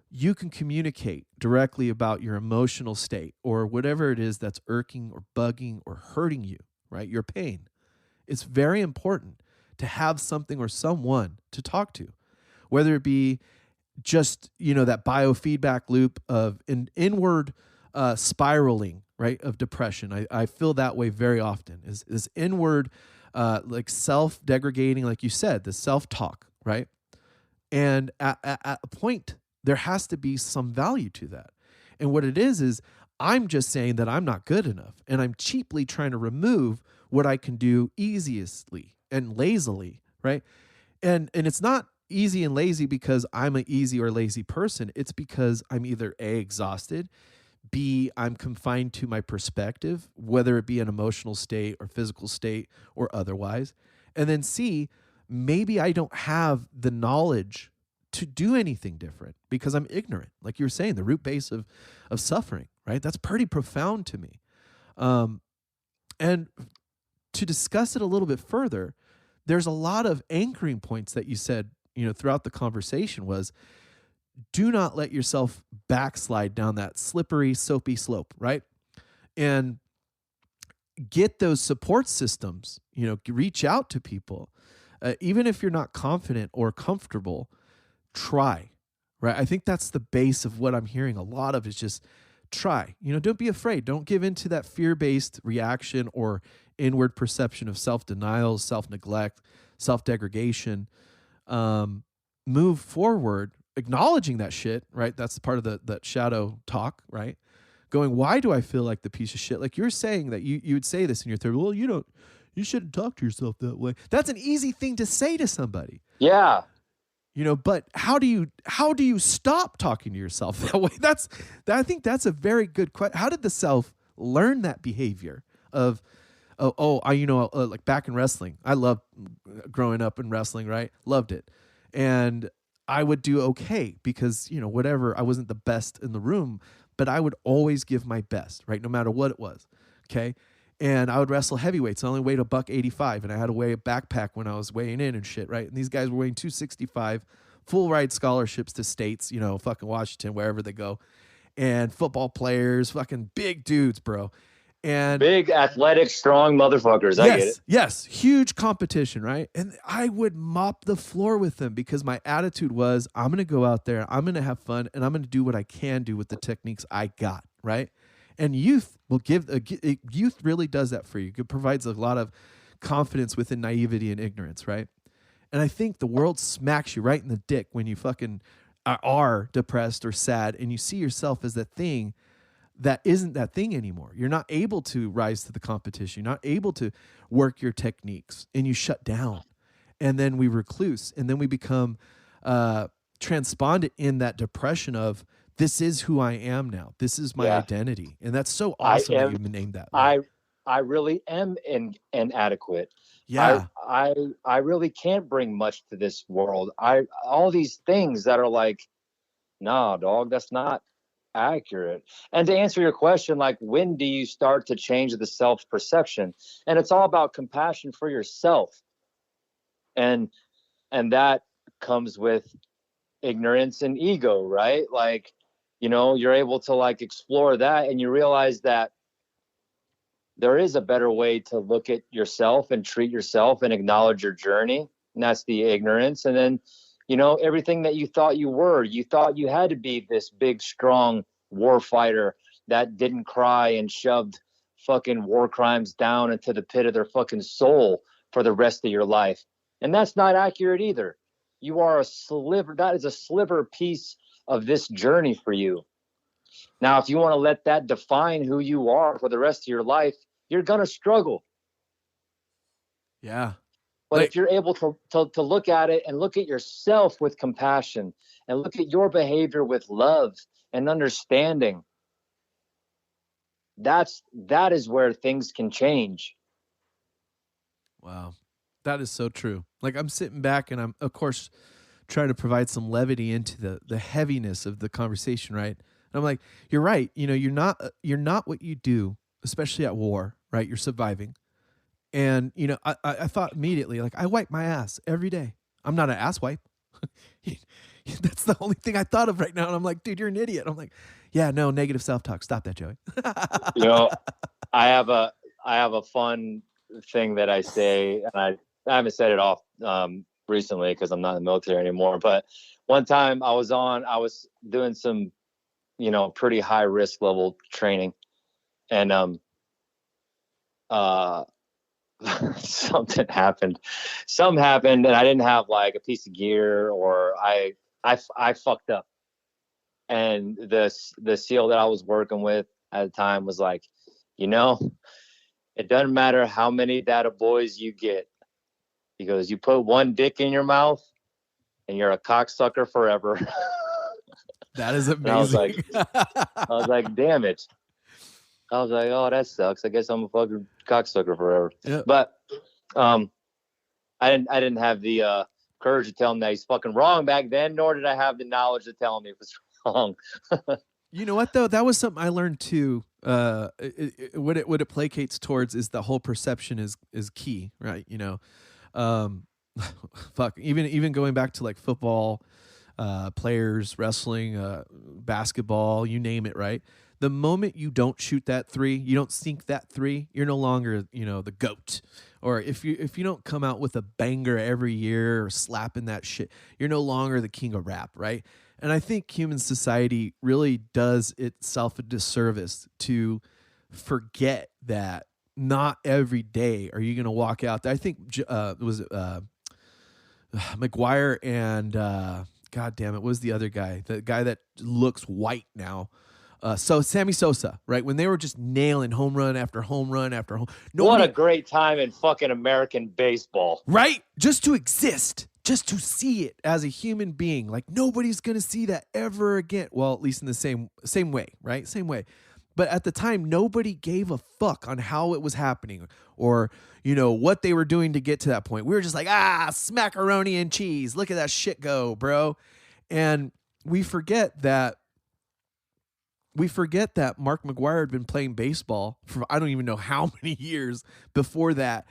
you can communicate directly about your emotional state or whatever it is that's irking or bugging or hurting you, right? Your pain. It's very important to have something or someone to talk to, whether it be just, that biofeedback loop of an inward spiraling, right, of depression. I feel that way very often, is this inward, like self-degrading, like you said, the self-talk, right? And at a point, there has to be some value to that. And what it is I'm just saying that I'm not good enough, and I'm cheaply trying to remove what I can do easiestly and lazily, right? And it's not easy and lazy because I'm an easy or lazy person. It's because I'm either A, exhausted, B, I'm confined to my perspective, whether it be an emotional state or physical state or otherwise. And then C, maybe I don't have the knowledge to do anything different because I'm ignorant. Like you were saying, the root base of suffering, right? That's pretty profound to me. And to discuss it a little bit further, there's a lot of anchoring points that you said, throughout the conversation was, do not let yourself backslide down that slippery, soapy slope, right? And get those support systems, reach out to people. Even if you're not confident or comfortable, try, right? I think that's the base of what I'm hearing a lot of is just try. Don't be afraid. Don't give in to that fear-based reaction or inward perception of self-denial, self-neglect, self-degradation. Move forward, acknowledging that shit, right? That's part of that shadow talk, right? Going, why do I feel like the piece of shit? Like you're saying that you would say this in your therapy. Well, you shouldn't talk to yourself that way. That's an easy thing to say to somebody. Yeah. But how do you stop talking to yourself that way? I think that's a very good question. How did the self learn that behavior of like back in wrestling, I loved growing up in wrestling, right? Loved it. And I would do okay because, whatever, I wasn't the best in the room, but I would always give my best, right? No matter what it was. Okay. And I would wrestle heavyweights. I only weighed $185, and I had to weigh a backpack when I was weighing in and shit, right? And these guys were weighing 265, full ride scholarships to states, fucking Washington, wherever they go. And football players, fucking big dudes, bro. And big, athletic, strong motherfuckers. I get it. Yes. Huge competition, right? And I would mop the floor with them because my attitude was, I'm going to go out there, I'm going to have fun, and I'm going to do what I can do with the techniques I got, right? And youth will youth really does that for you. It provides a lot of confidence within naivety and ignorance, right? And I think the world smacks you right in the dick when you fucking are depressed or sad and you see yourself as that thing that isn't that thing anymore. You're not able to rise to the competition. You're not able to work your techniques, and you shut down. And then we recluse, and then we become transpondent in that depression of, this is who I am now. This is my identity. And that's so awesome that you named that. I really am inadequate. Yeah. I really can't bring much to this world. All these things that are like, nah, dog, that's not accurate. And to answer your question, like, when do you start to change the self-perception? And it's all about compassion for yourself. And that comes with ignorance and ego, right? Like, you're able to like explore that, and you realize that there is a better way to look at yourself and treat yourself and acknowledge your journey. And that's the ignorance. And then, everything that you thought you thought you had to be this big, strong war fighter that didn't cry and shoved fucking war crimes down into the pit of their fucking soul for the rest of your life. And that's not accurate either. You are that is a sliver piece of this journey for you. Now, if you want to let that define who you are for the rest of your life, you're going to struggle. Yeah. But if you're able to look at it and look at yourself with compassion and look at your behavior with love and understanding, that is where things can change. Wow. That is so true. Like, I'm sitting back and I'm, of course, trying to provide some levity into the heaviness of the conversation, right? And I'm like, you're right. You're not what you do, especially at war, right? You're surviving. And, I thought immediately, like, I wipe my ass every day. I'm not an ass wipe. That's the only thing I thought of right now. And I'm like, dude, you're an idiot. I'm like, yeah, no, negative self-talk. Stop that, Joey. I have a fun thing that I say, and I haven't said it off recently because I'm not in the military anymore. But one time I was doing some, pretty high risk level training, and something happened, and I didn't have like a piece of gear, or I fucked up. And the SEAL that I was working with at the time was like, it doesn't matter how many data boys you get. He goes, you put one dick in your mouth and you're a cocksucker forever. That is amazing. I was like, damn it. I was like, oh, that sucks. I guess I'm a fucking cocksucker forever. Yep. But I didn't have the courage to tell him that he's fucking wrong back then, nor did I have the knowledge to tell him he was wrong. You know what, though? That was something I learned too. What it placates towards is the whole perception is key, right? Fuck. Even going back to like football, players, wrestling, basketball, you name it, right? The moment you don't shoot that three, you don't sink that three, you're no longer, the GOAT. Or if you don't come out with a banger every year or slapping that shit, you're no longer the king of rap, right? And I think human society really does itself a disservice to forget that not every day are you going to walk out there. I think it was McGuire and God damn it, what was the other guy? The guy that looks white now. So Sammy Sosa, right? When they were just nailing home run after home run after home. What a great time in fucking American baseball. Right? Just to exist, just to see it as a human being. Like, nobody's going to see that ever again. Well, at least in the same way, right? Same way. But at the time, nobody gave a fuck on how it was happening or, what they were doing to get to that point. We were just like, smackaroni and cheese. Look at that shit go, bro. And we forget that Mark McGwire had been playing baseball for I don't even know how many years before that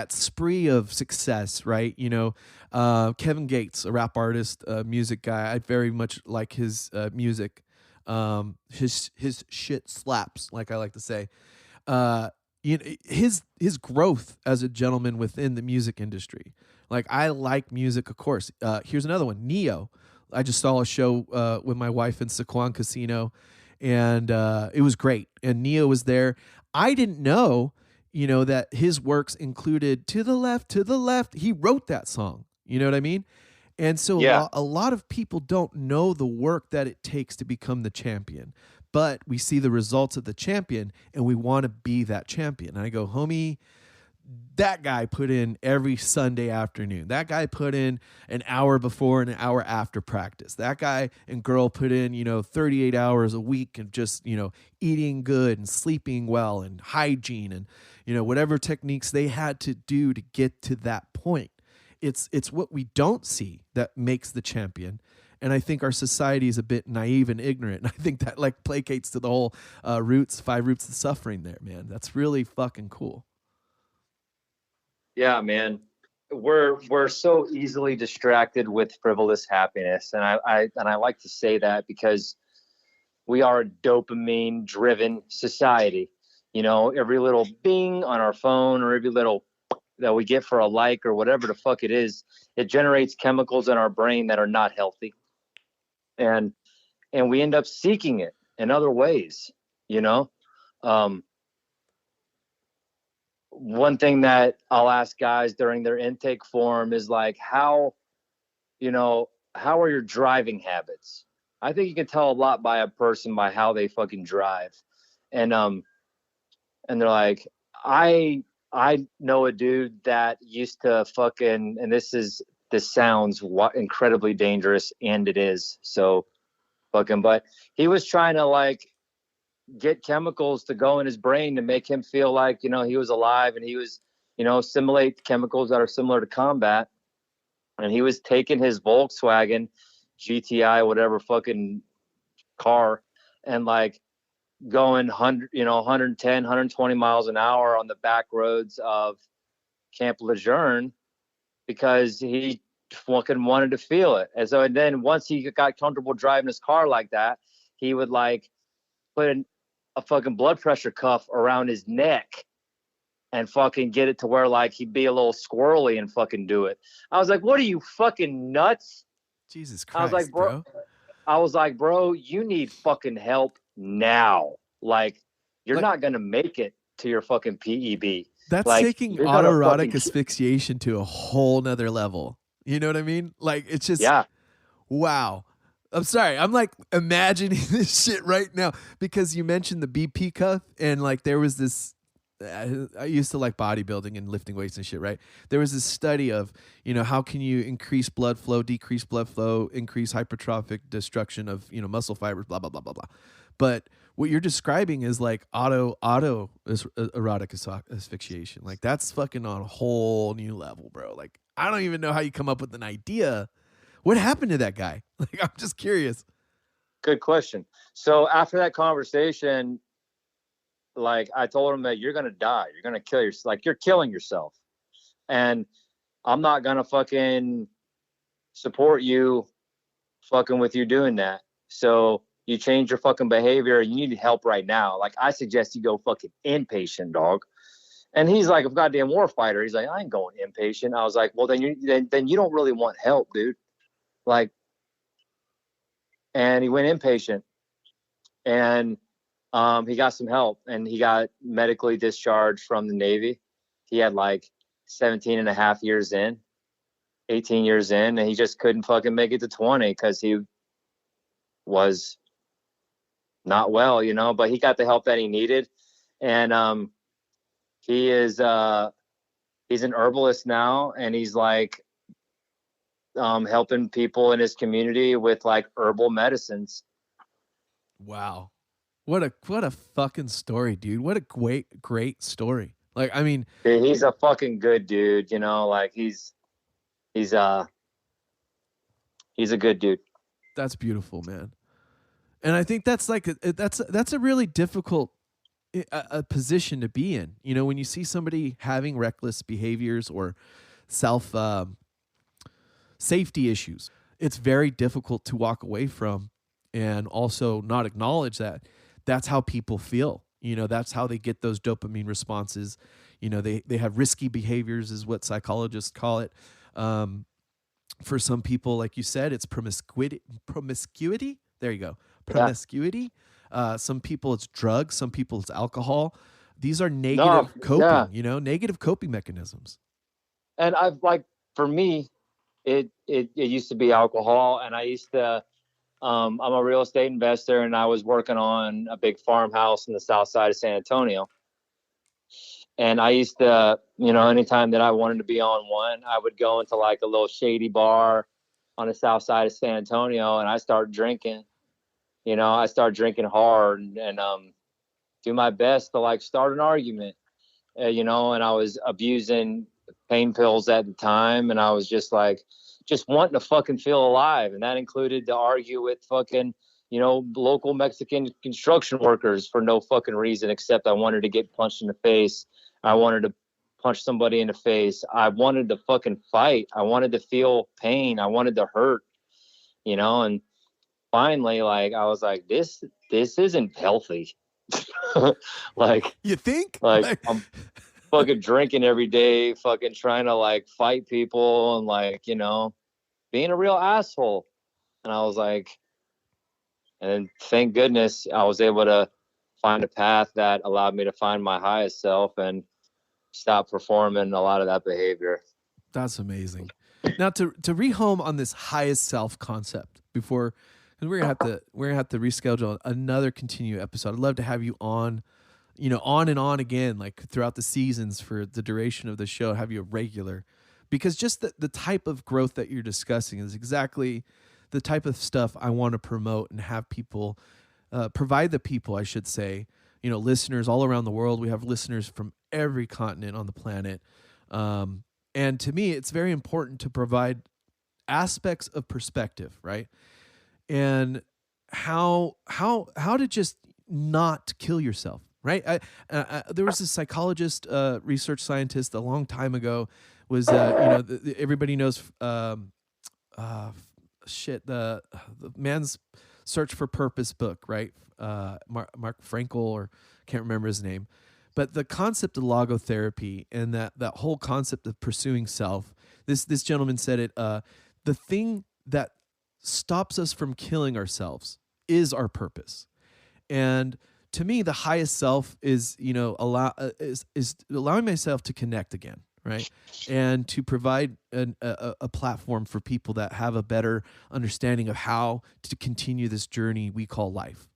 spree of success, right? Kevin Gates, a rap artist, music guy. I very much like his music. His shit slaps, like I like to say. His growth as a gentleman within the music industry. Like, I like music, of course. Here's another one, Neo. I just saw a show with my wife in Saquon Casino, and it was great. And Neo was there. I didn't know, that his works included To the Left. He wrote that song. You know what I mean? And so a lot of people don't know the work that it takes to become the champion. But we see the results of the champion, and we want to be that champion. And I go, homie, that guy put in every Sunday afternoon. That guy put in an hour before and an hour after practice. That guy and girl put in, 38 hours a week of just, eating good and sleeping well and hygiene and, whatever techniques they had to do to get to that point. It's what we don't see that makes the champion. And I think our society is a bit naive and ignorant. And I think that placates to the whole 5 roots of suffering there, man. That's really fucking cool. Yeah, man. We're so easily distracted with frivolous happiness. And I like to say that because we are a dopamine driven society. Every little bing on our phone or every little that we get for a like or whatever the fuck it is, it generates chemicals in our brain that are not healthy. And we end up seeking it in other ways, one thing that I'll ask guys during their intake form is like, how are your driving habits? I think you can tell a lot by a person by how they fucking drive. And they're like, I know a dude that used to fucking, and this sounds incredibly dangerous, and it is. So fucking, but he was trying to get chemicals to go in his brain to make him feel like, he was alive, and he was, simulate chemicals that are similar to combat. And he was taking his Volkswagen GTI, whatever fucking car, and going 110, 120 miles an hour on the back roads of Camp Lejeune because he fucking wanted to feel it. And then once he got comfortable driving his car like that, he would put a fucking blood pressure cuff around his neck and fucking get it to where he'd be a little squirrely and fucking do it. I was like, what are you, fucking nuts? Jesus Christ, I was like, bro, you need fucking help now. You're not going to make it to your fucking PEB. That's taking autoerotic asphyxiation to a whole nother level. You know what I mean? It's just, wow. I'm sorry. I'm imagining this shit right now because you mentioned the BP cuff and there was this, I used to like bodybuilding and lifting weights and shit, right? There was this study of, how can you increase blood flow, decrease blood flow, increase hypertrophic destruction of, muscle fibers, blah, blah, blah, blah, blah. But what you're describing is erotic asphyxiation. That's fucking on a whole new level, bro. I don't even know how you come up with an idea. What happened to that guy? I'm just curious. Good question. So after that conversation, I told him that you're going to die. You're going to kill yourself. You're killing yourself. And I'm not going to fucking support you fucking with you doing that. So you change your fucking behavior. You need help right now. I suggest you go fucking inpatient, dog. And he's like a goddamn war fighter. He's like, I ain't going inpatient. I was like, well, then you don't really want help, dude. And he went inpatient. And he got some help, and he got medically discharged from the Navy. He had 17 and a half years in, 18 years in, and he just couldn't fucking make it to 20 because he was not well, but he got the help that he needed. And he is he's an herbalist now, and he's helping people in his community with herbal medicines. Wow. What a fucking story, dude. What a great story. Like, I mean, Dude, he's a fucking good dude, you know, like he's a good dude. that's beautiful, man. And I think that's like that's a really difficult a position to be in. You know, when you see somebody having reckless behaviors or self safety issues, it's very difficult to walk away from and also not acknowledge that that's how people feel. You know, that's how they get those dopamine responses. You know, they have risky behaviors, is what psychologists call it. For some people, like you said, it's promiscuity. There you go. Promiscuity. Some people it's drugs. Some people it's alcohol. These are negative coping, you know, negative coping mechanisms. And for me, it used to be alcohol, and I used to, I'm a real estate investor, and I was working on a big farmhouse in the south side of San Antonio. And I used to, you know, anytime that I wanted to be on one, I would go into like a little shady bar on the south side of San Antonio, and I start drinking. You know, I start drinking hard and do my best to like start an argument. You know, and I was abusing pain pills at the time, and I was just wanting to fucking feel alive, and that included to argue with fucking, you know, local Mexican construction workers for no fucking reason except I wanted to get punched in the face. I wanted to punch somebody in the face. I wanted to fucking fight. I wanted to feel pain. I wanted to hurt, you know, and finally, like, I was like, this isn't healthy. Like, you think? Like, I'm fucking drinking every day, fucking trying to like fight people and like, you know, being a real asshole. And I was like, and thank goodness I was able to find a path that allowed me to find my highest self and stop performing a lot of that behavior. That's amazing. Now to rehome on this highest self concept before, because we're gonna have to reschedule another continue episode. I'd love to have you on, you know, on and on again, like throughout the seasons for the duration of the show, have you a regular, because just the type of growth that you're discussing is exactly the type of stuff I want to promote and have people provide the people, I should say, you know, listeners all around the world. We have listeners from every continent on the planet. And to me, it's very important to provide aspects of perspective, right? And how to just not kill yourself, right? There was a psychologist, research scientist a long time ago. Was you know, everybody knows the Man's Search for Purpose book, right? Mark Frankel, or can't remember his name, but the concept of logotherapy and that whole concept of pursuing self. This gentleman said it. The thing that stops us from killing ourselves is our purpose. And to me, the highest self is, you know, is allowing myself to connect again, right? And to provide a platform for people that have a better understanding of how to continue this journey we call life.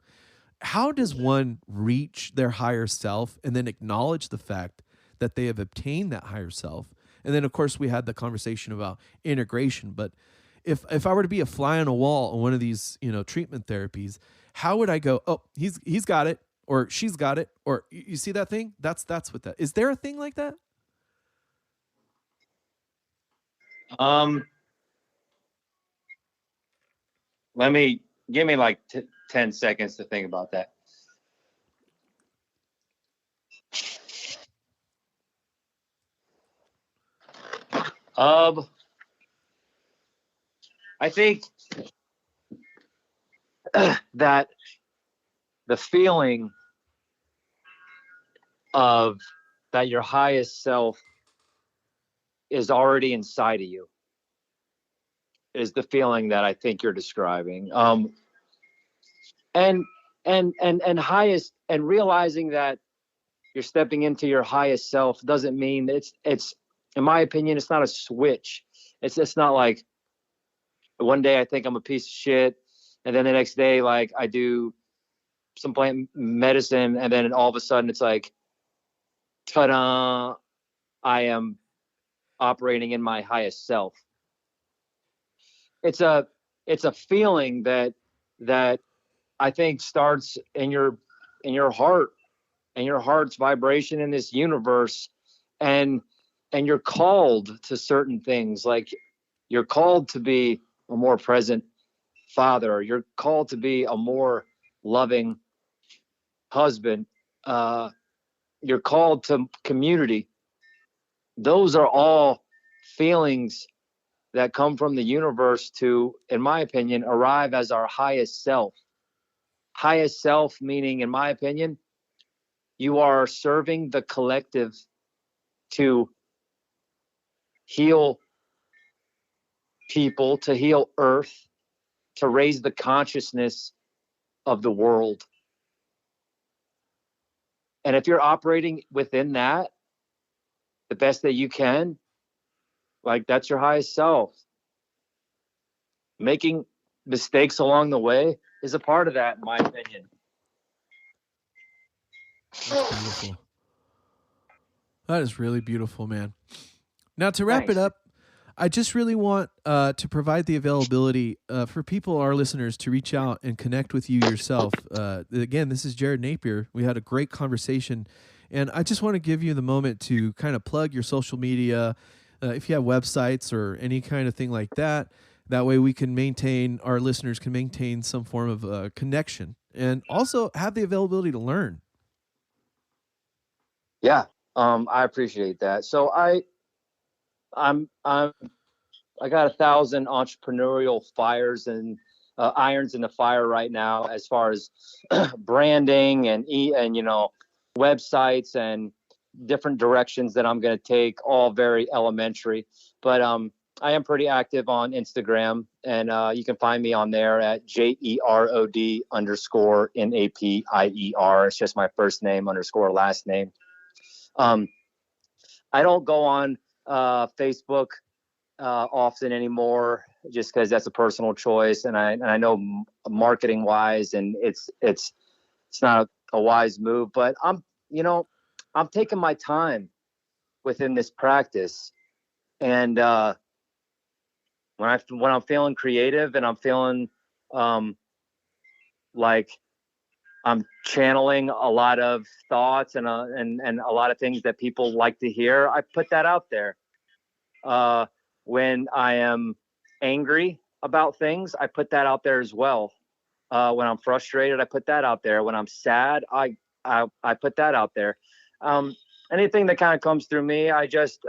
How does one reach their higher self and then acknowledge the fact that they have obtained that higher self? And then, of course, we had the conversation about integration. But if I were to be a fly on a wall on one of these, you know, treatment therapies, how would I go, oh, he's got it, or she's got it, or you see that thing? That's what that is. There a thing like that? Give me like 10 seconds to think about that. I think that the feeling of that your highest self is already inside of you is the feeling that I think you're describing. And highest, and realizing that you're stepping into your highest self doesn't mean it's in my opinion, it's not a switch. It's not like one day I think I'm a piece of shit, and then the next day, like, I do some plant medicine, and then all of a sudden it's like, ta-da, I am operating in my highest self. It's a feeling that I think starts in your and your heart and your heart's vibration in this universe. And you're called to certain things. Like, you're called to be a more present father. You're called to be a more loving husband. You're called to community. Those are all feelings that come from the universe to, in my opinion, arrive as our highest self. Highest self meaning, in my opinion, you are serving the collective to heal people, to heal Earth, to raise the consciousness of the world. And if you're operating within that the best that you can, like, that's your highest self. Making mistakes along the way is a part of that, in my opinion. That's beautiful. That is really beautiful, man. Now, to wrap it up, I just really want to provide the availability for people, our listeners, to reach out and connect with you yourself. Again, this is Jared Napier. We had a great conversation, and I just want to give you the moment to kind of plug your social media, if you have websites or any kind of thing like that. That way we can maintain, our listeners can maintain some form of connection and also have the availability to learn. Yeah, I appreciate that. So I got 1,000 entrepreneurial fires and irons in the fire right now, as far as branding and websites and different directions that I'm going to take, all very elementary. But I am pretty active on Instagram, and you can find me on there at JEROD_NAPIER. It's just my first name _ last name. I don't go on Facebook often anymore, just because that's a personal choice, and I know marketing wise, and it's not a wise move. But I'm taking my time within this practice, and when I'm feeling creative and I'm feeling like I'm channeling a lot of thoughts and a lot of things that people like to hear, I put that out there. When I am angry about things, I put that out there as well. When I'm frustrated, I put that out there. When I'm sad, I put that out there. Anything that kind of comes through me, I just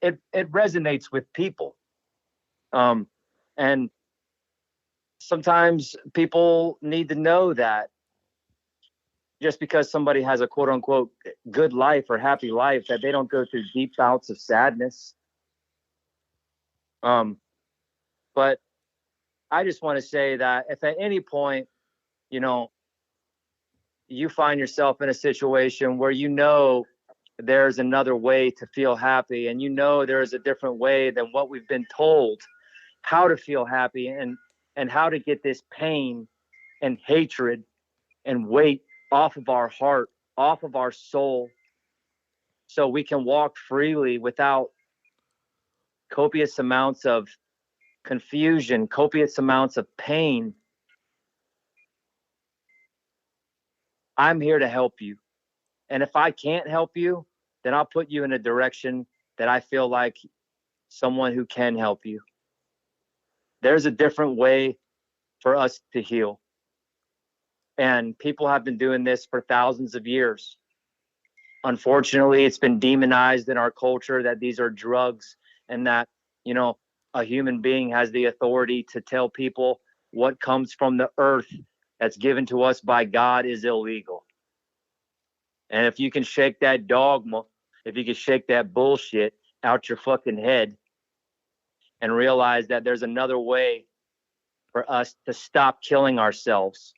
it resonates with people. And sometimes people need to know that just because somebody has a quote unquote good life or happy life, that they don't go through deep bouts of sadness. But I just want to say that if at any point, you find yourself in a situation where there's another way to feel happy, and there is a different way than what we've been told how to feel happy, and how to get this pain and hatred and weight off of our heart, off of our soul, so we can walk freely without copious amounts of confusion, copious amounts of pain. I'm here to help you. And if I can't help you, then I'll put you in a direction that I feel like someone who can help you. There's a different way for us to heal. And people have been doing this for thousands of years. Unfortunately, it's been demonized in our culture that these are drugs, and that, a human being has the authority to tell people what comes from the earth that's given to us by God is illegal. And if you can shake that dogma, if you can shake that bullshit out your fucking head and realize that there's another way for us to stop killing ourselves,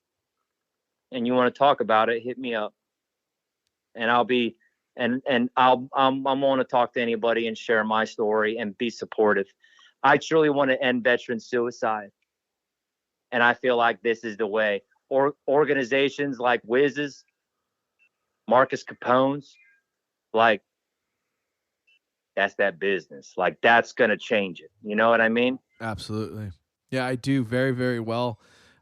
and you want to talk about it, hit me up. And I'll be, I'm going to talk to anybody and share my story and be supportive. I truly want to end veteran suicide. And I feel like this is the way. Or organizations like Wiz's, Marcus Capone's, like, that's that business. Like, that's going to change it. You know what I mean? Absolutely. Yeah, I do very, very well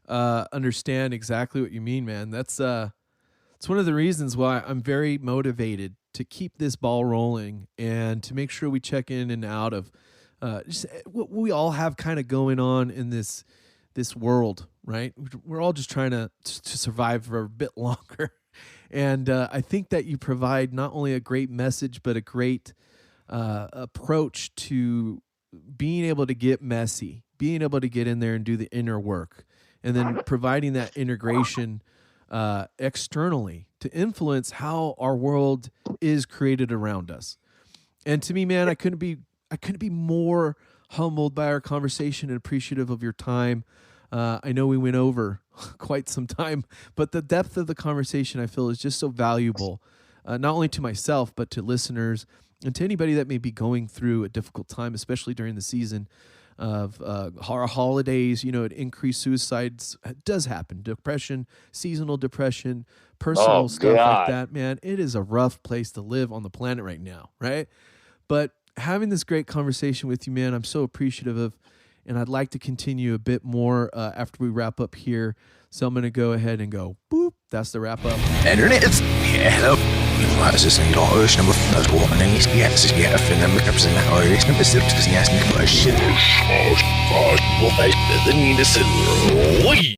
understand exactly what you mean, man. That's It's one of the reasons why I'm very motivated to keep this ball rolling and to make sure we check in and out of just what we all have kind of going on in this world, right? We're all just trying to survive for a bit longer. And I think that you provide not only a great message, but a great approach to being able to get messy, being able to get in there and do the inner work, and then providing that integration externally to influence how our world is created around us. And to me, man, I couldn't be more humbled by our conversation and appreciative of your time. I know we went over quite some time, but the depth of the conversation I feel is just so valuable, not only to myself, but to listeners and to anybody that may be going through a difficult time, especially during the season of our holidays. You know, it increased suicides. It does happen. Depression, seasonal depression, personal stuff like that, man. It is a rough place to live on the planet right now, right? But having this great conversation with you, man, I'm so appreciative of. And I'd like to continue a bit more after we wrap up here. So I'm going to go ahead and go, boop. That's the wrap up. Internet. Yeah, hello. This is not Irish number 4. Yes, yeah, I them represent Irish number 6 because yes, shit. Well, I didn't mean to say.